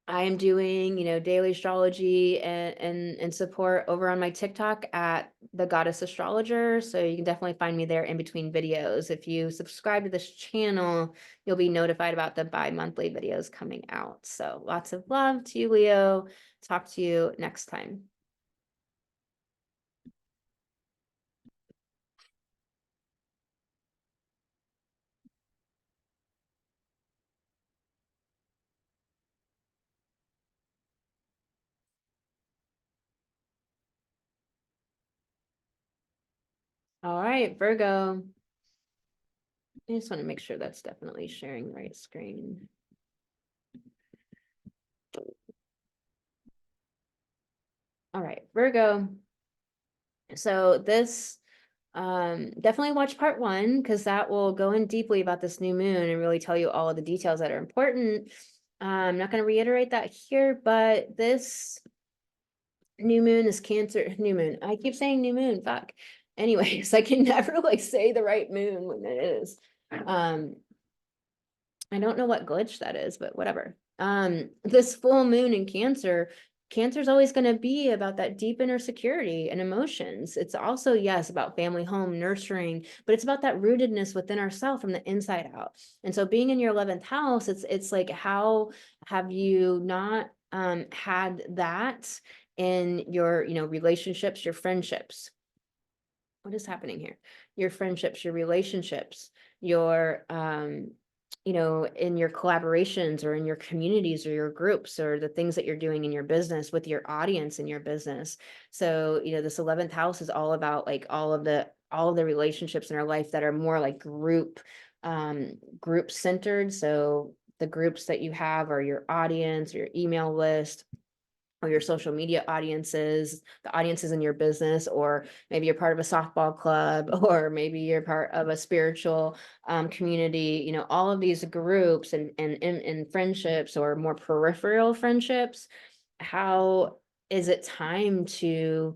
I am doing, daily astrology and support over on my TikTok at the Goddess Astrologer. So you can definitely find me there in between videos. If you subscribe to this channel, you'll be notified about the bi-monthly videos coming out. So lots of love to you, Leo. Talk to you next time. All right, Virgo. I just want to make sure that's definitely sharing the right screen. All right, Virgo. So this, definitely watch part 1 because that will go in deeply about this new moon and really tell you all of the details that are important. I'm not going to reiterate that here, but this new moon is Cancer, new moon. I keep saying new moon, fuck. Anyways, I can never like say the right moon when it is. I don't know what glitch that is, but whatever. This full moon in Cancer's always going to be about that deep inner security and emotions. It's also, yes, about family, home, nurturing, but it's about that rootedness within ourselves from the inside out. And so being in your 11th house, it's like, how have you not had that in your, relationships, your friendships? What is happening here? Your friendships, your relationships, your in your collaborations or in your communities or your groups or the things that you're doing in your business with your audience in your business. So, this 11th house is all about like all of the relationships in our life that are more like group centered. So the groups that you have are your audience, your email list, or your social media audiences, the audiences in your business, or maybe you're part of a softball club, or maybe you're part of a spiritual community, all of these groups and friendships or more peripheral friendships. How is it time to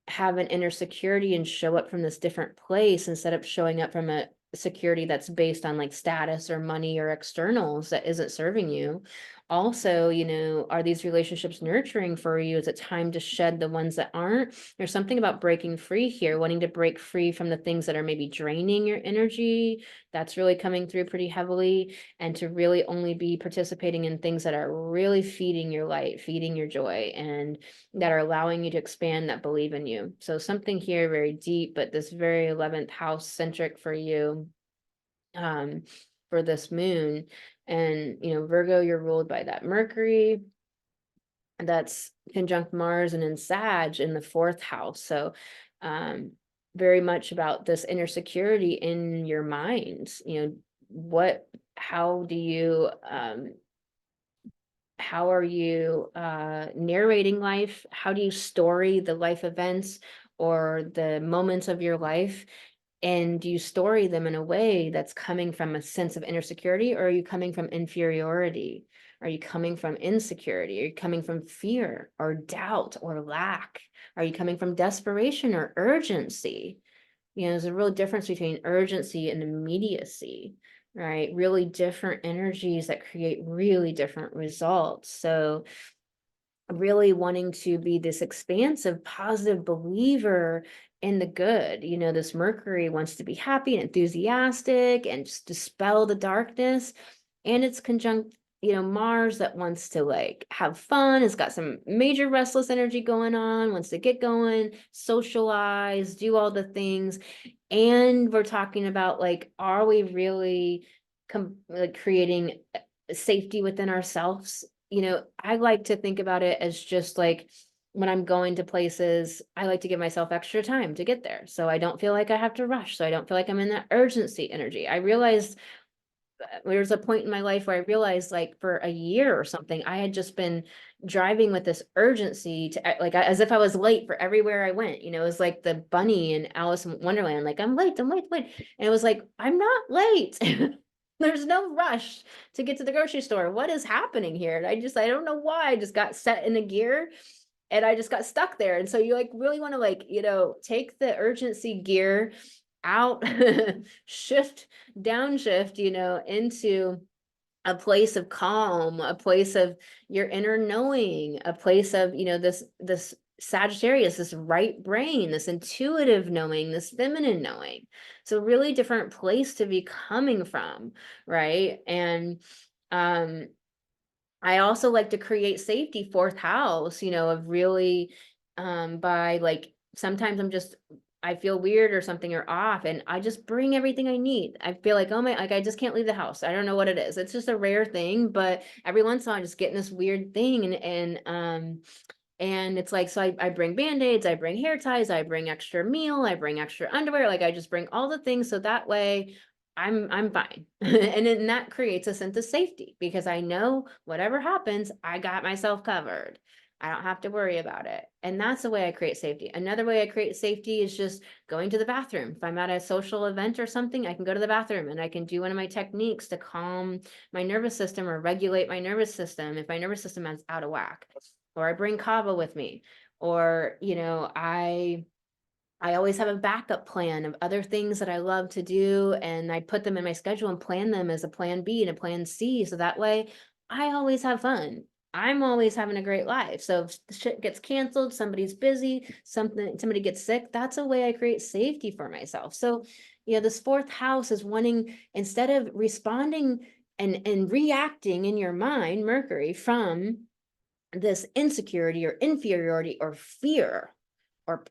have an inner security and show up from this different place instead of showing up from a security that's based on like status or money or externals that isn't serving you? Also, are these relationships nurturing for you? Is it time to shed the ones that aren't? There's something about breaking free here, wanting to break free from the things that are maybe draining your energy. That's really coming through pretty heavily, and to really only be participating in things that are really feeding your light, feeding your joy, and that are allowing you to expand, that believe in you. So something here very deep, but this very 11th house centric for you, for this moon. And, Virgo, you're ruled by that Mercury that's conjunct Mars and in Sag in the 4th house. So, very much about this inner security in your mind. How do you, how are you narrating life? How do you story the life events or the moments of your life? And do you story them in a way that's coming from a sense of inner security, or are you coming from inferiority? Are you coming from insecurity? Are you coming from fear or doubt or lack? Are you coming from desperation or urgency? There's a real difference between urgency and immediacy, right? Really different energies that create really different results. So really wanting to be this expansive, positive believer in the good. This Mercury wants to be happy and enthusiastic and just dispel the darkness. And it's conjunct, Mars that wants to like have fun. It's got some major restless energy going on, wants to get going, socialize, do all the things. And we're talking about like, are we really like creating safety within ourselves? I like to think about it as just like when I'm going to places, I like to give myself extra time to get there. So I don't feel like I have to rush. So I don't feel like I'm in that urgency energy. I realized there was a point in my life where I realized like for a year or something, I had just been driving with this urgency to like, as if I was late for everywhere I went. It was like the bunny in Alice in Wonderland, like I'm late, I'm late, late. And it was like, I'm not late. There's no rush to get to the grocery store. What is happening here? And I don't know why I just got set in a gear and I just got stuck there. And so you like really want to like, take the urgency gear out, shift, downshift, into a place of calm, a place of your inner knowing, a place of, this Sagittarius, this right brain, this intuitive knowing, this feminine knowing. So really different place to be coming from, right? And I also like to create safety, fourth house, of really, by like, sometimes I feel weird or something or off, and I just bring everything I need. I feel like, oh my, like I just can't leave the house. I don't know what it is. It's just a rare thing, but every once in a while I just get in this weird thing, and it's like, so I bring band-aids, I bring hair ties, I bring extra meal, I bring extra underwear, like I just bring all the things so that way I'm fine. And then that creates a sense of safety because I know whatever happens, I got myself covered. I don't have to worry about it. And that's the way I create safety. Another way I create safety is just going to the bathroom. If I'm at a social event or something, I can go to the bathroom and I can do one of my techniques to calm my nervous system or regulate my nervous system if my nervous system is out of whack. Or I bring kava with me, or, I always have a backup plan of other things that I love to do, and I put them in my schedule and plan them as a plan B and a plan C. So that way I always have fun. I'm always having a great life. So if shit gets canceled, somebody's busy, somebody gets sick, that's a way I create safety for myself. So, this fourth house is wanting, instead of responding and reacting in your mind, Mercury, from this insecurity or inferiority or fear or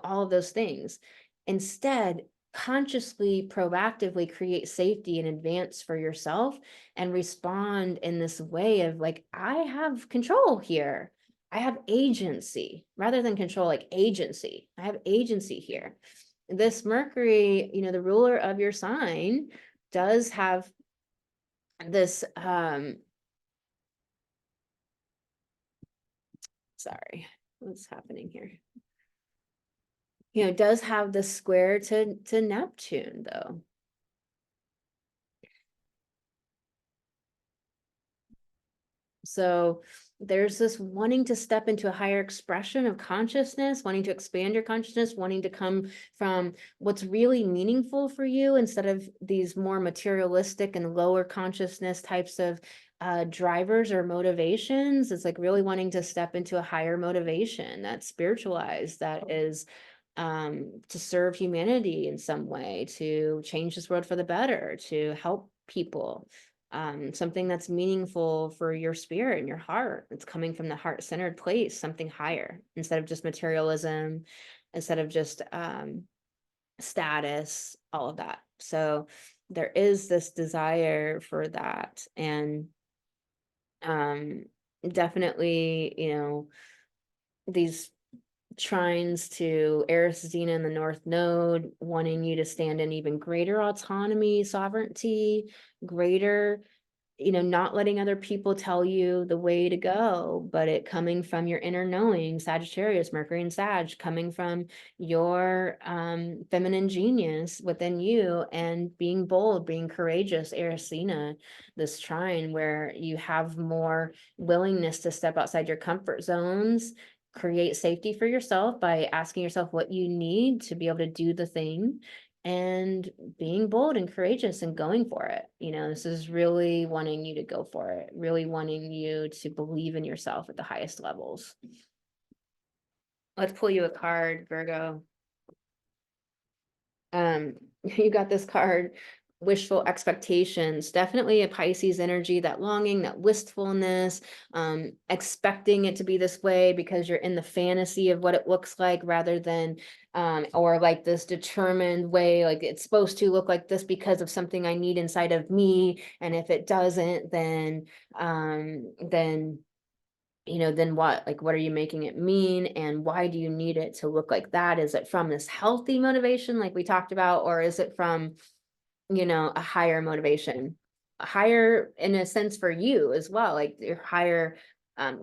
all of those things, instead consciously proactively create safety in advance for yourself and respond in this way of like, I have control here, I have agency, rather than control, like agency. I have agency here. This Mercury, the ruler of your sign, does have this sorry, what's happening here? Does have the square to Neptune, though. So there's this wanting to step into a higher expression of consciousness, wanting to expand your consciousness, wanting to come from what's really meaningful for you instead of these more materialistic and lower consciousness types of drivers or motivations. It's like really wanting to step into a higher motivation that's spiritualized, that is to serve humanity in some way, to change this world for the better, to help people. Something that's meaningful for your spirit and your heart. It's coming from the heart-centered place, something higher, instead of just materialism, instead of just status, all of that. So there is this desire for that. And definitely, these trines to Eris Xena in the North Node, wanting you to stand in even greater autonomy, sovereignty, greater, not letting other people tell you the way to go, but it coming from your inner knowing, Sagittarius, Mercury and Sag, coming from your feminine genius within you, and being bold, being courageous, Eris Xena, this trine where you have more willingness to step outside your comfort zones, create safety for yourself by asking yourself what you need to be able to do the thing, and being bold and courageous and going for it. This is really wanting you to go for it, really wanting you to believe in yourself at the highest levels. Let's pull you a card, Virgo. You got this card, wishful expectations, definitely a Pisces energy, that longing, that wistfulness, expecting it to be this way because you're in the fantasy of what it looks like, rather than or like this determined way, like it's supposed to look like this because of something I need inside of me, and if it doesn't, then then what? Like, what are you making it mean? And why do you need it to look like that? Is it from this healthy motivation, like we talked about, or is it from, a higher motivation, a higher in a sense for you as well, like your higher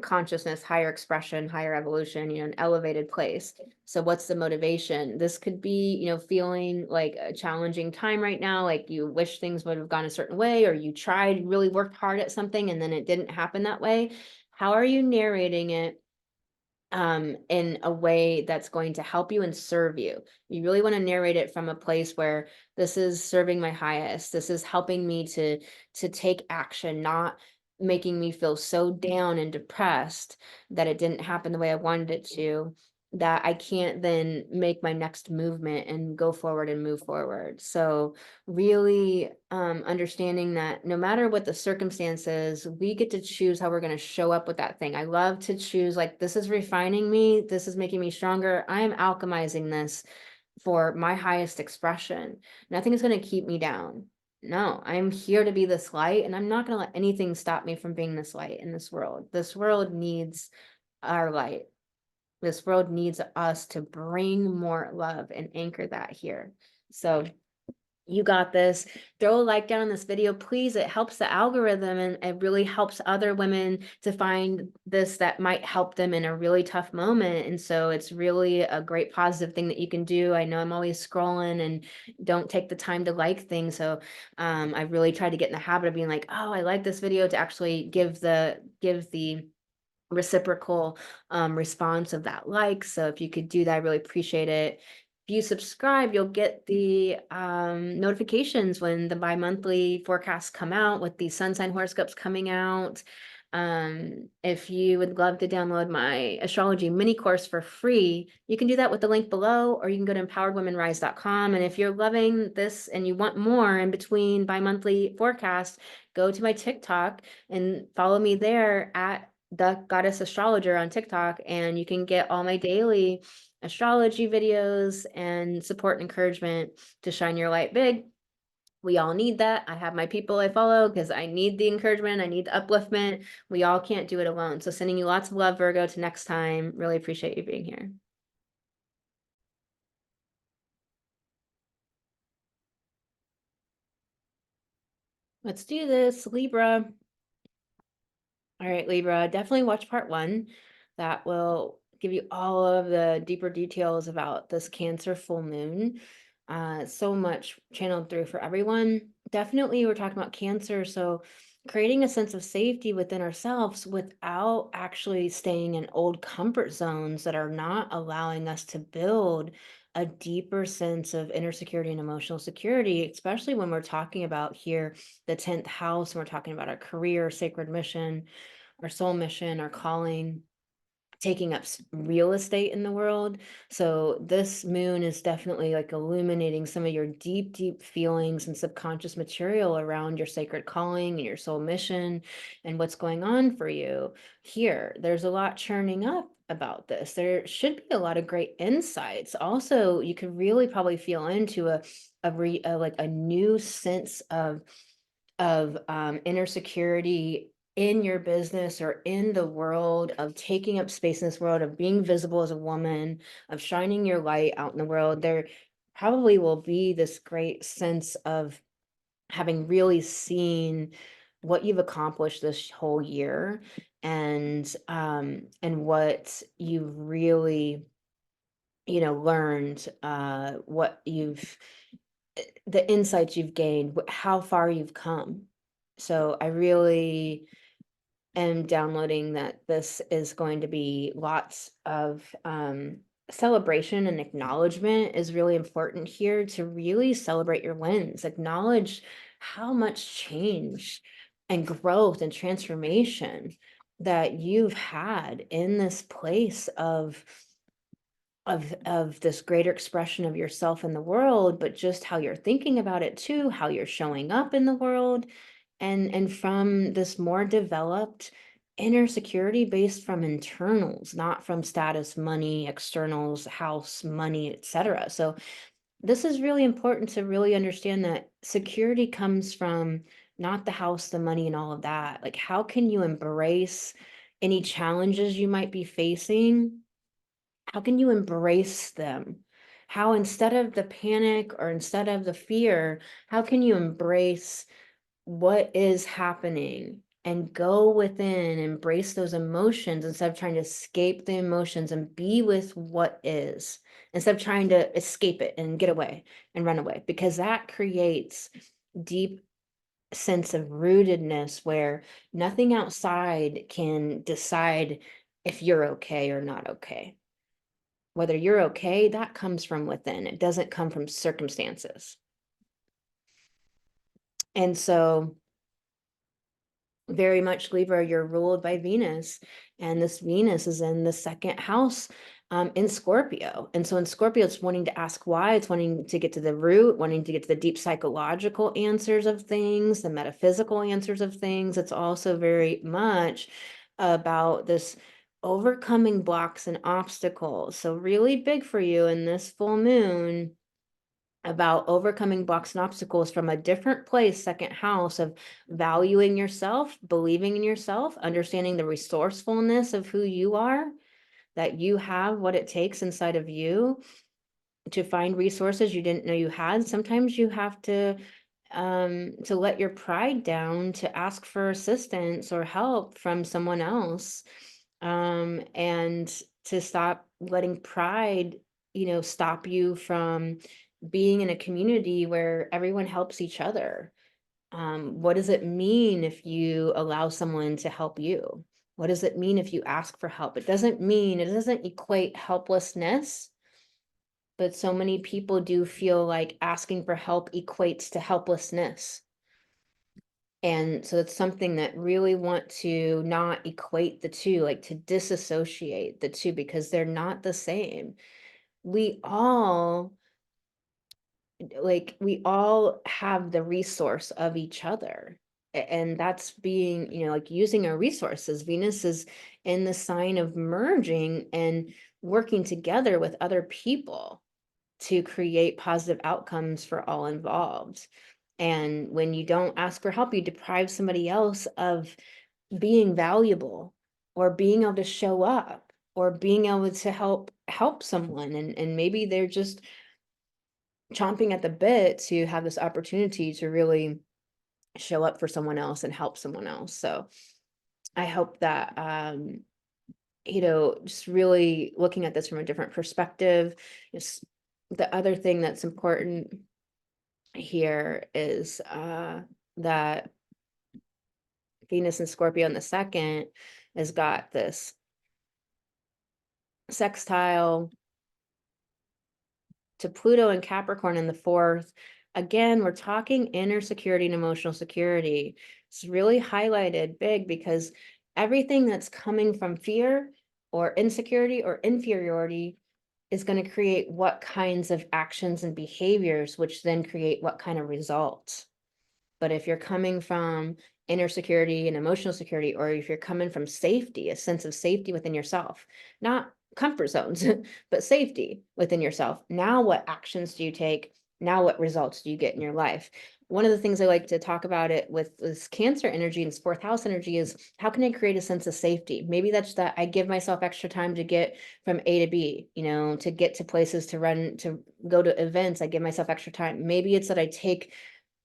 consciousness, higher expression, higher evolution, an elevated place. So what's the motivation? This could be, feeling like a challenging time right now, like you wish things would have gone a certain way, or you tried, really worked hard at something and then it didn't happen that way. How are you narrating it in a way that's going to help you and serve you. You really want to narrate it from a place where this is serving my highest. This is helping me to take action, not making me feel so down and depressed that it didn't happen the way I wanted it to, that I can't then make my next movement and go forward and move forward. So really understanding that no matter what the circumstances, we get to choose how we're going to show up with that thing. I love to choose, like, this is refining me, this is making me stronger, I am alchemizing this for my highest expression. Nothing is going to keep me down. No, I'm here to be this light, and I'm not going to let anything stop me from being this light in this world. This world needs our light. This world needs us to bring more love and anchor that here. So you got this. Throw a like down on this video, please. It helps the algorithm, and it really helps other women to find this that might help them in a really tough moment. And so it's really a great positive thing that you can do. I know I'm always scrolling and don't take the time to like things. So I really try to get in the habit of being like, oh, I like this video, to actually give the reciprocal response of that like. So if you could do that, I really appreciate it. If you subscribe, you'll get the notifications when the bi-monthly forecasts come out, with the sun sign horoscopes coming out. If you would love to download my astrology mini course for free, you can do that with the link below, or you can go to empoweredwomenrise.com. And if you're loving this and you want more in between bi-monthly forecasts, go to my TikTok and follow me there at the Goddess Astrologer on TikTok, and you can get all my daily astrology videos and support and encouragement to shine your light big. We all need that. I have my people I follow because I need the encouragement, I need the upliftment. We all can't do it alone. So sending you lots of love, Virgo, to next time. Really appreciate you being here. Let's do this, Libra. All right, Libra, definitely watch part 1. That will give you all of the deeper details about this Cancer full moon. So much channeled through for everyone. Definitely, we're talking about Cancer, so creating a sense of safety within ourselves without actually staying in old comfort zones that are not allowing us to build a deeper sense of inner security and emotional security, especially when we're talking about here the 10th house, and we're talking about our career, sacred mission, our soul mission, our calling, taking up real estate in the world. So this moon is definitely like illuminating some of your deep, deep feelings and subconscious material around your sacred calling and your soul mission and what's going on for you here. There's a lot churning up about this. There should be a lot of great insights. Also, you could really probably feel into like a new sense of inner security in your business or in the world, of taking up space in this world, of being visible as a woman, of shining your light out in the world. There probably will be this great sense of having really seen what you've accomplished this whole year, and what you've really, learned, what you've the insights you've gained, how far you've come. So I really am downloading that this is going to be lots of celebration, and acknowledgement is really important here, to really celebrate your wins, acknowledge how much change and growth and transformation that you've had in this place of this greater expression of yourself in the world, but just how you're thinking about it too, how you're showing up in the world, and from this more developed inner security based from internals, not from status, money, externals, house, money, etc. So this is really important to really understand that security comes from not the house, the money, and all of that. Like, how can you embrace any challenges you might be facing? How can you embrace them? How, instead of the panic or instead of the fear, how can you embrace what is happening and go within, embrace those emotions instead of trying to escape the emotions, and be with what is, instead of trying to escape it and get away and run away, because that creates deep sense of rootedness where nothing outside can decide if you're okay or not okay. Whether you're okay, that comes from within. It doesn't come from circumstances. And so very much Libra, you're ruled by Venus, and this Venus is in the second house in Scorpio. And so in Scorpio, it's wanting to ask why, it's wanting to get to the root, wanting to get to the deep psychological answers of things, the metaphysical answers of things. It's also very much about this overcoming blocks and obstacles. So really big for you in this full moon about overcoming blocks and obstacles from a different place, second house, of valuing yourself, believing in yourself, understanding the resourcefulness of who you are, that you have what it takes inside of you to find resources you didn't know you had. Sometimes you have to let your pride down, to ask for assistance or help from someone else, and to stop letting pride, stop you from being in a community where everyone helps each other. What does it mean if you allow someone to help you? What does it mean if you ask for help? It doesn't equate helplessness, but so many people do feel like asking for help equates to helplessness. And so it's something that really want to not equate the two, like to disassociate the two, because they're not the same. We all have the resource of each other. And that's being, like using our resources. Venus is in the sign of merging and working together with other people to create positive outcomes for all involved. And when you don't ask for help, you deprive somebody else of being valuable, or being able to show up, or being able to help someone. And maybe they're just chomping at the bit to have this opportunity to really show up for someone else and help someone else. So I hope that just really looking at this from a different perspective. Just the other thing that's important here is that Venus and Scorpio in the second has got this sextile to Pluto and Capricorn in the fourth. Again, we're talking inner security and emotional security. It's really highlighted big because everything that's coming from fear or insecurity or inferiority is going to create what kinds of actions and behaviors, which then create what kind of results. But if you're coming from inner security and emotional security, or if you're coming from safety, a sense of safety within yourself, not comfort zones, but safety within yourself, now what actions do you take? Now what results do you get in your life? One of the things I like to talk about it with this Cancer energy and this fourth house energy is, how can I create a sense of safety? Maybe that's that I give myself extra time to get from A to B, to get to places, to go to events. I give myself extra time. Maybe it's that I take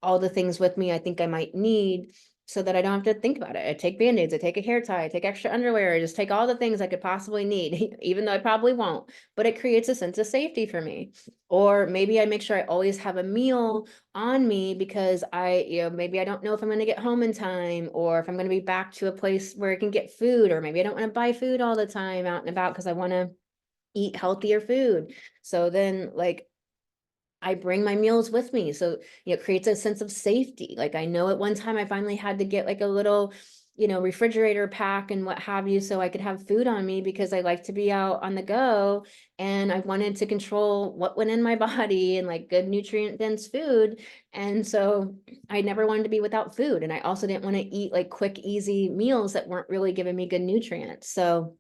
all the things with me I think I might need, so that I don't have to think about it. I take Band-Aids, I take a hair tie, I take extra underwear, I just take all the things I could possibly need, even though I probably won't, but it creates a sense of safety for me. Or maybe I make sure I always have a meal on me, because maybe I don't know if I'm going to get home in time, or if I'm going to be back to a place where I can get food, or maybe I don't want to buy food all the time out and about because I want to eat healthier food. So then I bring my meals with me. So, it creates a sense of safety. Like, I know at one time I finally had to get like a little, refrigerator pack and what have you, so I could have food on me, because I like to be out on the go, and I wanted to control what went in my body and like good nutrient dense food. And so I never wanted to be without food. And I also didn't want to eat like quick, easy meals that weren't really giving me good nutrients. So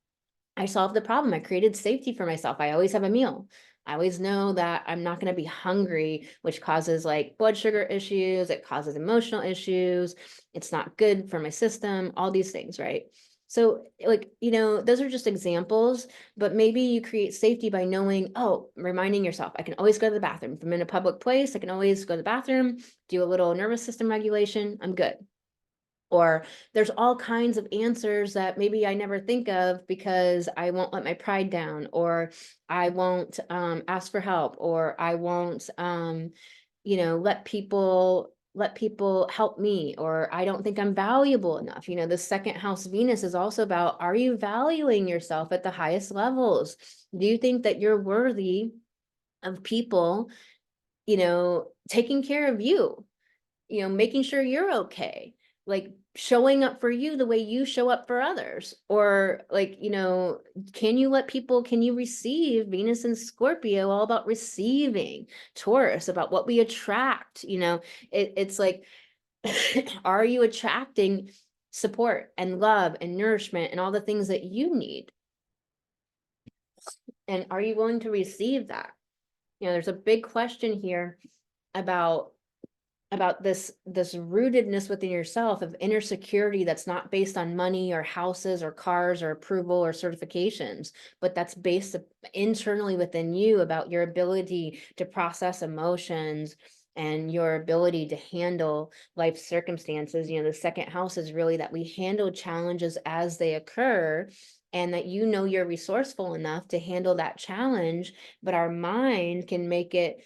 I solved the problem. I created safety for myself. I always have a meal. I always know that I'm not going to be hungry, which causes like blood sugar issues. It causes emotional issues. It's not good for my system, all these things, right? So those are just examples, but maybe you create safety by knowing, reminding yourself, I can always go to the bathroom. If I'm in a public place, I can always go to the bathroom, do a little nervous system regulation. I'm good. Or there's all kinds of answers that maybe I never think of, because I won't let my pride down, or I won't ask for help, or I won't let people let people help me, or I don't think I'm valuable enough. You know, the second house Venus is also about, are you valuing yourself at the highest levels? Do you think that you're worthy of people, you know, taking care of you, you know, making sure you're okay, like showing up for you the way you show up for others? Or like, you know, can you receive? Venus and Scorpio, all about receiving. Taurus, about what we attract, you know, it's like, are you attracting support and love and nourishment and all the things that you need? And are you willing to receive that? You know, there's a big question here about this rootedness within yourself of inner security that's not based on money or houses or cars or approval or certifications, but that's based internally within you, about your ability to process emotions and your ability to handle life circumstances. You know, the second house is really that we handle challenges as they occur, and that, you know, you're resourceful enough to handle that challenge, but our mind can make it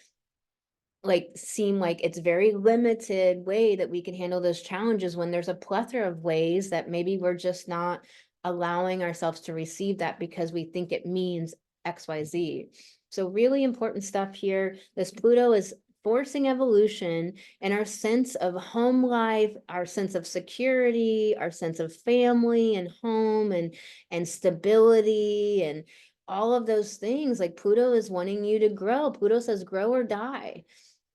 like seem like it's very limited way that we can handle those challenges, when there's a plethora of ways that maybe we're just not allowing ourselves to receive that because we think it means XYZ. So really important stuff here. This Pluto is forcing evolution, and our sense of home life, our sense of security, our sense of family and home and stability and all of those things. Like Pluto is wanting you to grow. Pluto says grow or die.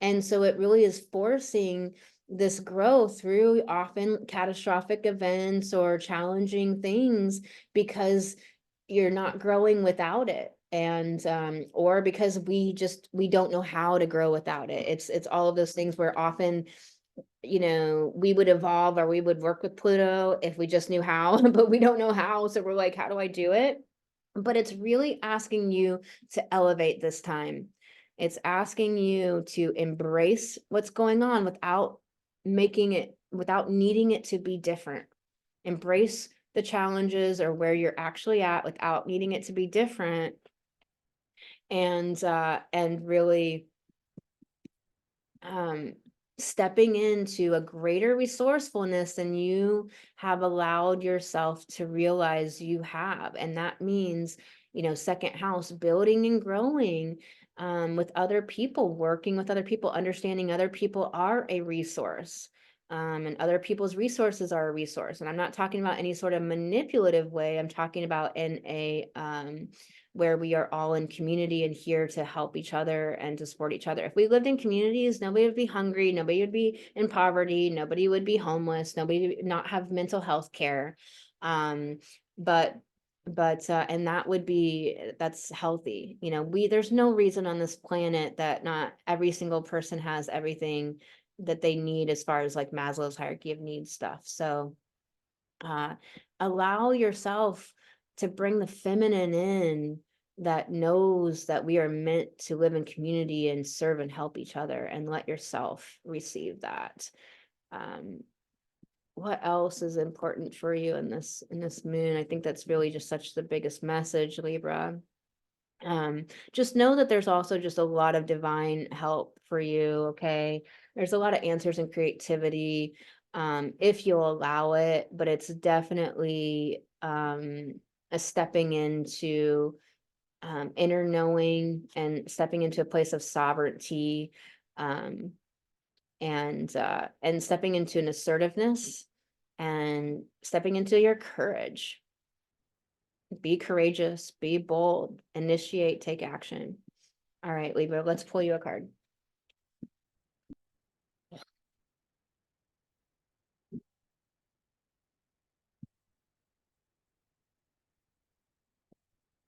And so it really is forcing this growth through often catastrophic events or challenging things, because you're not growing without it. And or because we don't know how to grow without it. It's all of those things where often, you know, we would evolve or we would work with Pluto if we just knew how, but we don't know how. So we're like, how do I do it? But it's really asking you to elevate this time. It's asking you to embrace what's going on without without needing it to be different. Embrace the challenges or where you're actually at without needing it to be different. And really stepping into a greater resourcefulness than you have allowed yourself to realize you have. And that means, you know, second house, building and growing with other people, working with other people, understanding other people are a resource. And other people's resources are a resource. And I'm not talking about any sort of manipulative way. I'm talking about in a where we are all in community and here to help each other and to support each other. If we lived in communities, nobody would be hungry, nobody would be in poverty, nobody would be homeless, nobody would not have mental health care. But and that would be, that's healthy. You know, there's no reason on this planet that not every single person has everything that they need as far as like Maslow's hierarchy of needs stuff. So allow yourself to bring the feminine in, that knows that we are meant to live in community and serve and help each other, and let yourself receive that. What else is important for you in this moon? I think that's really just such the biggest message, Libra. Just know that there's also just a lot of divine help for you. Okay, there's a lot of answers and creativity if you'll allow it, but it's definitely a stepping into inner knowing and stepping into a place of sovereignty, and stepping into an assertiveness and stepping into your courage. Be courageous, be bold, initiate, take action. All right, Libra, let's pull you a card.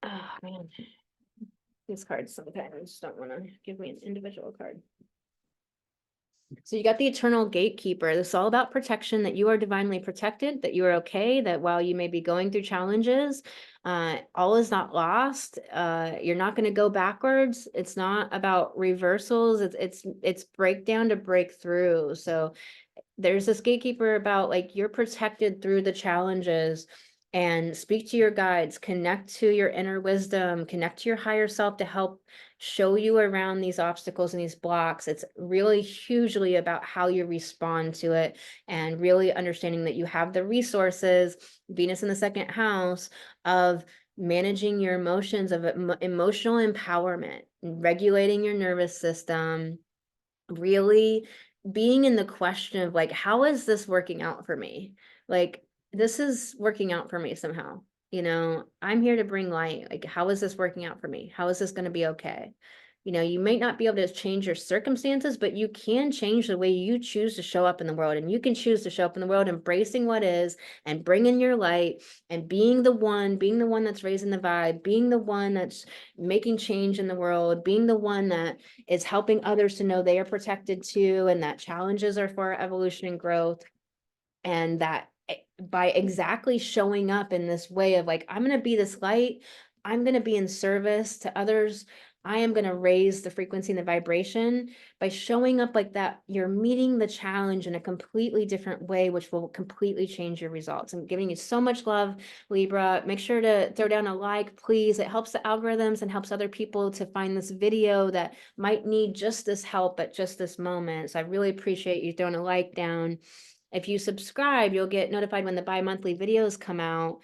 Oh man, these cards sometimes don't want to give me an individual card. So you got the eternal gatekeeper. This is all about protection, that you are divinely protected, that you are okay, that while you may be going through challenges, all is not lost. You're not going to go backwards. It's not about reversals. It's breakdown to break through. So there's this gatekeeper about like you're protected through the challenges, and speak to your guides, connect to your inner wisdom, connect to your higher self to help show you around these obstacles and these blocks. It's really hugely about how you respond to it, and really understanding that you have the resources, Venus in the second house, of managing your emotions, of emotional empowerment, regulating your nervous system, really being in the question of like, how is this working out for me? Like, this is working out for me somehow. I'm here to bring light. Like, how is this working out for me? How is this going to be okay? You may not be able to change your circumstances, but you can change the way you choose to show up in the world. And you can choose to show up in the world, embracing what is and bringing your light and being the one that's raising the vibe, being the one that's making change in the world, being the one that is helping others to know they are protected too, and that challenges are for evolution and growth. And that by exactly showing up in this way of like, I'm going to be this light, I'm going to be in service to others, I am going to raise the frequency and the vibration. By showing up like that, you're meeting the challenge in a completely different way, which will completely change your results. I'm giving you so much love, Libra. Make sure to throw down a like, please. It helps the algorithms and helps other people to find this video that might need just this help at just this moment. So I really appreciate you throwing a like down. If you subscribe, you'll get notified when the bi-monthly videos come out.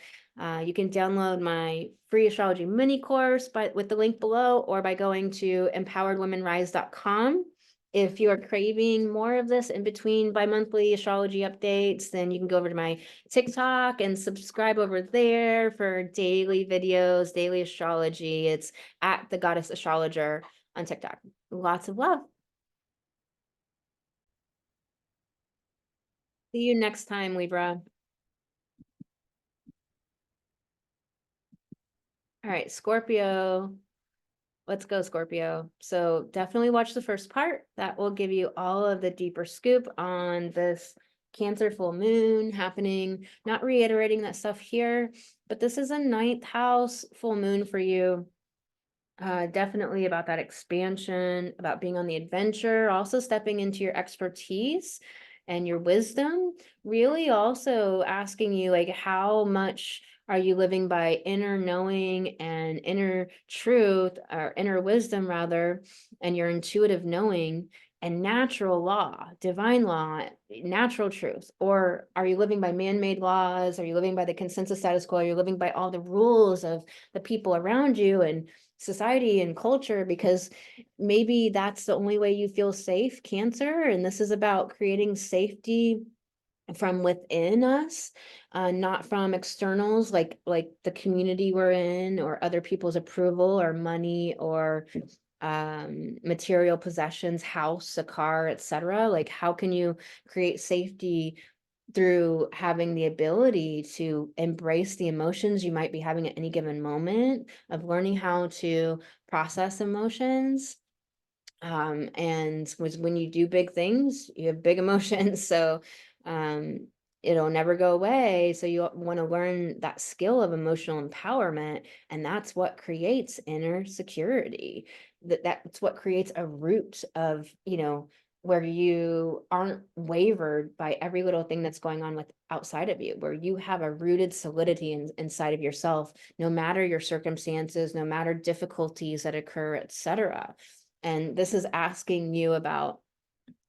You can download my free astrology mini course with the link below, or by going to empoweredwomenrise.com. If you are craving more of this in between bi-monthly astrology updates, then you can go over to my TikTok and subscribe over there for daily videos, daily astrology. It's at the Goddess Astrologer on TikTok. Lots of love. See you next time, Libra. All right, Scorpio. Let's go, Scorpio. So definitely watch the first part. That will give you all of the deeper scoop on this Cancer full moon happening. Not reiterating that stuff here, but this is a 9th house full moon for you. Definitely about that expansion, about being on the adventure, also stepping into your expertise and your wisdom. Really also asking you, like, how much are you living by inner knowing and inner truth, or inner wisdom rather, and your intuitive knowing and natural law, divine law, natural truth? Or are you living by man-made laws? Are you living by the consensus status quo? Are you living by all the rules of the people around you and society and culture? Because maybe that's the only way you feel safe, Cancer. And this is about creating safety from within us, not from externals, like the community we're in, or other people's approval, or money, or material possessions, house, a car, etc. Like, how can you create safety through having the ability to embrace the emotions you might be having at any given moment, of learning how to process emotions. And when you do big things, you have big emotions. So it'll never go away. So you want to learn that skill of emotional empowerment. And that's what creates inner security. That's what creates a root of, where you aren't wavered by every little thing that's going on with outside of you, where you have a rooted solidity inside of yourself, no matter your circumstances, no matter difficulties that occur, etc. And this is asking you about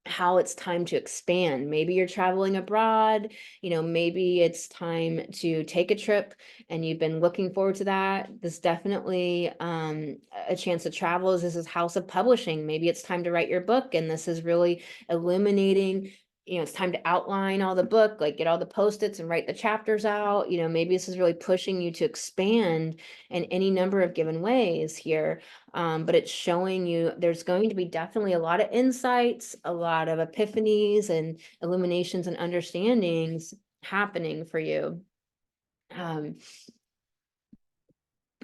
how it's time to expand. Maybe you're traveling abroad, maybe it's time to take a trip and you've been looking forward to that. This definitely a chance to travel. This is house of publishing. Maybe it's time to write your book, and this is really illuminating, it's time to outline all the book, like get all the post-its and write the chapters out. Maybe this is really pushing you to expand in any number of given ways here. But it's showing you there's going to be definitely a lot of insights, a lot of epiphanies and illuminations and understandings happening for you.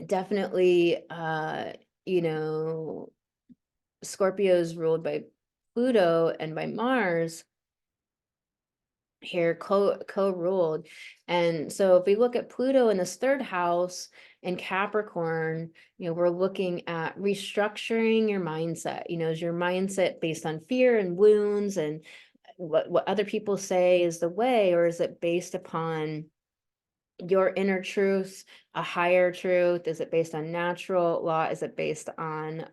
Definitely, Scorpio is ruled by Pluto and by Mars here, co-ruled. And so if we look at Pluto in this 3rd house in Capricorn, we're looking at restructuring your mindset. Is your mindset based on fear and wounds and what other people say is the way, or is it based upon your inner truth, a higher truth? Is it based on natural law? Is it based on,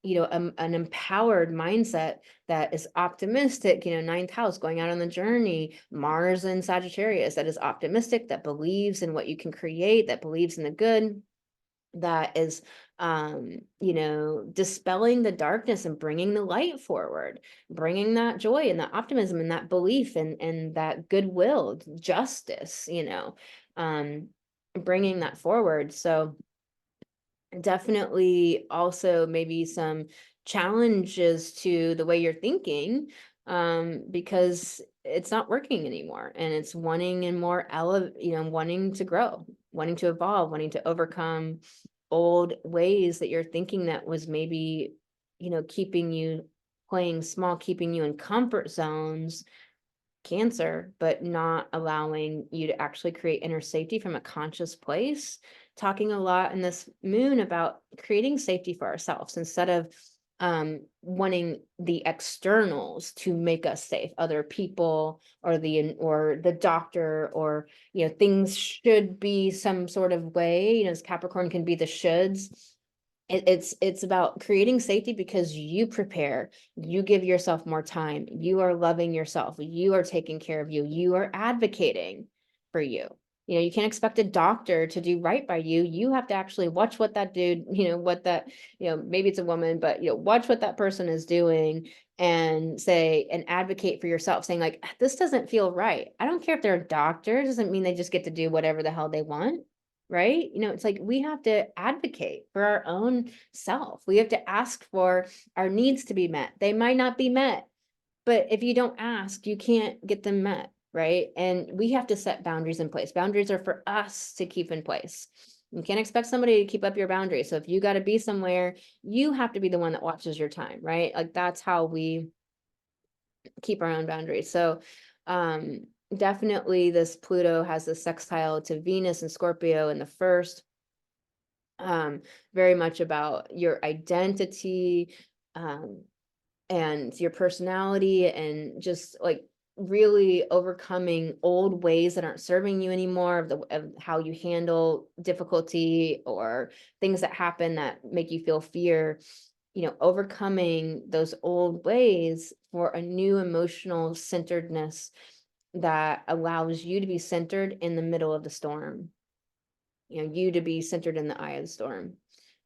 an empowered mindset that is optimistic, ninth house, going out on the journey, Mars and Sagittarius, that is optimistic, that believes in what you can create, that believes in the good, that is dispelling the darkness and bringing the light forward, bringing that joy and that optimism and that belief and that goodwill, justice, bringing that forward. So definitely also maybe some challenges to the way you're thinking, because it's not working anymore, and it's wanting and more wanting to grow, wanting to evolve, wanting to overcome old ways that you're thinking that was maybe, keeping you playing small, keeping you in comfort zones, Cancer, but not allowing you to actually create inner safety from a conscious place. Talking a lot in this moon about creating safety for ourselves instead of wanting the externals to make us safe, other people or the doctor, or things should be some sort of way. As Capricorn can be the shoulds. It's about creating safety because you prepare, you give yourself more time, you are loving yourself, you are taking care of you, you are advocating for you. You can't expect a doctor to do right by you. You have to actually watch what that dude, maybe it's a woman, but watch what that person is doing and say and advocate for yourself, saying like, this doesn't feel right. I don't care if they're a doctor, it doesn't mean they just get to do whatever the hell they want. Right? It's like we have to advocate for our own self. We have to ask for our needs to be met. They might not be met, but if you don't ask, you can't get them met, right? And we have to set boundaries in place. Boundaries are for us to keep in place. You can't expect somebody to keep up your boundaries. So if you got to be somewhere, you have to be the one that watches your time, right? Like that's how we keep our own boundaries. So, definitely this Pluto has a sextile to Venus and Scorpio in the first, very much about your identity, and your personality, and just like really overcoming old ways that aren't serving you anymore, of how you handle difficulty or things that happen that make you feel fear, overcoming those old ways for a new emotional centeredness that allows you to be centered in the middle of the storm, you to be centered in the eye of the storm.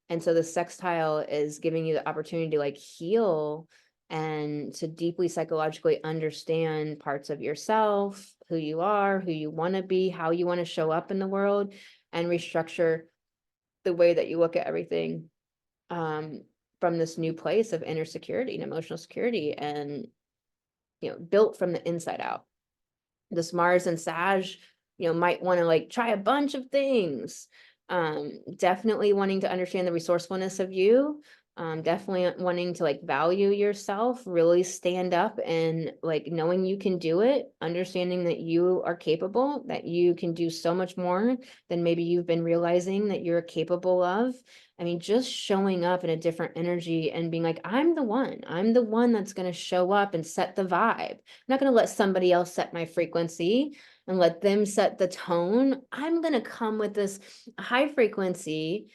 And so the sextile is giving you the opportunity to like heal and to deeply psychologically understand parts of yourself, who you are, who you want to be, how you want to show up in the world, and restructure the way that you look at everything, from this new place of inner security and emotional security, and built from the inside out. This Mars and Sag, might want to like try a bunch of things. Definitely wanting to understand the resourcefulness of you. Definitely wanting to like value yourself, really stand up and like knowing you can do it, understanding that you are capable, that you can do so much more than maybe you've been realizing that you're capable of. I mean, just showing up in a different energy and being like, I'm the one that's going to show up and set the vibe. I'm not going to let somebody else set my frequency and let them set the tone. I'm going to come with this high frequency,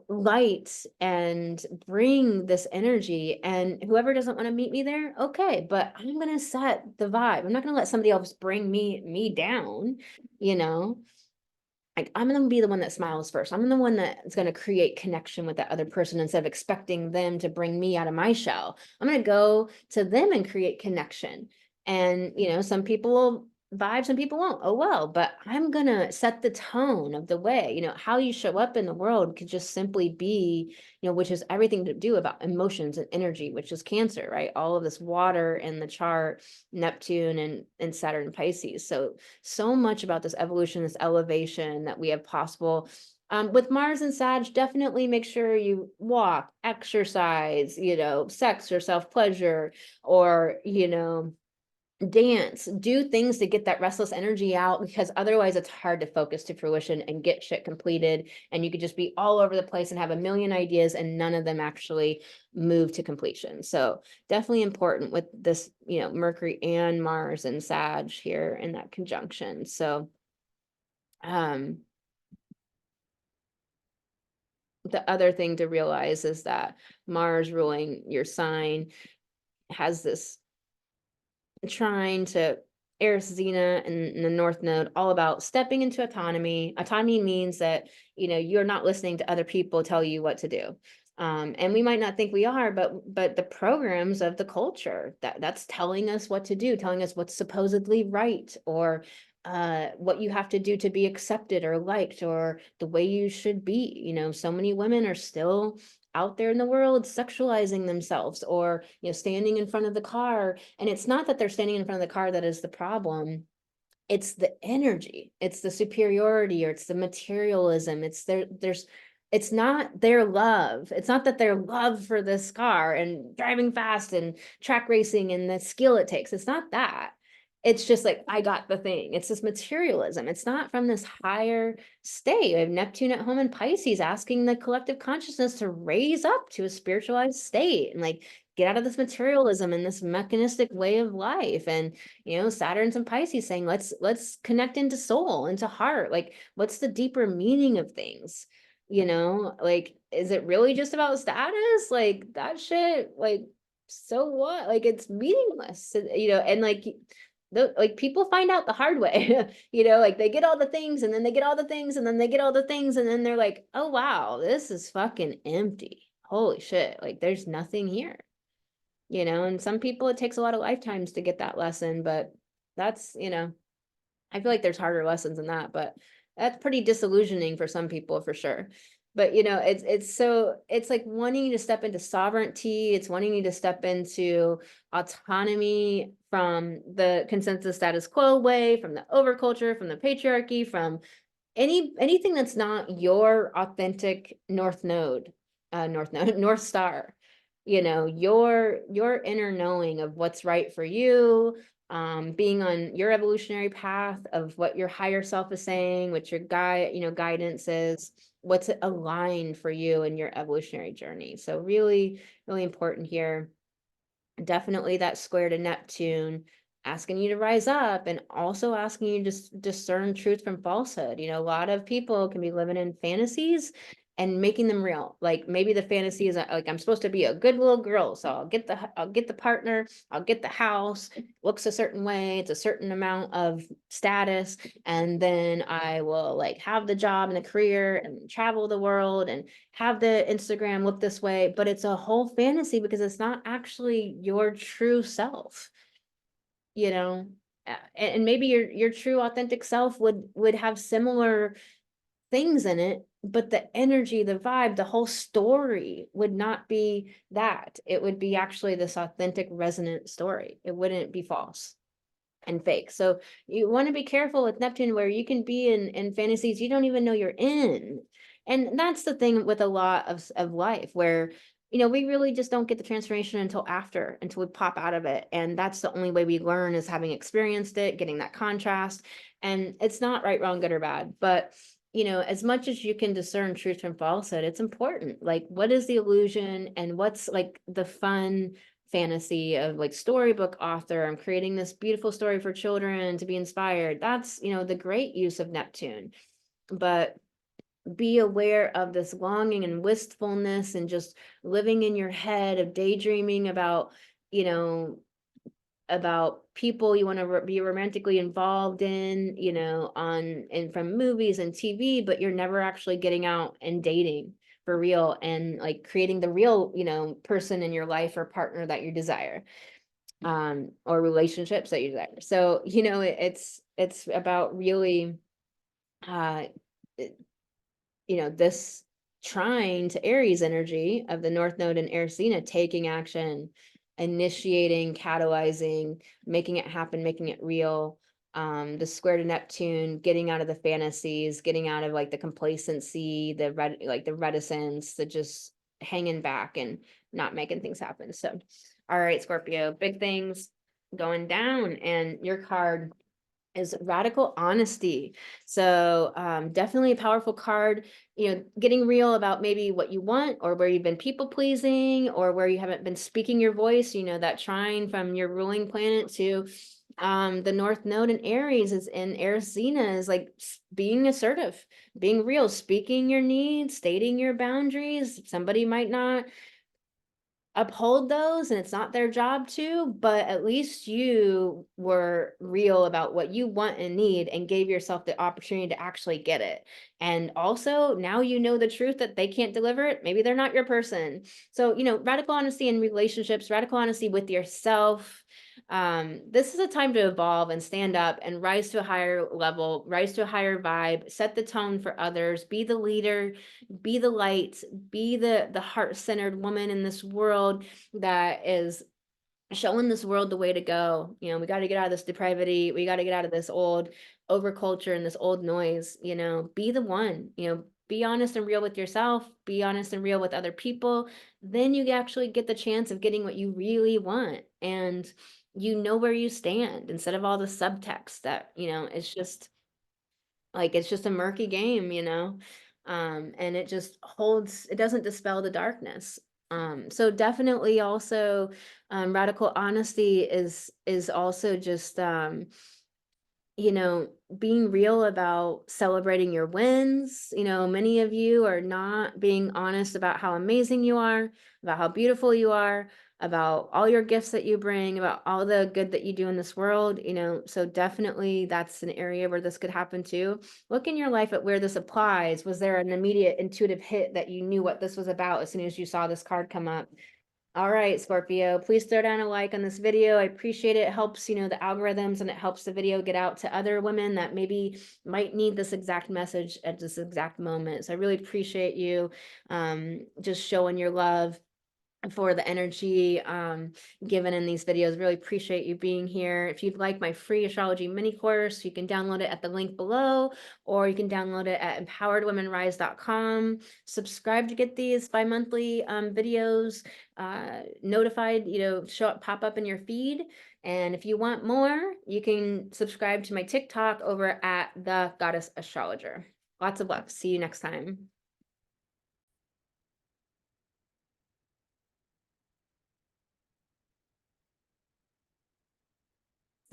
light, and bring this energy. And whoever doesn't want to meet me there, okay, but I'm going to set the vibe. I'm not going to let somebody else bring me down, like I'm going to be the one that smiles first. I'm the one that's going to create connection with that other person instead of expecting them to bring me out of my shell. I'm going to go to them and create connection. And, some people will vibe, some people won't. Oh, well, but I'm going to set the tone of the way, how you show up in the world could just simply be, which is everything to do about emotions and energy, which is Cancer, right? All of this water in the chart, Neptune and Saturn and Pisces. So much about this evolution, this elevation that we have possible. With Mars and Sag, definitely make sure you walk, exercise, sex or self-pleasure, or, dance, do things to get that restless energy out, because otherwise it's hard to focus to fruition and get shit completed. And you could just be all over the place and have a million ideas and none of them actually move to completion. So definitely important with this, Mercury and Mars and Sag here in that conjunction. So Um, the other thing to realize is that Mars ruling your sign has this trine to Eris Xena and the North Node, all about stepping into autonomy. Autonomy means that, you know, you're not listening to other people tell you what to do. And we might not think we are, but the programs of the culture that's telling us what to do, telling us what's supposedly right, or what you have to do to be accepted or liked, or the way you should be. You know, so many women are still out there in the world sexualizing themselves, or, you know, standing in front of the car. And it's not that they're standing in front of the car that is the problem. It's the energy, it's the superiority, or it's the materialism. It's there's it's not their love. It's not that their love for this car and driving fast and track racing and the skill it takes. It's not that. It's just like, I got the thing. It's this materialism. It's not from this higher state. We have Neptune at home in Pisces, asking the collective consciousness to raise up to a spiritualized state and like get out of this materialism and this mechanistic way of life. And, you know, Saturn's in Pisces saying, let's connect into soul, into heart. Like, what's the deeper meaning of things? You know, like, is it really just about status? Like, that shit, like, so what? Like, it's meaningless, you know. And like, like, people find out the hard way. You know, like, they get all the things, and then they get all the things, and then they get all the things, and then they're like, oh wow, this is fucking empty. Holy shit, like, there's nothing here. You know, and some people, it takes a lot of lifetimes to get that lesson, but that's, you know, I feel like there's harder lessons than that, but that's pretty disillusioning for some people, for sure. But, you know, it's like wanting you to step into sovereignty. It's wanting you to step into autonomy from the consensus status quo way, from the overculture, from the patriarchy, from anything that's not your authentic north node, north star. You know, your inner knowing of what's right for you, being on your evolutionary path of what your higher self is saying, what your guidance is, what's aligned for you in your evolutionary journey. So really, really important here. Definitely that square to Neptune, asking you to rise up, and also asking you to discern truth from falsehood. You know, a lot of people can be living in fantasies and making them real. Like, maybe the fantasy is like, I'm supposed to be a good little girl, so I'll get the partner, I'll get the house, it looks a certain way, it's a certain amount of status, and then I will like have the job and the career and travel the world and have the Instagram look this way. But it's a whole fantasy because it's not actually your true self, you know. And maybe your true authentic self would have similar things in it, but the energy, the vibe, the whole story would not be that. It would be actually this authentic, resonant story. It wouldn't be false and fake. So you want to be careful with Neptune, where you can be in fantasies you don't even know you're in. And that's the thing with a lot of life, where, you know, we really just don't get the transformation until we pop out of it. And that's the only way we learn, is having experienced it, getting that contrast. And it's not right, wrong, good or bad, but, you know, as much as you can discern truth from falsehood, it's important. Like, what is the illusion and what's like the fun fantasy of like storybook author? I'm creating this beautiful story for children to be inspired. That's, you know, the great use of Neptune. But be aware of this longing and wistfulness and just living in your head of daydreaming about, you know, about people you want to be romantically involved in, you know, and from movies and TV, but you're never actually getting out and dating for real and like creating the real, you know, person in your life or partner that you desire, or relationships that you desire. So, you know, it's about really, uh, you know, this trine to Aries energy of the North Node and Erisina, taking action, initiating, catalyzing, making it happen, making it real. The square to Neptune, getting out of the fantasies, getting out of like the complacency, the reticence, the just hanging back and not making things happen. So, all right, Scorpio, big things going down, and your card is radical honesty. So definitely a powerful card, you know, getting real about maybe what you want, or where you've been people pleasing, or where you haven't been speaking your voice, you know, that trine from your ruling planet to The North Node in Aries is in Arizina, is like being assertive, being real, speaking your needs, stating your boundaries. Somebody might not uphold those and it's not their job to, but at least you were real about what you want and need and gave yourself the opportunity to actually get it. And also now you know the truth that they can't deliver it. Maybe they're not your person. So, radical honesty in relationships, radical honesty with yourself. This is a time to evolve and stand up and rise to a higher level, rise to a higher vibe, set the tone for others, be the leader, be the light, be the heart-centered woman in this world that is showing this world the way to go. We got to get out of this depravity. We got to get out of this old overculture and this old noise. Be the one. Be honest and real with yourself, be honest and real with other people. Then you actually get the chance of getting what you really want, and you know where you stand instead of all the subtext that it's just a murky game, and it doesn't dispel the darkness. So definitely also, radical honesty is also just, being real about celebrating your wins. Many of you are not being honest about how amazing you are, about how beautiful you are, about all your gifts that you bring, about all the good that you do in this world. So definitely that's an area where this could happen too. Look in your life at where this applies. Was there an immediate intuitive hit that you knew what this was about as soon as you saw this card come up? All right, Scorpio, please throw down a like on this video. I appreciate it. It helps, the algorithms, and it helps the video get out to other women that maybe might need this exact message at this exact moment. So I really appreciate you just showing your love for the energy given in these videos. Really appreciate you being here. If you'd like my free astrology mini course, you can download it at the link below, or you can download it at empoweredwomenrise.com. Subscribe to get these bi-monthly videos notified, pop up in your feed. And if you want more, you can subscribe to my TikTok over at the Goddess Astrologer. Lots of love. See you next time.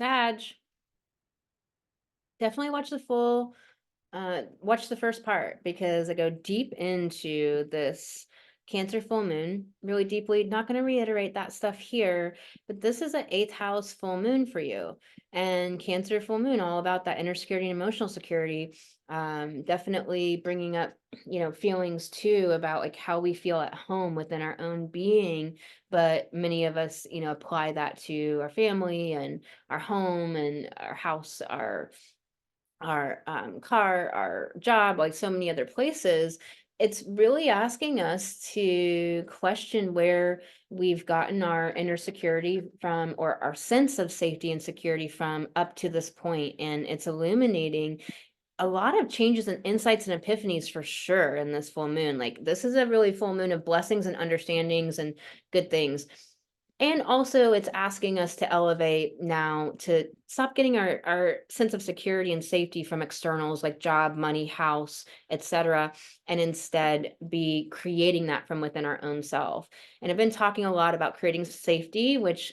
Sag. Definitely watch the first part, because I go deep into this Cancer full moon, really deeply. Not going to reiterate that stuff here, but this is an 8th house full moon for you, and Cancer full moon, all about that inner security and emotional security. Definitely bringing up, feelings too about like how we feel at home within our own being, but many of us, apply that to our family and our home and our house, our car, our job, like so many other places. It's really asking us to question where we've gotten our inner security from, or our sense of safety and security from, up to this point. And it's illuminating a lot of changes and insights and epiphanies for sure in this full moon. Like, this is a really full moon of blessings and understandings and good things. And also it's asking us to elevate now, to stop getting our sense of security and safety from externals like job, money, house, etc., and instead be creating that from within our own self. And I've been talking a lot about creating safety, which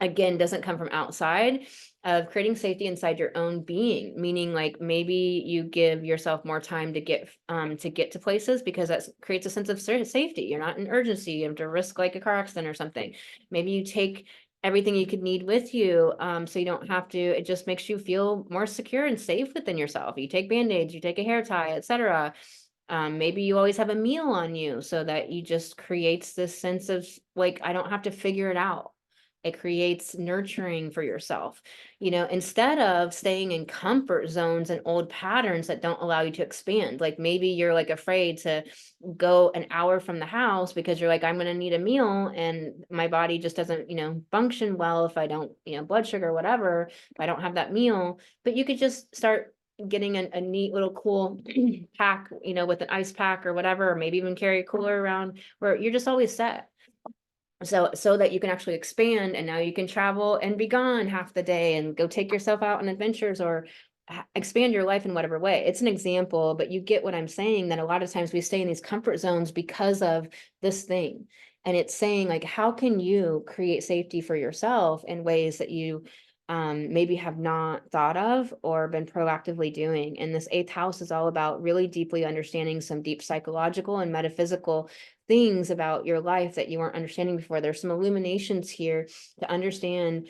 again doesn't come from outside, of creating safety inside your own being, meaning like maybe you give yourself more time to get to places, because that creates a sense of safety. You're not in urgency, you have to risk like a car accident or something. Maybe you take everything you could need with you, so you don't have to. It just makes you feel more secure and safe within yourself. You take band-aids, you take a hair tie, etc. Maybe you always have a meal on you, so that you just creates this sense of like, I don't have to figure it out. It creates nurturing for yourself, instead of staying in comfort zones and old patterns that don't allow you to expand. Like maybe you're like afraid to go an hour from the house because you're like, I'm going to need a meal, and my body just doesn't, function well if I don't, blood sugar, whatever, if I don't have that meal. But you could just start getting a neat little cool pack, with an ice pack or whatever, or maybe even carry a cooler around, where you're just always set. So that you can actually expand, and now you can travel and be gone half the day and go take yourself out on adventures, or expand your life in whatever way. It's an example, but you get what I'm saying, that a lot of times we stay in these comfort zones because of this thing. And it's saying like, how can you create safety for yourself in ways that you maybe have not thought of or been proactively doing. And this 8th house is all about really deeply understanding some deep psychological and metaphysical things about your life that you weren't understanding before. There's some illuminations here to understand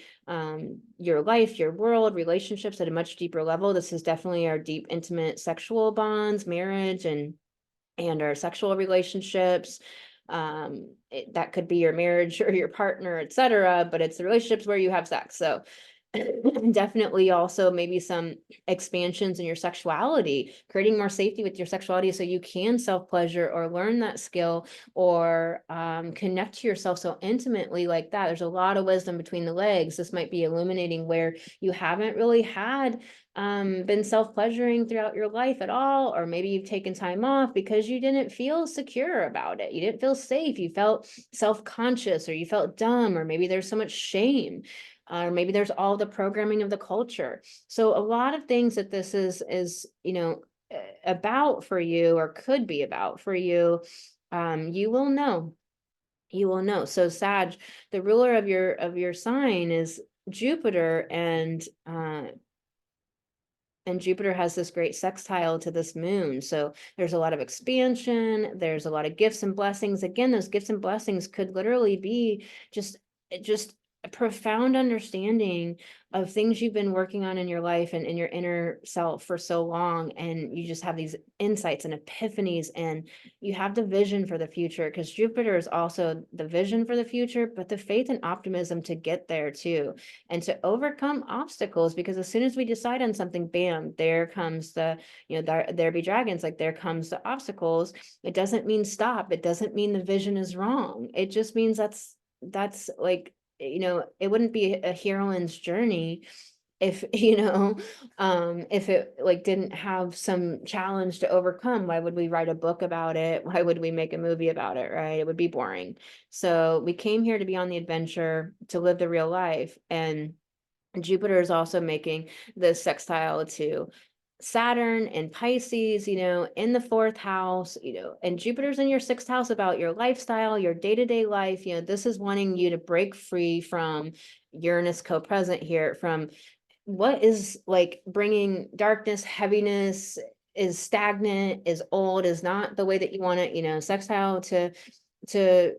your life, your world, relationships at a much deeper level. This is definitely our deep, intimate sexual bonds, marriage, and our sexual relationships. That could be your marriage or your partner, etc., but it's the relationships where you have sex. So definitely also maybe some expansions in your sexuality, creating more safety with your sexuality so you can self-pleasure or learn that skill or connect to yourself so intimately like that. There's a lot of wisdom between the legs. This might be illuminating where you haven't really had been self-pleasuring throughout your life at all, or maybe you've taken time off because you didn't feel secure about it. You didn't feel safe. You felt self-conscious, or you felt dumb, or maybe there's so much shame. Or maybe there's all the programming of the culture. So a lot of things that this is, about for you, or could be about for you, you will know. You will know. So Sag, the ruler of your sign is Jupiter, and Jupiter has this great sextile to this moon. So there's a lot of expansion. There's a lot of gifts and blessings. Again, those gifts and blessings could literally be just a profound understanding of things you've been working on in your life and in your inner self for so long. And you just have these insights and epiphanies, and you have the vision for the future, because Jupiter is also the vision for the future, but the faith and optimism to get there too, and to overcome obstacles. Because as soon as we decide on something, bam, there comes there be dragons, like there comes the obstacles. It doesn't mean stop. It doesn't mean the vision is wrong. It just means that's like, it wouldn't be a heroine's journey if if it like didn't have some challenge to overcome. Why would we write a book about it? Why would we make a movie about it? Right? It would be boring. So we came here to be on the adventure, to live the real life. And Jupiter is also making the sextile to Saturn and Pisces, in the 4th house, and Jupiter's in your 6th house, about your lifestyle, your day-to-day life. This is wanting you to break free from Uranus co-present here, from what is like bringing darkness, heaviness, is stagnant, is old, is not the way that you want it, sextile to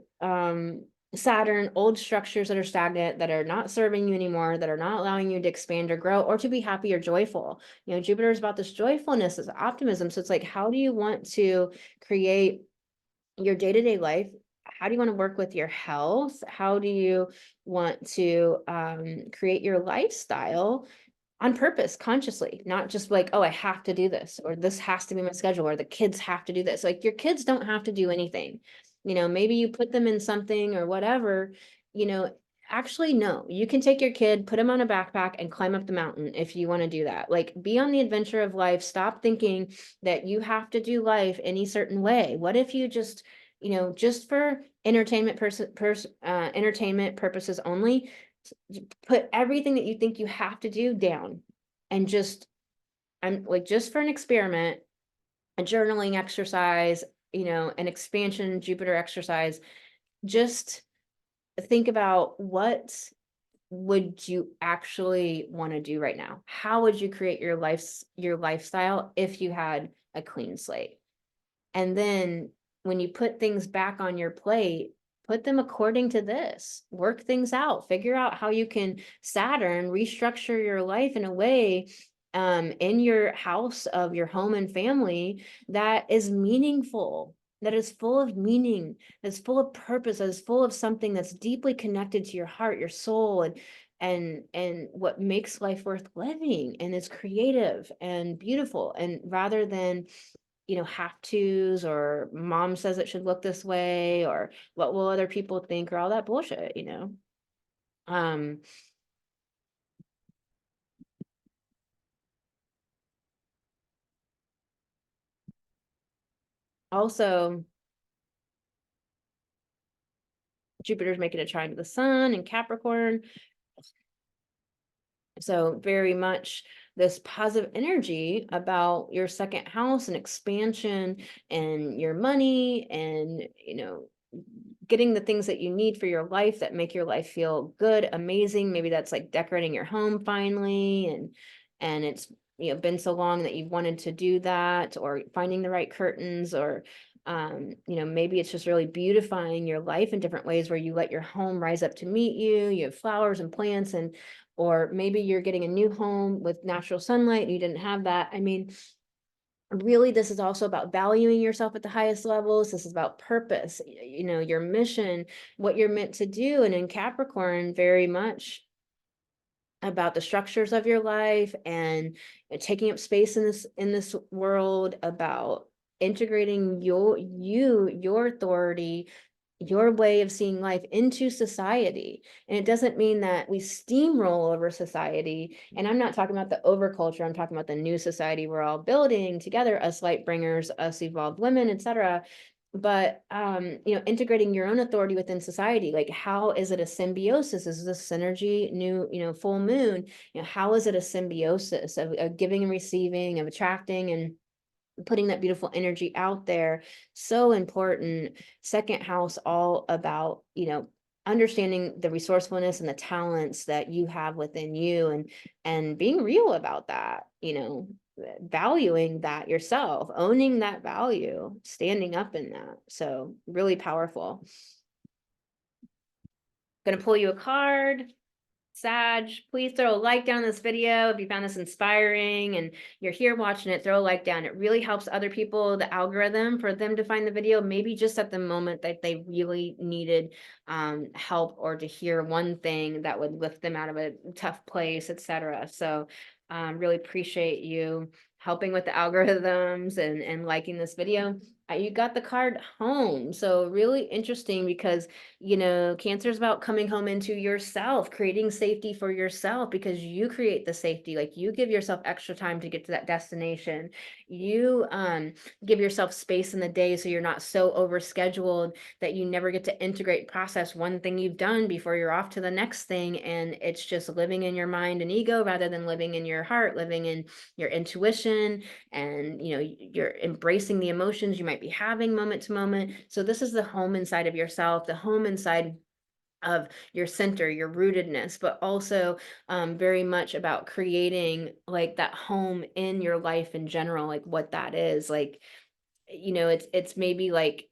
Saturn, old structures that are stagnant, that are not serving you anymore, that are not allowing you to expand or grow or to be happy or joyful. Jupiter is about this joyfulness, this optimism. So it's like, how do you want to create your day-to-day life? How do you want to work with your health? How do you want to create your lifestyle on purpose, consciously, not just like, oh, I have to do this, or this has to be my schedule, or the kids have to do this. Like, your kids don't have to do anything. Maybe you put them in something or whatever, actually, no, you can take your kid, put him on a backpack and climb up the mountain if you want to do that. Like, be on the adventure of life. Stop thinking that you have to do life any certain way. What if you just, just for entertainment entertainment purposes only, put everything that you think you have to do down, and just for an experiment, a journaling exercise, an expansion Jupiter exercise, just think about what would you actually want to do right now? How would you create your lifestyle if you had a clean slate? And then when you put things back on your plate, put them according to this, work things out, figure out how you can Saturn restructure your life in a way in your house of your home and family that is meaningful, that is full of meaning, that's full of purpose, that is full of something that's deeply connected to your heart, your soul, and what makes life worth living, and is creative and beautiful. And rather than have tos, or mom says it should look this way, or what will other people think, or all that bullshit. um Also, Jupiter's making a trine to the sun in Capricorn, so very much this positive energy about your 2nd house and expansion and your money, and getting the things that you need for your life that make your life feel good, amazing. Maybe that's like decorating your home finally, and it's, you know, been so long that you've wanted to do that, or finding the right curtains, or you know, maybe it's just really beautifying your life in different ways where you let your home rise up to meet you. You have flowers and plants, and or maybe you're getting a new home with natural sunlight and you didn't have that. I mean, really, this is also about valuing yourself at the highest levels. This is about purpose, you know, your mission, what you're meant to do. And in Capricorn, very much about the structures of your life and taking up space in this world, about integrating your authority, your way of seeing life into society. And it doesn't mean that we steamroll over society. And I'm not talking about the overculture. I'm talking about the new society we're all building together, us light bringers, us evolved women, etc. But you know, integrating your own authority within society, like how is it a symbiosis? Is this synergy, new, you know, full moon? You know, how is it a symbiosis of giving and receiving, of attracting and putting that beautiful energy out there? So important. Second house, all about, you know, understanding the resourcefulness and the talents that you have within you, and being real about that, you know, valuing that yourself, owning that value, standing up in that. So really powerful. Gonna pull you a card. Sag, please throw a like down this video if you found this inspiring and you're here watching it. Throw a like down. It really helps other people, the algorithm, for them to find the video, maybe just at the moment that they really needed help, or to hear one thing that would lift them out of a tough place, etc. So really appreciate you helping with the algorithms and liking this video. You got the card home. So really interesting, because, you know, Cancer is about coming home into yourself, creating safety for yourself, because you create the safety. Like, you give yourself extra time to get to that destination. You give yourself space in the day so you're not so overscheduled that you never get to integrate, process one thing you've done before you're off to the next thing. And it's just living in your mind and ego rather than living in your heart, living in your intuition, and, you know, you're embracing the emotions you might be having moment to moment. So this is the home inside of yourself, the home inside of your center, your rootedness, but also very much about creating like that home in your life in general, like what that is. Like, you know, it's maybe like,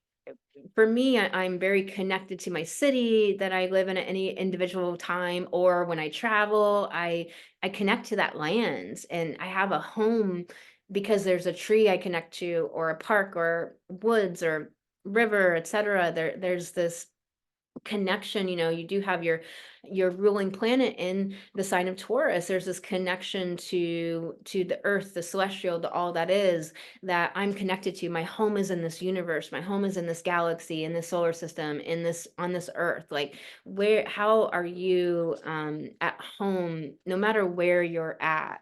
for me, I'm very connected to my city that I live in at any individual time, or when I travel, I connect to that land, and I have a home because there's a tree I connect to, or a park, or woods, or river, etc. There's this connection. You know, you do have your ruling planet in the sign of Taurus. There's this connection to the earth, the celestial, to all that is, that I'm connected to. My home is in this universe, my home is in this galaxy, in this solar system, in this, on this earth. Like, how are you at home, no matter where you're at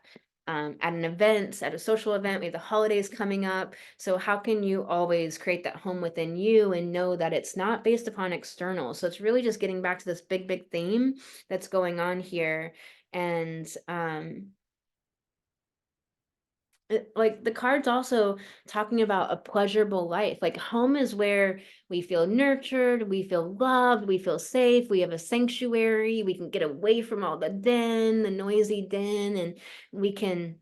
an event, at a social event? We have the holidays coming up. So how can you always create that home within you and know that it's not based upon external? So it's really just getting back to this big theme that's going on here. And like, the cards also talking about a pleasurable life. Like, home is where we feel nurtured, we feel loved, we feel safe, we have a sanctuary, we can get away from all the din, the noisy din, and we can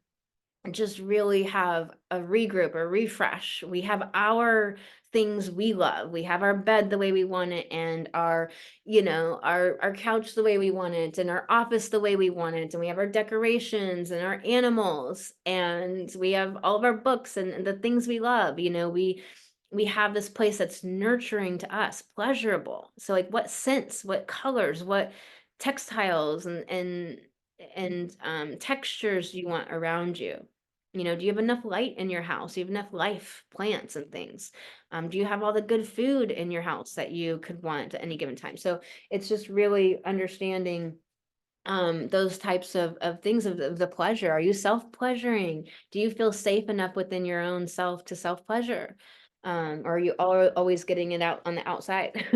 just really have a regroup, a refresh. We have our things we love. We have our bed the way we want it, and our, you know, our couch the way we want it, and our office the way we want it, and we have our decorations and our animals, and we have all of our books and the things we love. You know, we have this place that's nurturing to us, pleasurable. So like, what scents, what colors, what textiles and textures you want around you? You know, do you have enough light in your house? Do you have enough life, plants and things? Do you have all the good food in your house that you could want at any given time? So it's just really understanding those types of things, of the pleasure. Are you self-pleasuring? Do you feel safe enough within your own self to self-pleasure? Or are you always getting it out on the outside?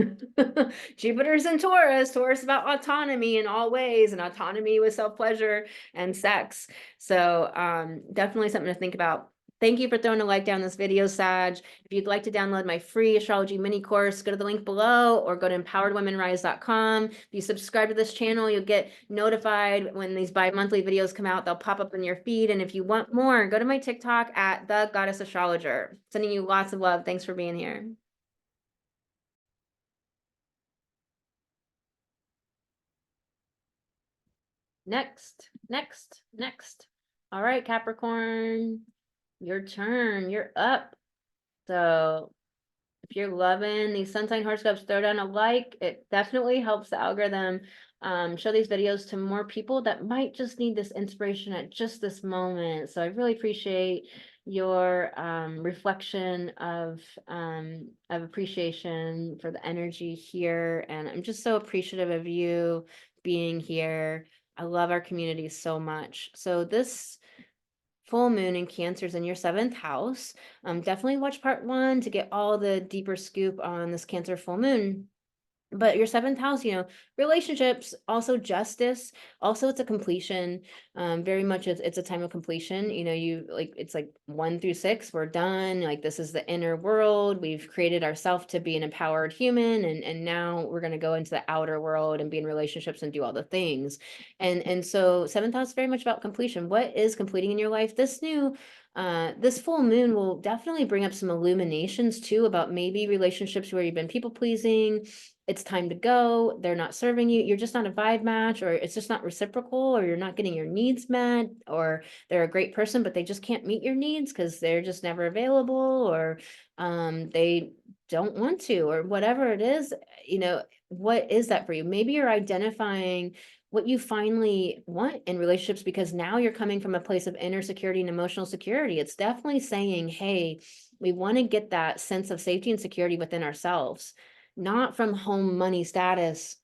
Jupiter's in Taurus. Taurus about autonomy in all ways, and autonomy with self-pleasure and sex. So definitely something to think about. Thank you for throwing a like down this video, Sag. If you'd like to download my free astrology mini course, go to the link below or go to empoweredwomenrise.com. If you subscribe to this channel, you'll get notified when these bi-monthly videos come out. They'll pop up in your feed. And if you want more, go to my TikTok at The Goddess Astrologer. Sending you lots of love. Thanks for being here. Next. All right, Capricorn, your turn. You're up. So if you're loving these sun sign horoscopes, throw down a like. It definitely helps the algorithm show these videos to more people that might just need this inspiration at just this moment. So I really appreciate your reflection of appreciation for the energy here. And I'm just so appreciative of you being here. I love our community so much. So this full moon in Cancer's in your 7th house. Definitely watch part 1 to get all the deeper scoop on this Cancer full moon. But your 7th house, relationships, also justice, also it's a completion. Very much it's a time of completion. It's like 1 through 6, we're done. Like this is the inner world. We've created ourselves to be an empowered human, and now we're gonna go into the outer world and be in relationships and do all the things. And so 7th house is very much about completion. What is completing in your life? This full moon will definitely bring up some illuminations too about maybe relationships where you've been people pleasing. It's time to go. They're not serving you. You're just not a vibe match, or it's just not reciprocal, or you're not getting your needs met, or they're a great person, but they just can't meet your needs because they're just never available, or they don't want to, or whatever it is. What is that for you? Maybe you're identifying what you finally want in relationships because now you're coming from a place of inner security and emotional security. It's definitely saying, hey, we want to get that sense of safety and security within ourselves, not from home, money, status,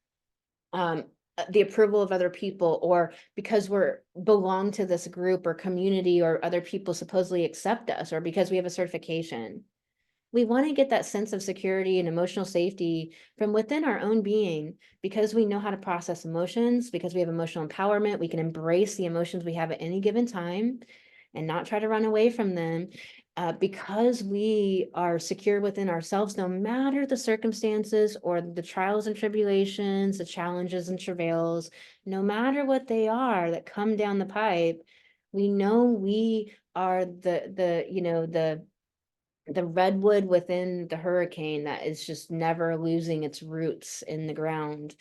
the approval of other people, or because we're belong to this group or community or other people supposedly accept us, or because we have a certification. We want to get that sense of security and emotional safety from within our own being because we know how to process emotions, because we have emotional empowerment. We can embrace the emotions we have at any given time and not try to run away from them, because we are secure within ourselves, no matter the circumstances or the trials and tribulations, the challenges and travails, no matter what they are that come down the pipe. We know we are the redwood within the hurricane that is just never losing its roots in the ground,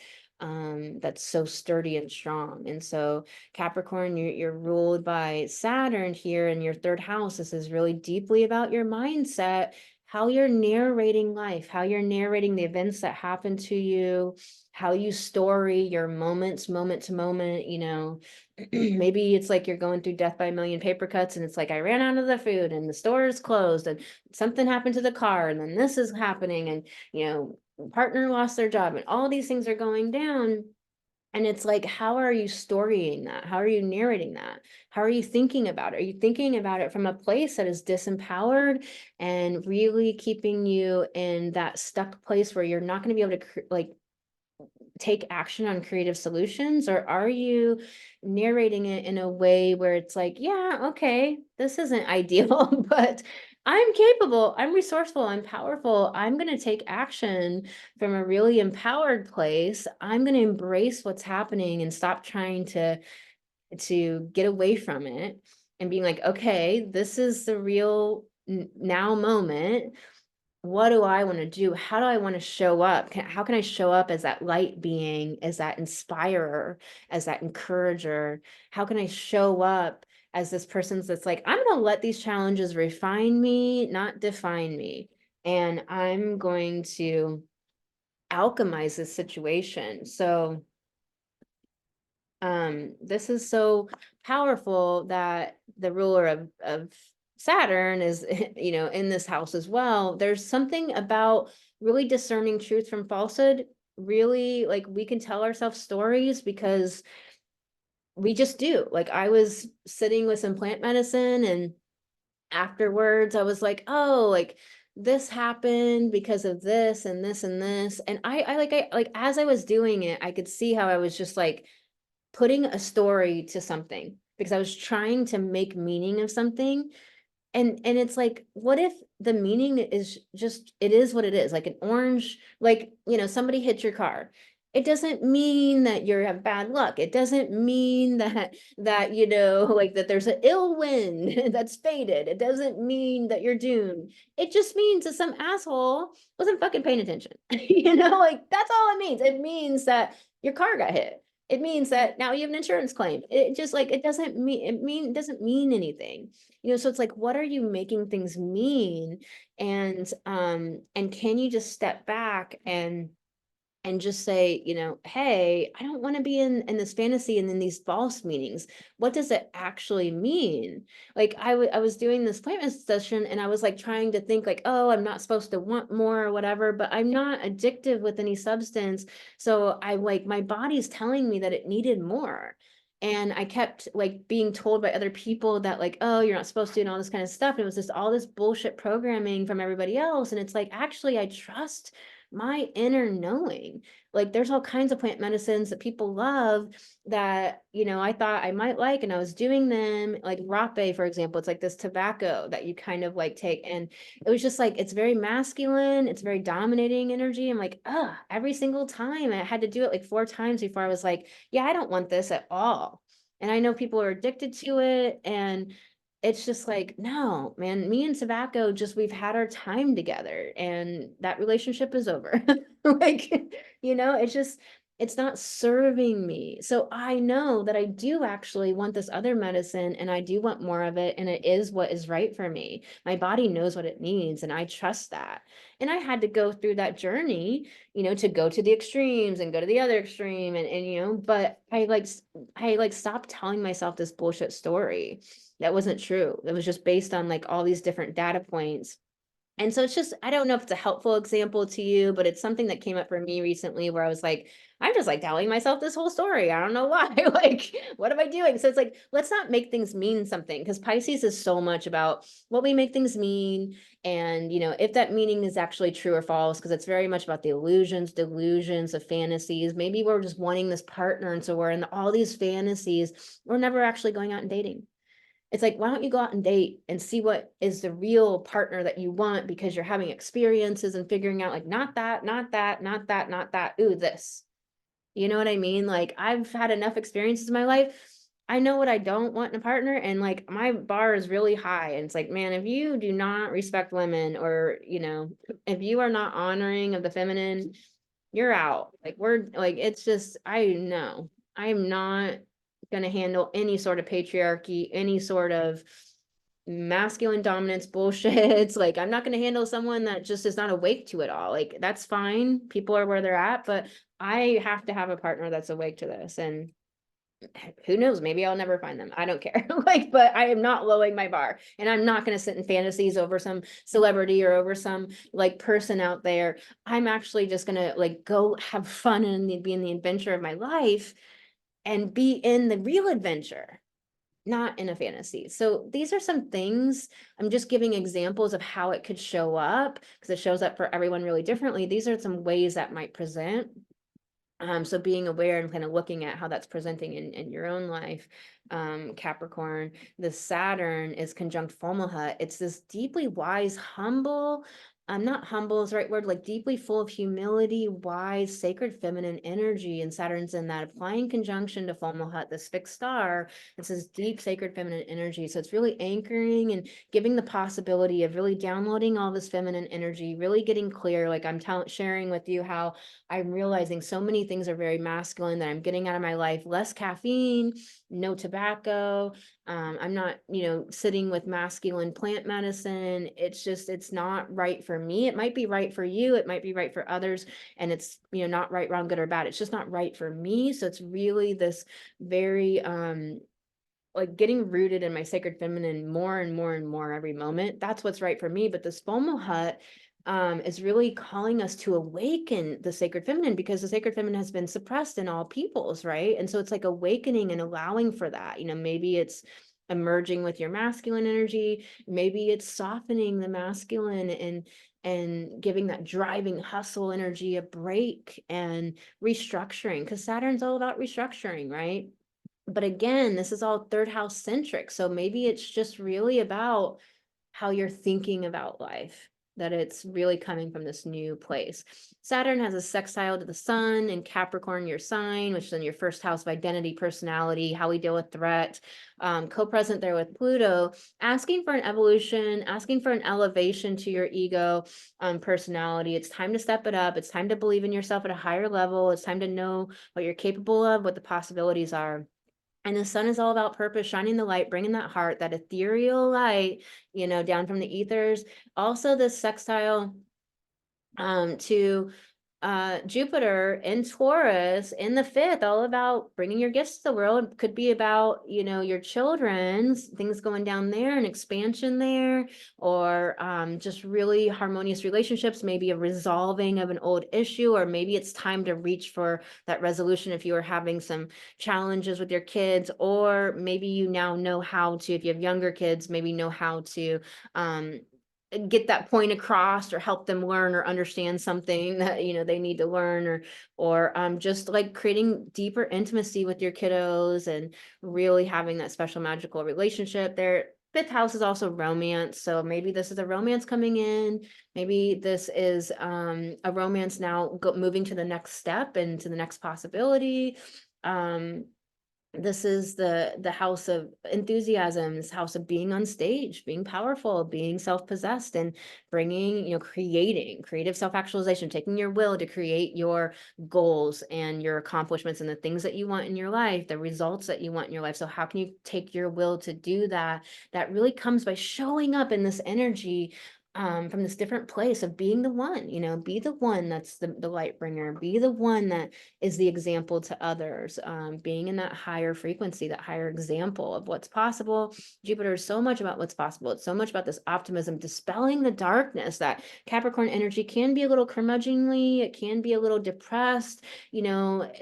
that's so sturdy and strong. And so Capricorn, you're ruled by Saturn here in your 3rd house. This is really deeply about your mindset, how you're narrating life, how you're narrating the events that happen to you, how you story your moments, moment to moment. Maybe it's like you're going through death by a million paper cuts, and it's like, I ran out of the food and the store is closed and something happened to the car, and then this is happening, and partner lost their job, and all these things are going down. And it's like, how are you storying that? How are you narrating that? How are you thinking about it? Are you thinking about it from a place that is disempowered and really keeping you in that stuck place where you're not going to be able to take action on creative solutions? Or are you narrating it in a way where it's like, yeah, okay, this isn't ideal, but I'm capable, I'm resourceful, I'm powerful, I'm going to take action from a really empowered place. I'm going to embrace what's happening and stop trying to get away from it and being like, okay, this is the real now moment. What do I want to do? How do I want to show up? How can I show up as that light being, as that inspirer, as that encourager? How can I show up as this person that's like, I'm going to let these challenges refine me, not define me. And I'm going to alchemize this situation. So this is so powerful that the ruler of Saturn is, in this house as well. There's something about really discerning truth from falsehood. Really, like, we can tell ourselves stories because we just do. Like, I was sitting with some plant medicine, and afterwards I was like, oh, like, this happened because of this and this and this. And I as I was doing it, I could see how I was just like putting a story to something because I was trying to make meaning of something. And it's like, what if the meaning is just, it is what it is, like an orange, like, you know, somebody hit your car. It doesn't mean that you have bad luck. It doesn't mean that, you know, like that there's an ill wind that's fated. It doesn't mean that you're doomed. It just means that some asshole wasn't fucking paying attention. You know, like that's all it means. It means that your car got hit. It means that now you have an insurance claim. It just like, it doesn't mean anything. You know, so it's like, what are you making things mean? And can you just step back and just say, you know, hey, I don't want to be in this fantasy and in these false meanings. What does it actually mean? Like I was doing this plant session and I was like trying to think like, oh, I'm not supposed to want more or whatever, but I'm not addictive with any substance. So I like, my body's telling me that it needed more. And I kept like being told by other people that like, oh, you're not supposed to, and all this kind of stuff. And it was just all this bullshit programming from everybody else. And it's like, actually, I trust my inner knowing. Like there's all kinds of plant medicines that people love that, you know, I thought I might like, and I was doing them, like rape, for example. It's like this tobacco that you kind of like take. And it was just like, it's very masculine, it's very dominating energy. I'm like, every single time I had to do it like 4 times before I was like, yeah, I don't want this at all. And I know people are addicted to it, and it's just like, no, man, me and tobacco, just, we've had our time together and that relationship is over. Like, you know, it's just, it's not serving me. So I know that I do actually want this other medicine, and I do want more of it, and it is what is right for me. My body knows what it needs, and I trust that. And I had to go through that journey, you know, to go to the extremes and go to the other extreme, and you know, but I like stopped telling myself this bullshit story that wasn't true. It was just based on like all these different data points. And so it's just, I don't know if it's a helpful example to you, but it's something that came up for me recently where I was like, I'm just like telling myself this whole story. I don't know why. Like, what am I doing? So it's like, let's not make things mean something, because Pisces is so much about what we make things mean. And, you know, if that meaning is actually true or false, because it's very much about the illusions, delusions of fantasies. Maybe we're just wanting this partner. And so we're in all these fantasies. We're never actually going out and dating. It's like, why don't you go out and date and see what is the real partner that you want, because you're having experiences and figuring out like, not that, not that, not that, not that. Ooh, this. You know what I mean? Like I've had enough experiences in my life. I know what I don't want in a partner, and like my bar is really high. And it's like, man, if you do not respect women, or, you know, if you are not honoring of the feminine, you're out. Like we're like, it's just, I know I'm not going to handle any sort of patriarchy, any sort of masculine dominance bullshit. It's like, I'm not going to handle someone that just is not awake to it all. Like that's fine. People are where they're at, but I have to have a partner that's awake to this. And who knows, maybe I'll never find them. I don't care. Like, but I am not lowering my bar, and I'm not going to sit in fantasies over some celebrity or over some like person out there. I'm actually just going to like go have fun and be in the adventure of my life and be in the real adventure, not in a fantasy. So these are some things. I'm just giving examples of how it could show up, because it shows up for everyone really differently. These are some ways that might present. So being aware and kind of looking at how that's presenting in your own life. Capricorn, the Saturn is conjunct Fomalhaut. It's this deeply wise, humble, not humble is the right word, like deeply full of humility, wise, sacred feminine energy. And Saturn's in that applying conjunction to Fomalhaut, this fixed star. It's this deep, sacred feminine energy. So it's really anchoring and giving the possibility of really downloading all this feminine energy, really getting clear. Like I'm sharing with you how I'm realizing so many things are very masculine that I'm getting out of my life. Less caffeine, no tobacco. I'm not, you know, sitting with masculine plant medicine. It's just, it's not right for me. It might be right for you. It might be right for others. And it's, you know, not right, wrong, good or bad. It's just not right for me. So it's really this very, like getting rooted in my sacred feminine more and more and more every moment. That's what's right for me. But this Fomalhaut is really calling us to awaken the sacred feminine, because the sacred feminine has been suppressed in all peoples, right? And so it's like awakening and allowing for that. You know, maybe it's emerging with your masculine energy, maybe it's softening the masculine and giving that driving hustle energy a break and restructuring, because Saturn's all about restructuring, right? But again, this is all third house centric. So maybe it's just really about how you're thinking about life, that it's really coming from this new place. Saturn has a sextile to the sun in Capricorn, your sign, which is in your first house of identity, personality, how we deal with threat. Co-present there with Pluto, asking for an evolution, asking for an elevation to your ego, personality. It's time to step it up. It's time to believe in yourself at a higher level. It's time to know what you're capable of, what the possibilities are. And the sun is all about purpose, shining the light, bringing that heart, that ethereal light, down from the ethers. Also, this sextile to Jupiter in Taurus in the fifth, all about bringing your gifts to the world. Could be about, your children's things going down there, and expansion there, or just really harmonious relationships, maybe a resolving of an old issue, or maybe it's time to reach for that resolution if you are having some challenges with your kids, or maybe you now know how to, if you have younger kids, maybe know how to get that point across, or help them learn or understand something that they need to learn, or just like creating deeper intimacy with your kiddos and really having that special magical relationship. Their fifth house is also romance, so maybe this is a romance coming in, maybe this is a romance now moving to the next step and to the next possibility. This is the house of enthusiasm, this house of being on stage, being powerful, being self-possessed, and bringing, creating creative self-actualization, taking your will to create your goals and your accomplishments and the things that you want in your life, the results that you want in your life. So how can you take your will to do that? That really comes by showing up in this energy, from this different place of being the one, be the one that's the light bringer, be the one that is the example to others, being in that higher frequency, that higher example of what's possible. Jupiter is so much about what's possible. It's so much about this optimism, dispelling the darkness. That Capricorn energy can be a little curmudgeonly, it can be a little depressed.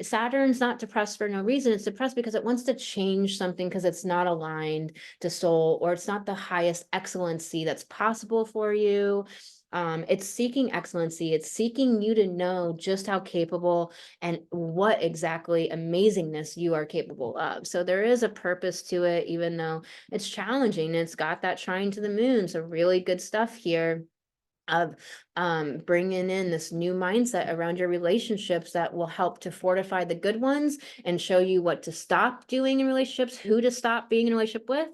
Saturn's not depressed for no reason. It's depressed because it wants to change something, because it's not aligned to soul, or it's not the highest excellency that's possible for you. It's seeking excellency. It's seeking you to know just how capable and what exactly amazingness you are capable of. So there is a purpose to it, even though it's challenging. It's got that trine to the moon. So really good stuff here of bringing in this new mindset around your relationships that will help to fortify the good ones and show you what to stop doing in relationships, who to stop being in a relationship with,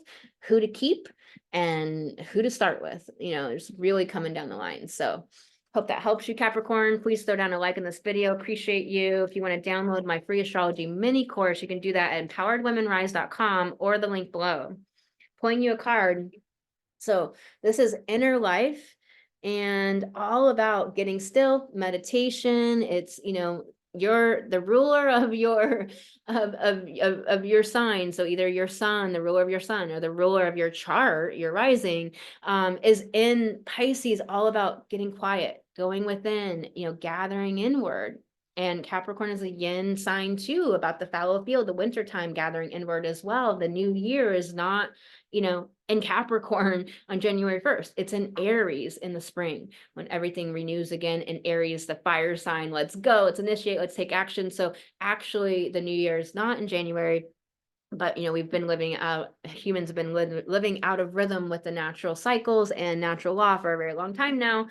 who to keep, and who to start with. It's really coming down the line. So hope that helps you, Capricorn. Please throw down a like in this video. Appreciate you. If you want to download my free astrology mini course, you can do that at empoweredwomenrise.com or the link below. Pulling you a card. So this is inner life, and all about getting still, meditation. It's, you're the ruler of your of your sign. So either your sun, the ruler of your sun, or the ruler of your chart, your rising, is in Pisces, all about getting quiet, going within, gathering inward. And Capricorn is a yin sign too, about the fallow field, the wintertime, gathering inward as well. The new year is not, in Capricorn on January 1st. It's in Aries in the spring, when everything renews again. In Aries, the fire sign, let's go, let's initiate, let's take action. So actually the new year is not in January, but we've been humans have been living out of rhythm with the natural cycles and natural law for a very long time now.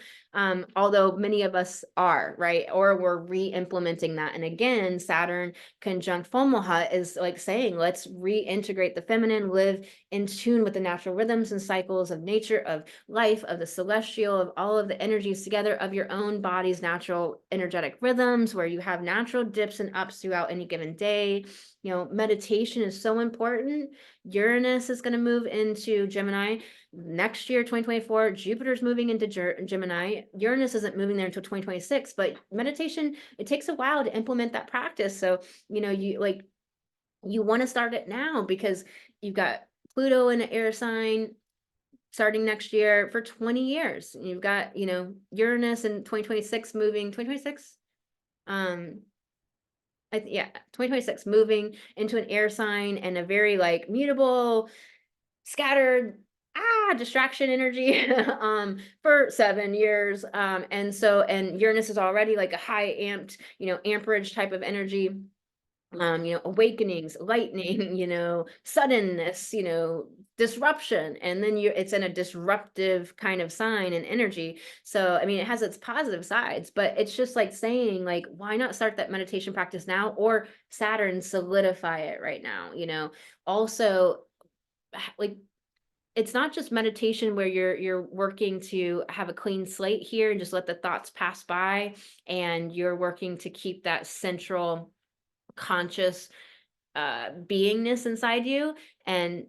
Although many of us are, right? Or we're re-implementing that. And again, Saturn conjunct Fomalhaut is like saying, let's reintegrate the feminine, live in tune with the natural rhythms and cycles of nature, of life, of the celestial, of all of the energies together, of your own body's natural energetic rhythms, where you have natural dips and ups throughout any given day. Meditation is so important. Uranus is going to move into Gemini next year, 2024. Jupiter's moving into Gemini. Uranus isn't moving there until 2026, but meditation, it takes a while to implement that practice. So, you want to start it now, because you've got Pluto in an air sign starting next year for 20 years. You've got, Uranus in 2026 moving, 2026? 2026 moving into an air sign, and a very mutable, scattered, distraction energy for 7 years. And Uranus is already like a high amped, amperage type of energy. awakenings, lightning, suddenness, disruption. And then it's in a disruptive kind of sign and energy. So, I mean, it has its positive sides, but it's just like saying, like, why not start that meditation practice now, or Saturn, solidify it right now, also, like, it's not just meditation where you're working to have a clean slate here and just let the thoughts pass by, and you're working to keep that central conscious beingness inside you, and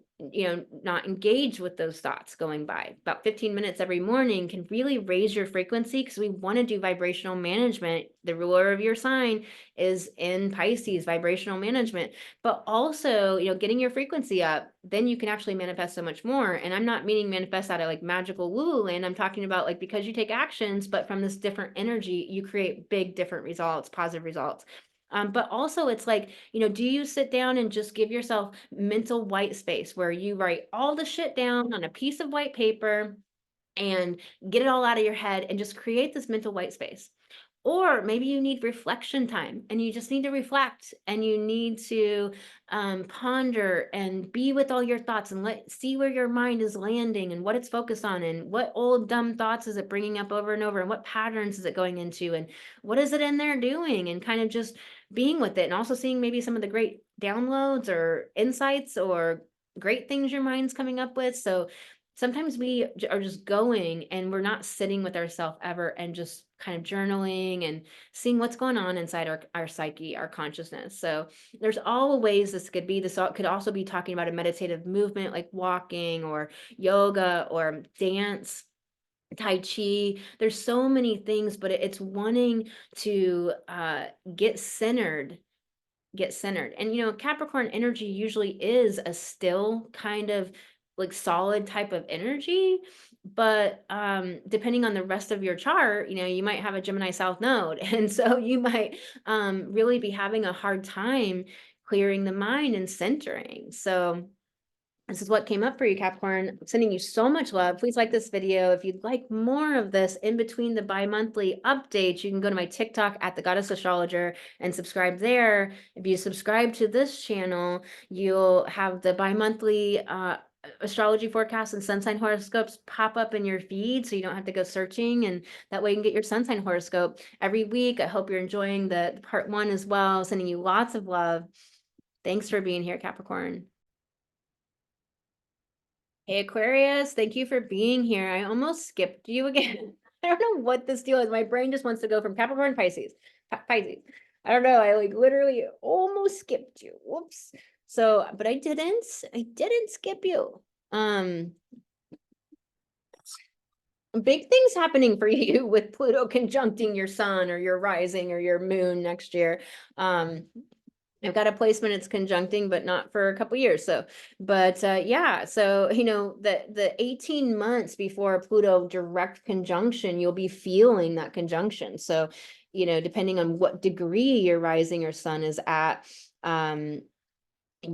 not engage with those thoughts going by. About 15 minutes every morning can really raise your frequency, because we want to do vibrational management. The ruler of your sign is in Pisces, vibrational management, but also getting your frequency up, then you can actually manifest so much more. And I'm not meaning manifest out of like magical woo land. I'm talking about like, because you take actions, but from this different energy, you create big different results, positive results. But also it's like, do you sit down and just give yourself mental white space where you write all the shit down on a piece of white paper and get it all out of your head and just create this mental white space? Or maybe you need reflection time, and you just need to reflect, and you need to ponder and be with all your thoughts, and see where your mind is landing and what it's focused on, and what old dumb thoughts is it bringing up over and over, and what patterns is it going into, and what is it in there doing, and kind of just being with it, and also seeing maybe some of the great downloads or insights or great things your mind's coming up with. So sometimes we are just going, and we're not sitting with ourselves ever and just kind of journaling and seeing what's going on inside our psyche, our consciousness. So there's all ways this could be. This could also be talking about a meditative movement like walking or yoga or dance, Tai Chi. There's so many things, but it's wanting to get centered. And Capricorn energy usually is a still kind of like solid type of energy, but depending on the rest of your chart, you might have a Gemini South node, and so you might really be having a hard time clearing the mind and centering. So this is what came up for you, Capricorn. I'm sending you so much love. Please like this video. If you'd like more of this in between the bi-monthly updates, you can go to my TikTok at the Goddess Astrologer and subscribe there. If you subscribe to this channel, you'll have the bi-monthly astrology forecasts and sun sign horoscopes pop up in your feed, so you don't have to go searching, and that way you can get your sun sign horoscope every week. I hope you're enjoying the part 1 as well. Sending you lots of love. Thanks for being here, Capricorn. Hey Aquarius, thank you for being here. I almost skipped you again. I don't know what this deal is. My brain just wants to go from Capricorn to Pisces. Pisces. I don't know. I like literally almost skipped you. Whoops. So, but I didn't skip you. Big things happening for you with Pluto conjuncting your sun or your rising or your moon next year. I've got a placement it's conjuncting, but not for a couple years. So, but yeah, so the 18 months before Pluto direct conjunction, you'll be feeling that conjunction. So, depending on what degree your rising or sun is at,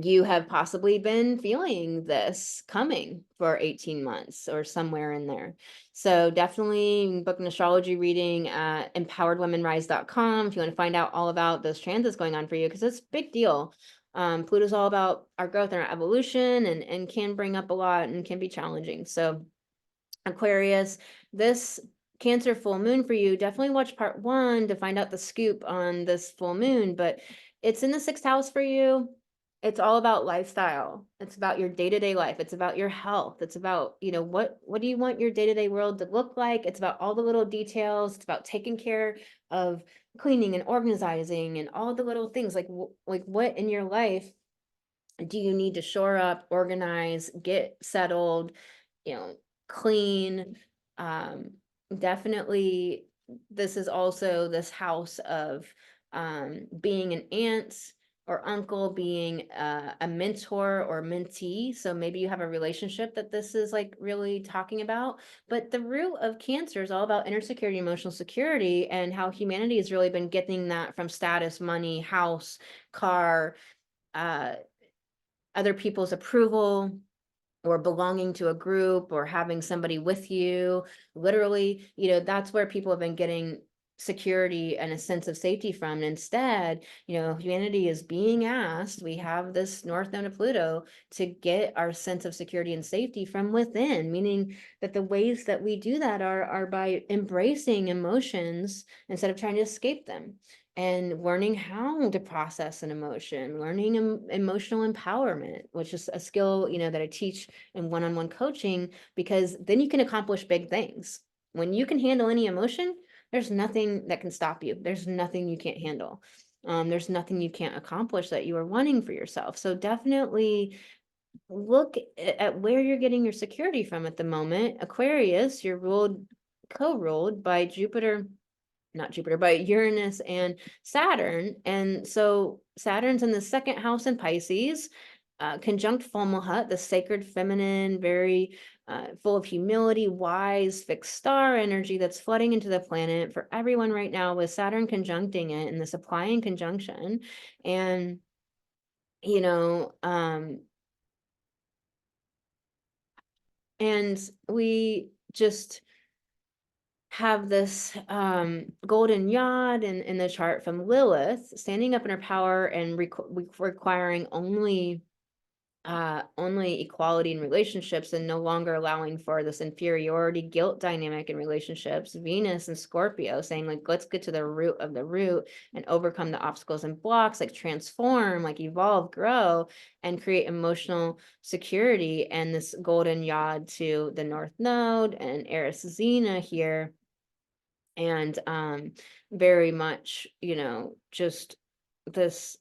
you have possibly been feeling this coming for 18 months or somewhere in there. So definitely book an astrology reading at empoweredwomenrise.com if you want to find out all about those transits going on for you, because it's a big deal. Pluto's all about our growth and our evolution, and can bring up a lot and can be challenging. So Aquarius, this Cancer full moon for you, definitely watch part 1 to find out the scoop on this full moon, but it's in the 6th house for you. It's all about lifestyle. It's about your day-to-day life. It's about your health. It's about, what do you want your day-to-day world to look like? It's about all the little details. It's about taking care of cleaning and organizing and all the little things, like what in your life do you need to shore up, organize, get settled, clean. Definitely this is also this house of being an aunt or uncle, being a mentor or mentee. So maybe you have a relationship that this is like really talking about. But the root of Cancer is all about inner security, emotional security, and how humanity has really been getting that from status, money, house, car, other people's approval, or belonging to a group, or having somebody with you. Literally, that's where people have been getting security and a sense of safety from. And instead, humanity is being asked, we have this North Node of Pluto, to get our sense of security and safety from within, meaning that the ways that we do that are by embracing emotions instead of trying to escape them, and learning how to process an emotion, learning emotional empowerment, which is a skill, that I teach in one-on-one coaching, because then you can accomplish big things. When you can handle any emotion, there's nothing that can stop you. There's nothing you can't handle. There's nothing you can't accomplish that you are wanting for yourself. So definitely look at where you're getting your security from at the moment. Aquarius, you're co-ruled by by Uranus and Saturn. And so Saturn's in the second house in Pisces, conjunct Fomalhaut, the sacred feminine, very full of humility, wise, fixed star energy that's flooding into the planet for everyone right now, with Saturn conjuncting it in this applying conjunction. And, and we just have this golden yod in the chart from Lilith, standing up in her power and requiring only equality in relationships, and no longer allowing for this inferiority guilt dynamic in relationships. Venus and Scorpio saying, like, let's get to the root of the root and overcome the obstacles and blocks, like transform, like evolve, grow, and create emotional security. And this golden yod to the North Node and Eris Xena here. And very much, just this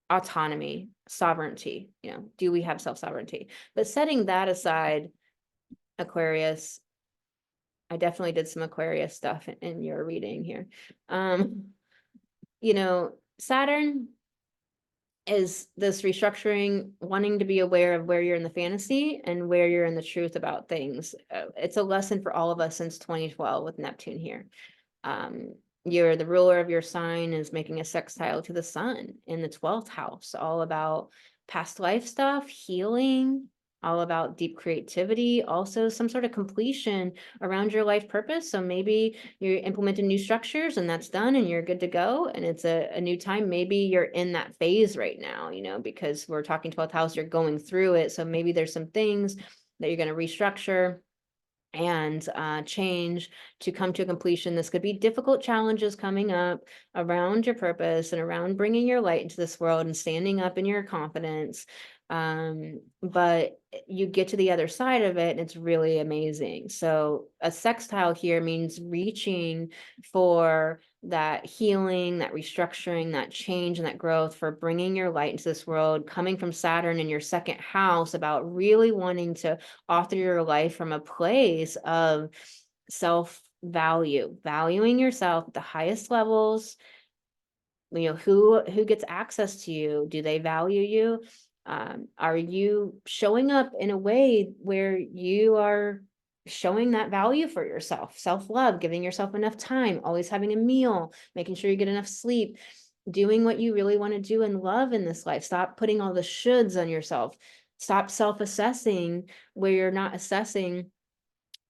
autonomy, sovereignty, do we have self-sovereignty? But setting that aside, Aquarius, I definitely did some Aquarius stuff in your reading here. Saturn is this restructuring, wanting to be aware of where you're in the fantasy and where you're in the truth about things. It's a lesson for all of us since 2012 with Neptune here. You're the ruler of your sign is making a sextile to the sun in the 12th house, all about past life stuff, healing, all about deep creativity, also some sort of completion around your life purpose. So maybe you're implementing new structures and that's done and you're good to go. And it's a new time. Maybe you're in that phase right now, because we're talking 12th house, you're going through it. So maybe there's some things that you're going to restructure and change to come to a completion. This could be difficult challenges coming up around your purpose and around bringing your light into this world and standing up in your confidence. But you get to the other side of it and it's really amazing. So a sextile here means reaching for that healing, that restructuring, that change, and that growth, for bringing your light into this world, coming from Saturn in your second house, about really wanting to author your life from a place of self-value, valuing yourself at the highest levels. Who gets access to you? Do they value you? Are you showing up in a way where you are showing that value for yourself, self-love, giving yourself enough time, always having a meal, making sure you get enough sleep, doing what you really want to do and love in this life? Stop putting all the shoulds on yourself. Stop self-assessing where you're not assessing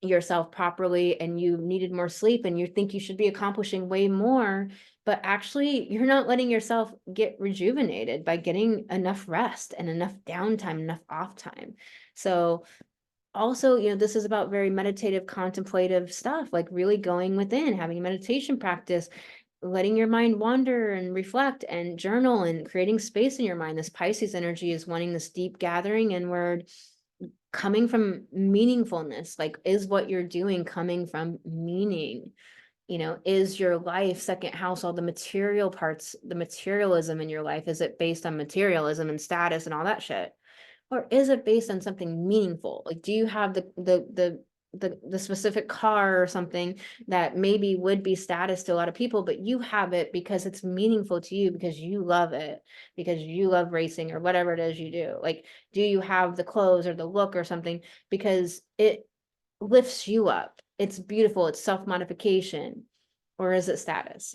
yourself properly and you needed more sleep and you think you should be accomplishing way more, but actually you're not letting yourself get rejuvenated by getting enough rest and enough downtime, enough off time. So also, this is about very meditative, contemplative stuff, like really going within, having a meditation practice, letting your mind wander and reflect and journal and creating space in your mind. This Pisces energy is wanting this deep gathering inward, coming from meaningfulness. Like, is what you're doing coming from meaning? Is your life second house, all the material parts, the materialism in your life, is it based on materialism and status and all that shit? Or is it based on something meaningful? Like, do you have the specific car or something that maybe would be status to a lot of people, but you have it because it's meaningful to you, because you love it, because you love racing or whatever it is you do? Like, do you have the clothes or the look or something because it lifts you up? It's beautiful, it's self-modification. Or is it status?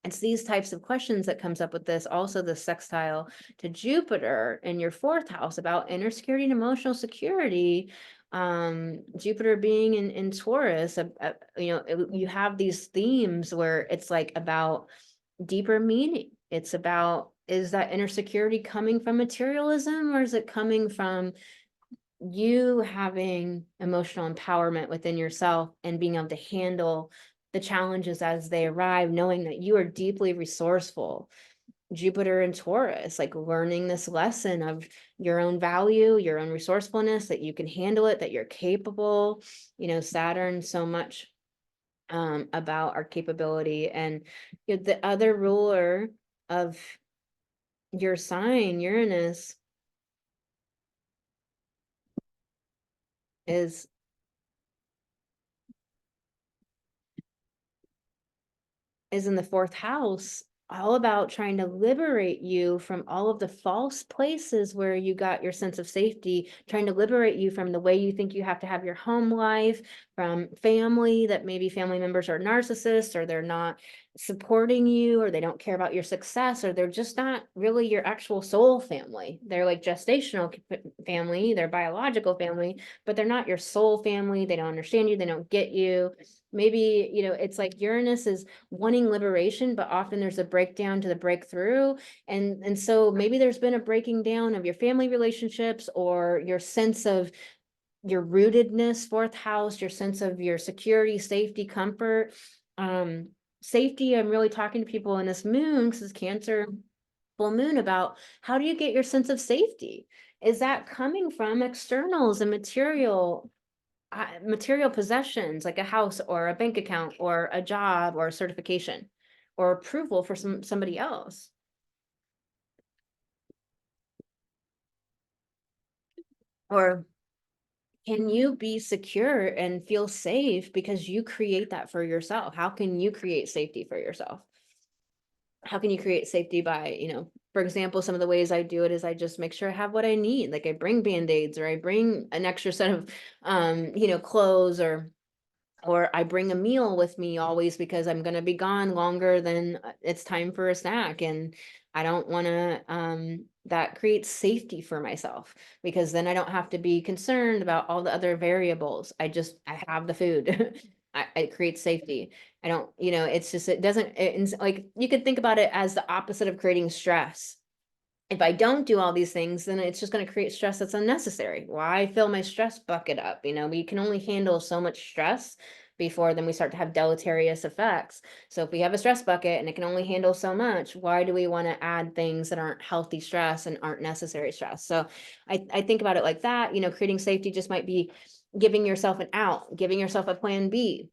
It's these types of questions that comes up with this. Also, the sextile to Jupiter in your 4th house about inner security and emotional security. Jupiter being in Taurus, you know, you have these themes where it's like about deeper meaning. It's about, is that inner security coming from materialism, or is it coming from you having emotional empowerment within yourself and being able to handle the challenges as they arrive, knowing that you are deeply resourceful? Jupiter and Taurus, like learning this lesson of your own value, your own resourcefulness, that you can handle it, that you're capable. You know, Saturn so much about our capability. And you know, the other ruler of your sign, Uranus, is in the fourth house, all about trying to liberate you from all of the false places where you got your sense of safety, trying to liberate you from the way you think you have to have your home life, from family, that maybe family members are narcissists, or they're not supporting you, or they don't care about your success, or they're just not really your actual soul family. They're like gestational family, they're biological family, but they're not your soul family. They don't understand you, they don't get you. Maybe, you know, it's like Uranus is wanting liberation, but often there's a breakdown to the breakthrough. And so maybe there's been a breaking down of your family relationships, or your sense of your rootedness, fourth house, your sense of your security, safety, comfort. Safety, I'm really talking to people in this moon, because it's Cancer full moon, about how do you get your sense of safety? Is that coming from externals and material possessions, like a house or a bank account or a job or a certification or approval for somebody else? Or can you be secure and feel safe because you create that for yourself? How can you create safety for yourself? How can you create safety by, you know, for example, some of the ways I do it is I just make sure I have what I need. Like I bring band-aids, or I bring an extra set of, you know, clothes, or I bring a meal with me always, because I'm going to be gone longer than it's time for a snack. And I don't want to, that creates safety for myself, because then I don't have to be concerned about all the other variables. I have the food. It creates safety. I don't, you know, it's just, it doesn't, it's like, you could think about it as the opposite of creating stress. If I don't do all these things, then it's just going to create stress that's unnecessary. Why fill my stress bucket up? You know, we can only handle so much stress before then we start to have deleterious effects. So if we have a stress bucket and it can only handle so much, why do we want to add things that aren't healthy stress and aren't necessary stress? So I think about it like that. You know, creating safety just might be giving yourself an out, giving yourself a plan B.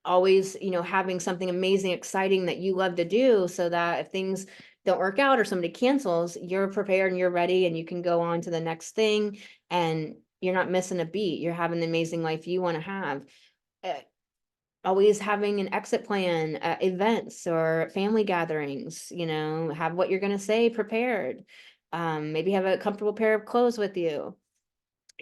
Always, you know, having something amazing, exciting that you love to do, so that if things don't work out or somebody cancels, you're prepared and you're ready, and you can go on to the next thing, and you're not missing a beat. You're having the amazing life you want to have. Uh, Always having an exit plan, events or family gatherings, you know, have what you're going to say prepared. Maybe have a comfortable pair of clothes with you.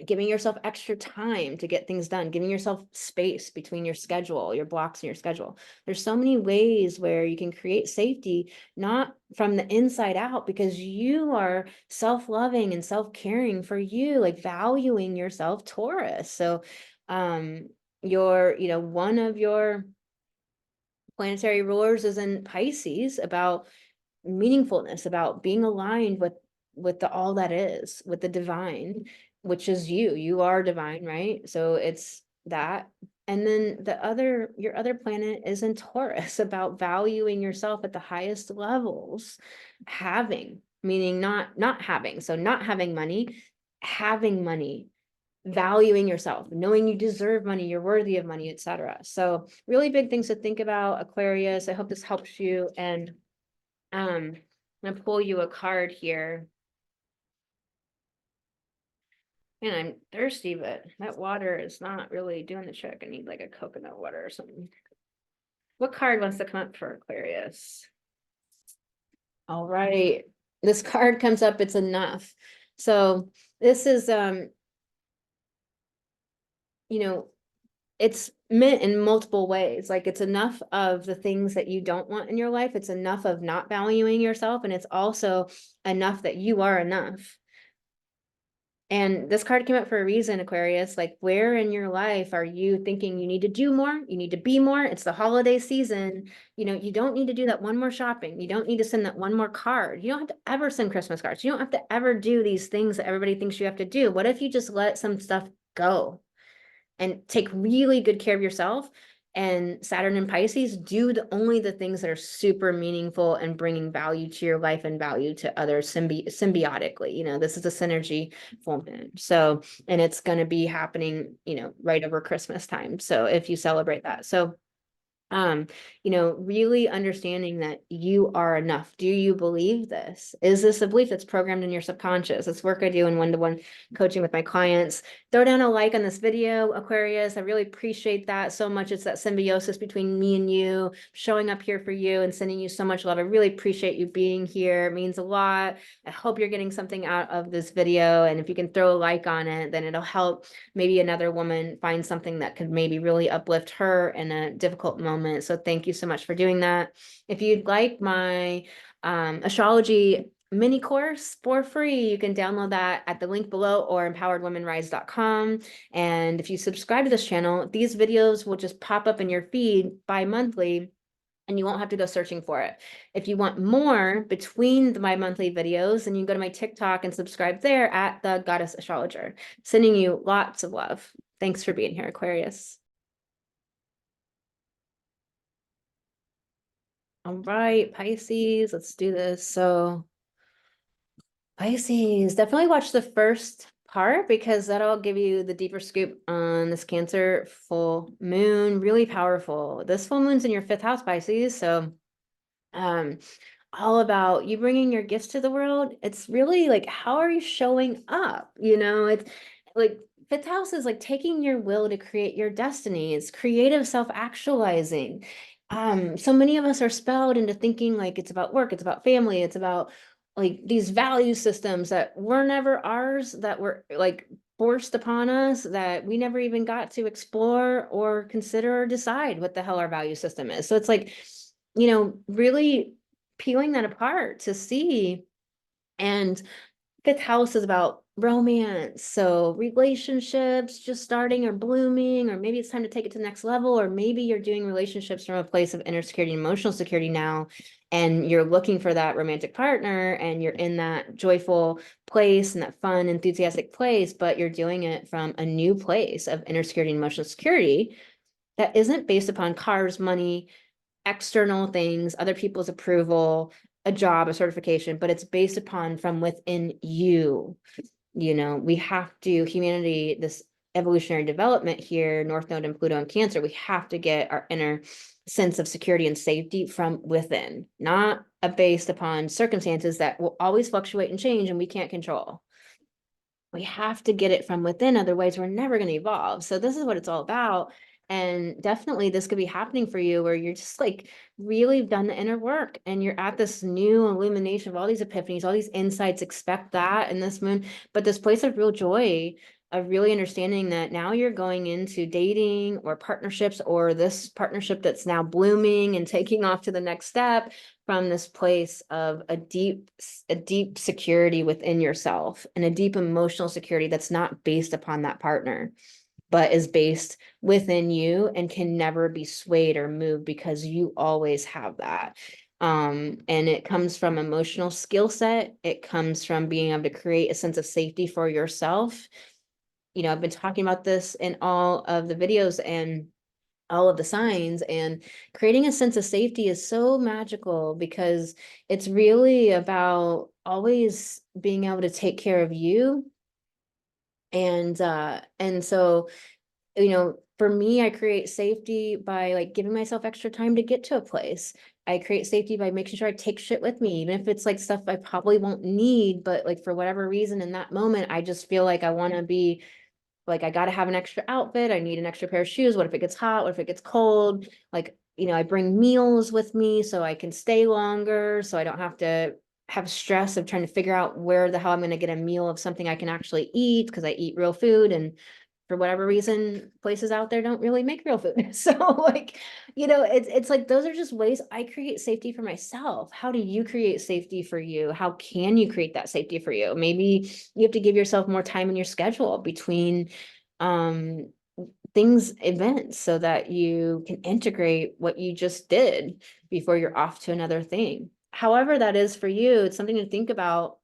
Giving yourself extra time to get things done, giving yourself space between your schedule, your blocks in your schedule. There's so many ways where you can create safety, not from the inside out, because you are self-loving and self-caring for you, like valuing yourself, Taurus. So, you know, one of your planetary rulers is in Pisces, about meaningfulness, about being aligned with the all that is, with the divine, which is you are divine, right? So it's that. And then your other planet is in Taurus, about valuing yourself at the highest levels. Having, meaning not having, so not having money, having money, valuing yourself, knowing you deserve money, you're worthy of money, etc. So really big things to think about, Aquarius. I hope this helps you. And I'm gonna pull you a card here. And I'm thirsty, but that water is not really doing the trick. I need like a coconut water or something. What card wants to come up for Aquarius? All right. This card comes up, it's enough. So this is you know, it's meant in multiple ways. Like, it's enough of the things that you don't want in your life. It's enough of not valuing yourself. And it's also enough that you are enough. And this card came up for a reason, Aquarius. Like, where in your life are you thinking you need to do more? You need to be more. It's the holiday season. You know, you don't need to do that one more shopping. You don't need to send that one more card. You don't have to ever send Christmas cards. You don't have to ever do these things that everybody thinks you have to do. What if you just let some stuff go and take really good care of yourself? And Saturn and Pisces do only the things that are super meaningful and bringing value to your life and value to others symbiotically. You know, this is a synergy full moon. So, and it's going to be happening, you know, right over Christmas time. So if you celebrate that. So you know, really understanding that you are enough. Do you believe this? Is this a belief that's programmed in your subconscious? It's work I do in one-to-one coaching with my clients. Throw down a like on this video, Aquarius. I really appreciate that so much. It's that symbiosis between me and you, showing up here for you and sending you so much love. I really appreciate you being here. It means a lot. I hope you're getting something out of this video. And if you can throw a like on it, then it'll help maybe another woman find something that could maybe really uplift her in a difficult moment. So thank you so much for doing that. If you'd like my astrology mini course for free, you can download that at the link below or empoweredwomenrise.com. And if you subscribe to this channel, these videos will just pop up in your feed bi-monthly, and you won't have to go searching for it. If you want more between my monthly videos, then you can go to my TikTok and subscribe there at the Goddess Astrologer. Sending you lots of love. Thanks for being here, Aquarius. All right, Pisces, let's do this. So Pisces, definitely watch the first part because that'll give you the deeper scoop on this Cancer full moon. Really powerful. This full moon's in your 5th house, Pisces. So all about you bringing your gifts to the world. It's really like, how are you showing up? You know, it's like 5th house is like taking your will to create your destiny. It's creative self-actualizing. So many of us are spelled into thinking like it's about work, it's about family, it's about like these value systems that were never ours, that were like forced upon us, that we never even got to explore or consider or decide what the hell our value system is. So it's like, you know, really peeling that apart to see. And 5th house is about romance. So relationships just starting or blooming, or maybe it's time to take it to the next level, or maybe you're doing relationships from a place of inner security and emotional security now, and you're looking for that romantic partner and you're in that joyful place and that fun, enthusiastic place, but you're doing it from a new place of inner security and emotional security that isn't based upon cars, money, external things, other people's approval, a job, a certification, but it's based upon from within you. You know, we have to, humanity, this evolutionary development here, North Node and Pluto and Cancer, we have to get our inner sense of security and safety from within, not based upon circumstances that will always fluctuate and change and we can't control. We have to get it from within, otherwise we're never going to evolve. So this is what it's all about. And definitely this could be happening for you where you're just like really done the inner work and you're at this new illumination of all these epiphanies, all these insights. Expect that in this moon, but this place of real joy, of really understanding that now you're going into dating or partnerships, or this partnership that's now blooming and taking off to the next step from this place of a deep security within yourself and a deep emotional security that's not based upon that partner, but is based within you and can never be swayed or moved because you always have that. And it comes from emotional skill set. It comes from being able to create a sense of safety for yourself. You know, I've been talking about this in all of the videos and all of the signs, and creating a sense of safety is so magical because it's really about always being able to take care of you. And so, you know, for me, I create safety by like giving myself extra time to get to a place. I create safety by making sure I take shit with me, even if it's like stuff I probably won't need, but like for whatever reason in that moment, I just feel like I want to be like, I got to have an extra outfit. I need an extra pair of shoes. What if it gets hot? What if it gets cold? Like, you know, I bring meals with me so I can stay longer, so I don't have to have stress of trying to figure out where the hell I'm going to get a meal of something I can actually eat because I eat real food. And for whatever reason, places out there don't really make real food. So like, it's like, those are just ways I create safety for myself. How do you create safety for you? How can you create that safety for you? Maybe you have to give yourself more time in your schedule between events, so that you can integrate what you just did before you're off to another thing. However that is for you, it's something to think about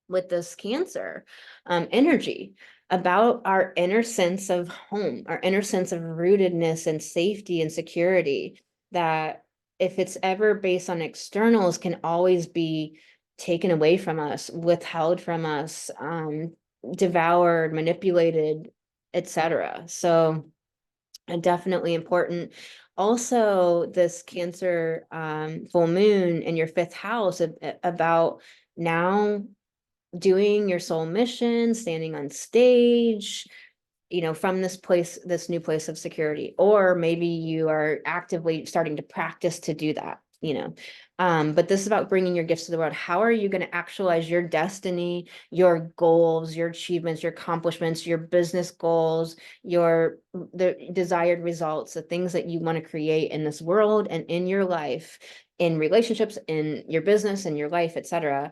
with this Cancer energy, about our inner sense of home, our inner sense of rootedness and safety and security, that if it's ever based on externals, can always be taken away from us, withheld from us, devoured, manipulated, etc. So definitely important. Also, this Cancer full moon in your fifth house, about now doing your soul mission, standing on stage, from this new place of security, or maybe you are actively starting to practice to do that, but this is about bringing your gifts to the world. How are you going to actualize your destiny, your goals, your achievements, your accomplishments, your business goals, the desired results, the things that you want to create in this world and in your life, in relationships, in your business, in your life, etc.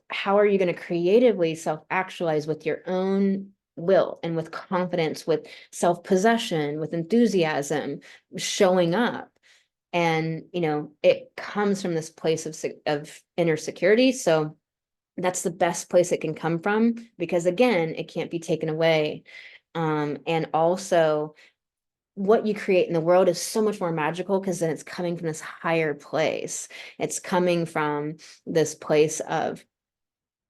How are you going to creatively self-actualize with your own will and with confidence, with self-possession, with enthusiasm, showing up? And it comes from this place of inner security. So that's the best place it can come from, because again, it can't be taken away. And also, what you create in the world is so much more magical, because then it's coming from this higher place. It's coming from this place of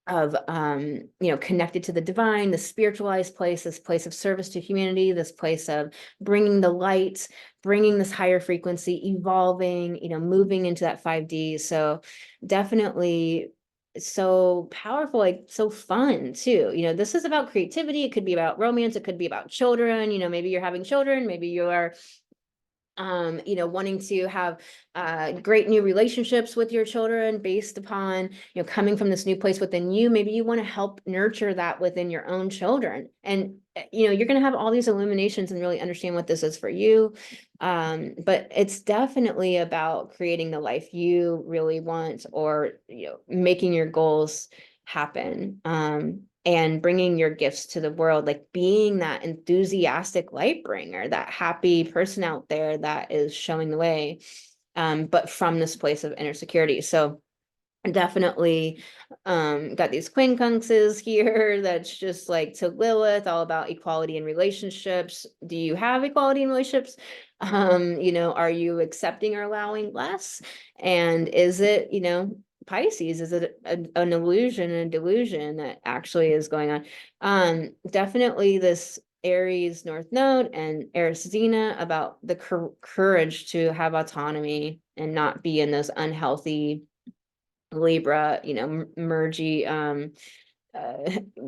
connected to the divine, the spiritualized place, this place of service to humanity, this place of bringing the light, bringing this higher frequency, evolving, moving into that 5D. So definitely so powerful, like so fun too. This is about creativity. It could be about romance. It could be about children. Maybe you're having children, maybe you are wanting to have great new relationships with your children based upon, coming from this new place within you. Maybe you want to help nurture that within your own children. And, you're going to have all these illuminations and really understand what this is for you. But it's definitely about creating the life you really want, or, making your goals happen. And bringing your gifts to the world, like being that enthusiastic light bringer, that happy person out there that is showing the way, but from this place of inner security. So definitely got these quincunxes here. That's just like to Lilith, all about equality in relationships. Do you have equality in relationships? Are you accepting or allowing less? And is it, Pisces, is it an illusion and a delusion that actually is going on? Definitely this Aries North Node and Eris Xena, about the courage to have autonomy and not be in those unhealthy Libra, mergy,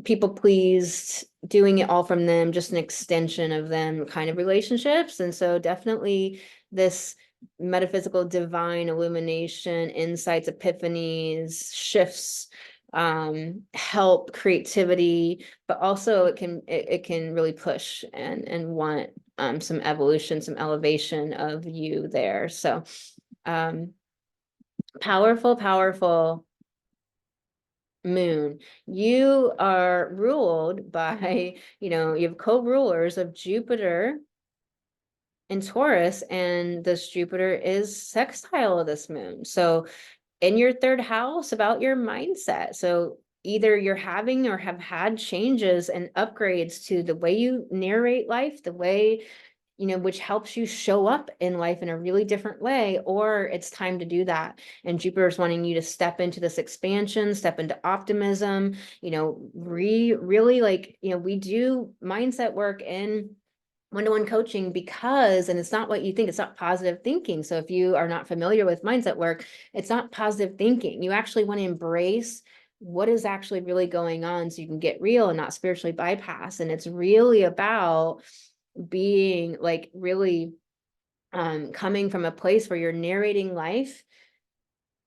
people pleased, doing it all from them, just an extension of them kind of relationships. And so definitely this metaphysical divine illumination, insights, epiphanies, shifts, help creativity, but also it can really push and want some evolution, some elevation of you there. So powerful moon. You are ruled by, you have co-rulers of Jupiter and Taurus, and this Jupiter is sextile of this moon. So in your third house, about your mindset. So either you're having or have had changes and upgrades to the way you narrate life, the way, which helps you show up in life in a really different way, or it's time to do that. And Jupiter's wanting you to step into this expansion, step into optimism, really like, we do mindset work in one-to-one coaching because, and it's not what you think, it's not positive thinking. So if you are not familiar with mindset work, it's not positive thinking. You actually want to embrace what is actually really going on so you can get real and not spiritually bypass. And it's really about being like really coming from a place where you're narrating life,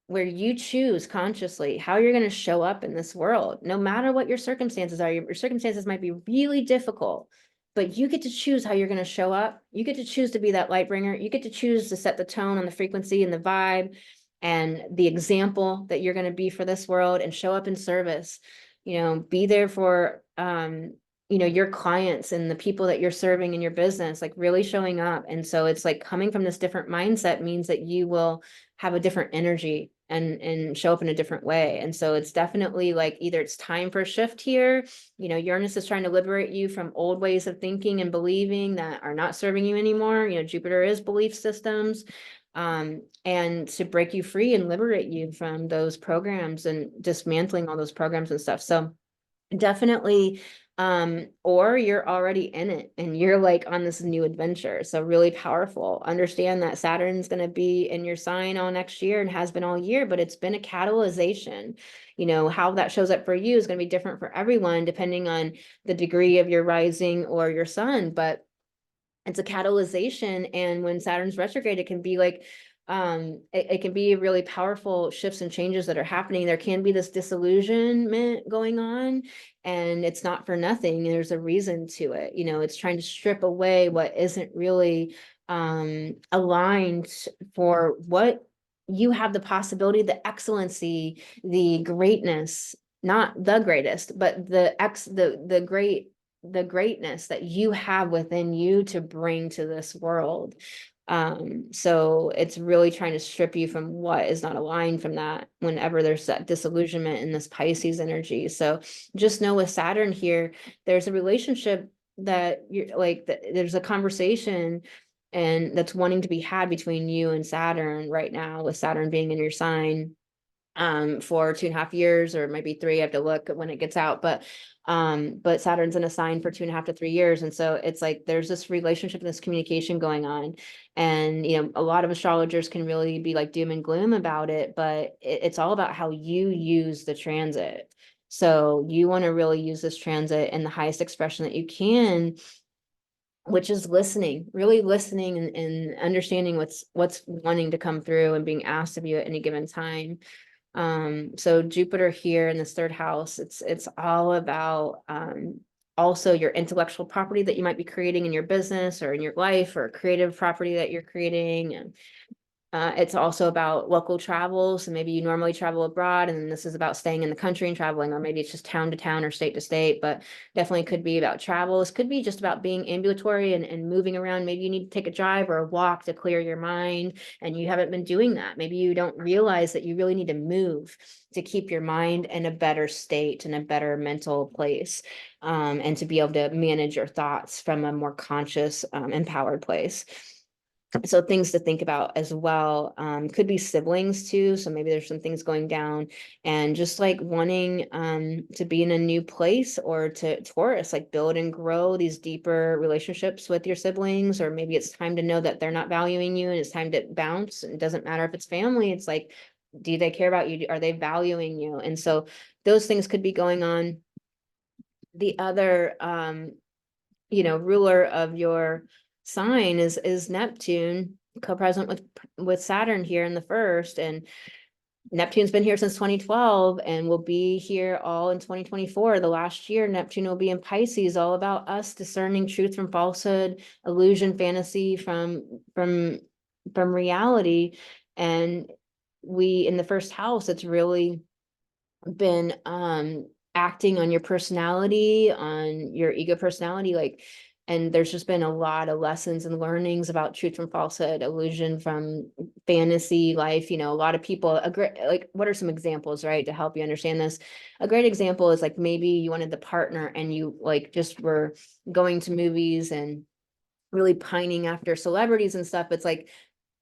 where you choose consciously how you're going to show up in this world, no matter what your circumstances are. Your circumstances might be really difficult, but you get to choose how you're going to show up. You get to choose to be that light bringer. You get to choose to set the tone on the frequency and the vibe and the example that you're going to be for this world, and show up in service. Be there for your clients and the people that you're serving in your business, like really showing up. And so it's like coming from this different mindset means that you will have a different energy and show up in a different way. And so it's definitely like either it's time for a shift here. Uranus is trying to liberate you from old ways of thinking and believing that are not serving you anymore. Jupiter is belief systems, and to break you free and liberate you from those programs and dismantling all those programs and stuff. So definitely, or you're already in it and you're like on this new adventure. So really powerful. Understand that Saturn's going to be in your sign all next year and has been all year, but it's been a catalyzation. How that shows up for you is going to be different for everyone, depending on the degree of your rising or your sun, but it's a catalyzation. And when Saturn's retrograde, it can be like, it can be really powerful shifts and changes that are happening. There can be this disillusionment going on, and it's not for nothing. There's a reason to it. It's trying to strip away what isn't really aligned for what you have the possibility, the excellency, the greatness, not the greatest, but the greatness that you have within you to bring to this world. So it's really trying to strip you from what is not aligned from that whenever there's that disillusionment in this Pisces energy. So just know with Saturn here, there's a relationship that you're like, there's a conversation and that's wanting to be had between you and Saturn right now, with Saturn being in your sign for 2.5 years, or maybe 3. I have to look when it gets out, but Saturn's in a sign for 2.5 to 3 years. And so it's like there's this relationship and this communication going on. And a lot of astrologers can really be like doom and gloom about it, but it's all about how you use the transit. So you want to really use this transit in the highest expression that you can, which is listening, really listening and understanding what's wanting to come through and being asked of you at any given time. So Jupiter here in this third house, it's all about also your intellectual property that you might be creating in your business or in your life, or creative property that you're creating. And it's also about local travel. So maybe you normally travel abroad, and this is about staying in the country and traveling, or maybe it's just town to town or state to state, but definitely could be about travels. Could be just about being ambulatory and moving around. Maybe you need to take a drive or a walk to clear your mind, and you haven't been doing that. Maybe you don't realize that you really need to move to keep your mind in a better state, in a better mental place, and to be able to manage your thoughts from a more conscious, empowered place. So things to think about as well. Could be siblings too. So maybe there's some things going down, and just like wanting to be in a new place, or to Taurus, like build and grow these deeper relationships with your siblings. Or maybe it's time to know that they're not valuing you and it's time to bounce. It doesn't matter if it's family. It's like, do they care about you? Are they valuing you? And so those things could be going on. The other ruler of your sign is Neptune, co-present with Saturn here in the first. And Neptune's been here since 2012 and will be here all in 2024. The last year, Neptune will be in Pisces, all about us discerning truth from falsehood, illusion, fantasy from reality. And we, in the first house, it's really been acting on your personality, on your ego personality, like, and there's just been a lot of lessons and learnings about truth from falsehood, illusion from fantasy life. A lot of people, like, what are some examples, right, to help you understand this? A great example is like, maybe you wanted the partner and you like just were going to movies and really pining after celebrities and stuff. It's like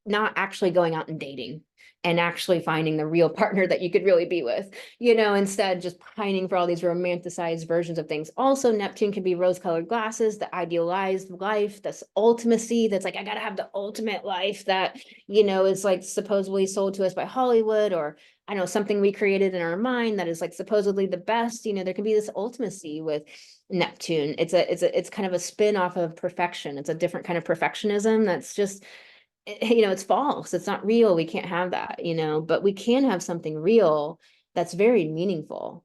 not actually going out and dating and actually finding the real partner that you could really be with, instead just pining for all these romanticized versions of things. Also, Neptune can be rose-colored glasses, the idealized life, this ultimacy that's like, I gotta have the ultimate life that, is like supposedly sold to us by Hollywood, or I know something we created in our mind that is like supposedly the best. There can be this ultimacy with Neptune. It's kind of a spin off of perfection. It's a different kind of perfectionism that's just, it's false. It's not real. We can't have that, but we can have something real that's very meaningful.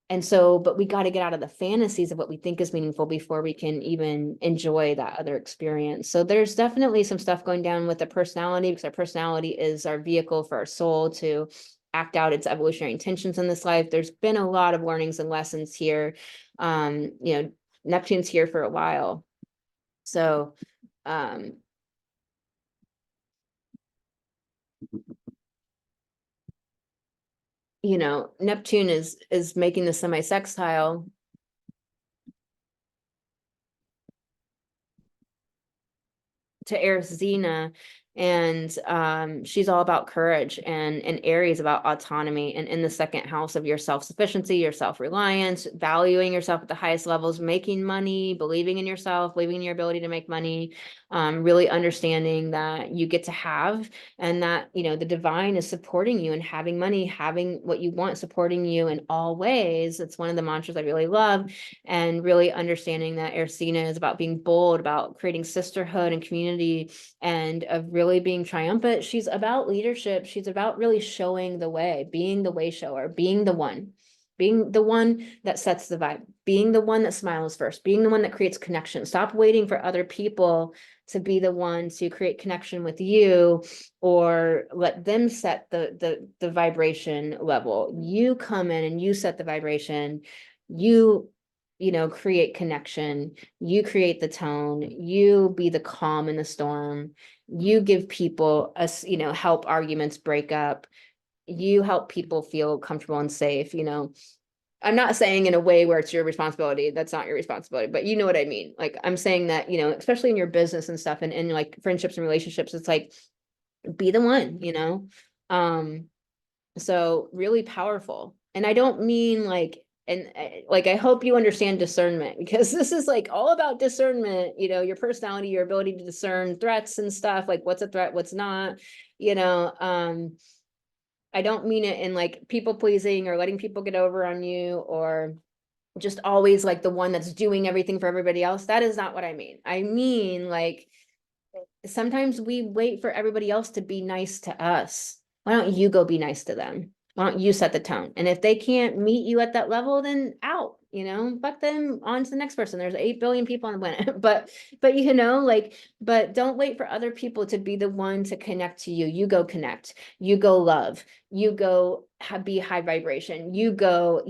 And so, but we got to get out of the fantasies of what we think is meaningful before we can even enjoy that other experience. So there's definitely some stuff going down with the personality, because our personality is our vehicle for our soul to act out its evolutionary intentions in this life. There's been a lot of learnings and lessons here. Neptune's here for a while. So, Neptune is making the semi-sextile to Aries, and she's all about courage, and Aries about autonomy, and in the second house of your self-sufficiency, your self-reliance, valuing yourself at the highest levels, making money, believing in yourself, believing in your ability to make money, really understanding that you get to have, and that the divine is supporting you and having money, having what you want, supporting you in all ways. It's one of the mantras I really love, and really understanding that Aries is about being bold, about creating sisterhood and community, and of really being triumphant. She's about leadership. She's about really showing the way, being the way shower, being the one that sets the vibe, being the one that smiles first, being the one that creates connection. Stop waiting for other people to be the one to create connection with you, or let them set the vibration level. You come in and you set the vibration. You create connection, you create the tone, you be the calm in the storm, you give people help arguments break up, you help people feel comfortable and safe. I'm not saying in a way where it's your responsibility, that's not your responsibility, but you know what I mean. Like, I'm saying that, especially in your business and stuff, and like friendships and relationships, it's like, be the one. So really powerful. And I don't mean like, and like, I hope you understand discernment, because this is like all about discernment, your personality, your ability to discern threats and stuff, like what's a threat, what's not, I don't mean it in like people pleasing or letting people get over on you, or just always like the one that's doing everything for everybody else. That is not what I mean. I mean, like, sometimes we wait for everybody else to be nice to us. Why don't you go be nice to them? Why don't you set the tone? And if they can't meet you at that level, then out, fuck them, on to the next person. There's 8 billion people on the planet, but but don't wait for other people to be the one to connect to you. You go connect, you go love, you go be high vibration, you go,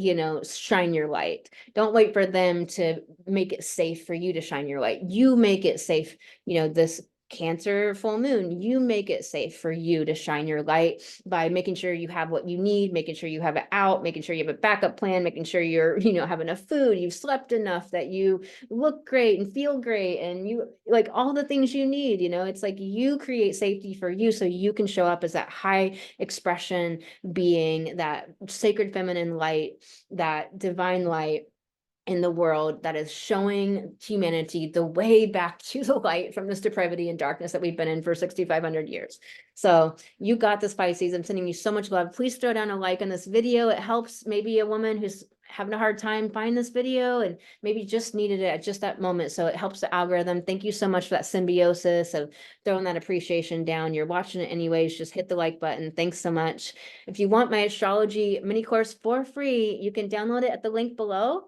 shine your light. Don't wait for them to make it safe for you to shine your light. You make it safe. This Cancer full moon, you make it safe for you to shine your light by making sure you have what you need, making sure you have it out, making sure you have a backup plan, making sure you're, have enough food, you've slept enough, that you look great and feel great, and you like all the things you need. It's like you create safety for you so you can show up as that high expression being, that sacred feminine light, that divine light in the world, that is showing humanity the way back to the light from this depravity and darkness that we've been in for 6,500 years. So you got this, Pisces. I'm sending you so much love. Please throw down a like on this video. It helps maybe a woman who's having a hard time find this video and maybe just needed it at just that moment. So it helps the algorithm. Thank you so much for that symbiosis of throwing that appreciation down. You're watching it anyways. Just hit the like button. Thanks so much. If you want my astrology mini course for free, you can download it at the link below,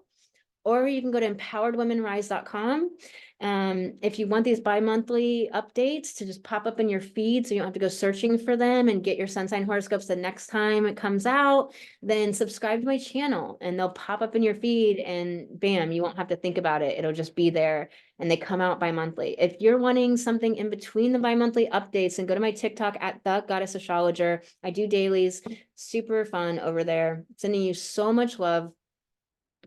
or you can go to empoweredwomenrise.com. If you want these bi-monthly updates to just pop up in your feed, so you don't have to go searching for them, and get your sun sign horoscopes the next time it comes out, then subscribe to my channel and they'll pop up in your feed, and bam, you won't have to think about it. It'll just be there, and they come out bi-monthly. If you're wanting something in between the bi-monthly updates, then go to my TikTok at The Goddess Astrologer. I do dailies, super fun over there. Sending you so much love,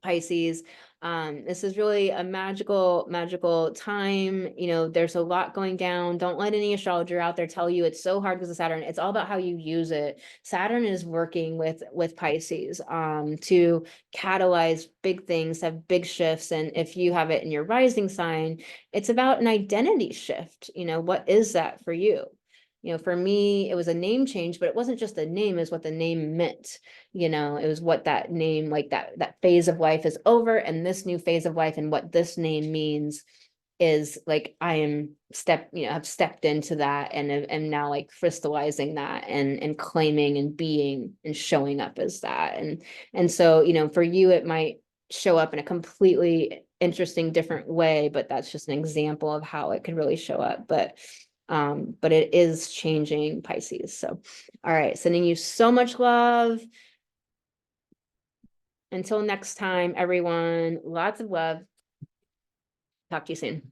Pisces. This is really a magical time. There's a lot going down. Don't let any astrologer out there tell you it's so hard because of Saturn. It's all about how you use it. Saturn is working with Pisces to catalyze big things, have big shifts. And if you have it in your rising sign, it's about an identity shift. What is that for you? For me, it was a name change, but it wasn't just the name, is what the name meant. It was what that name, like that phase of life is over, and this new phase of life, and what this name means is like, I am have stepped into that and am now like crystallizing that and claiming and being and showing up as that. And so, for you, it might show up in a completely interesting, different way, but that's just an example of how it could really show up. But it is changing, Pisces. So, all right, sending you so much love. Until next time, everyone, lots of love. Talk to you soon.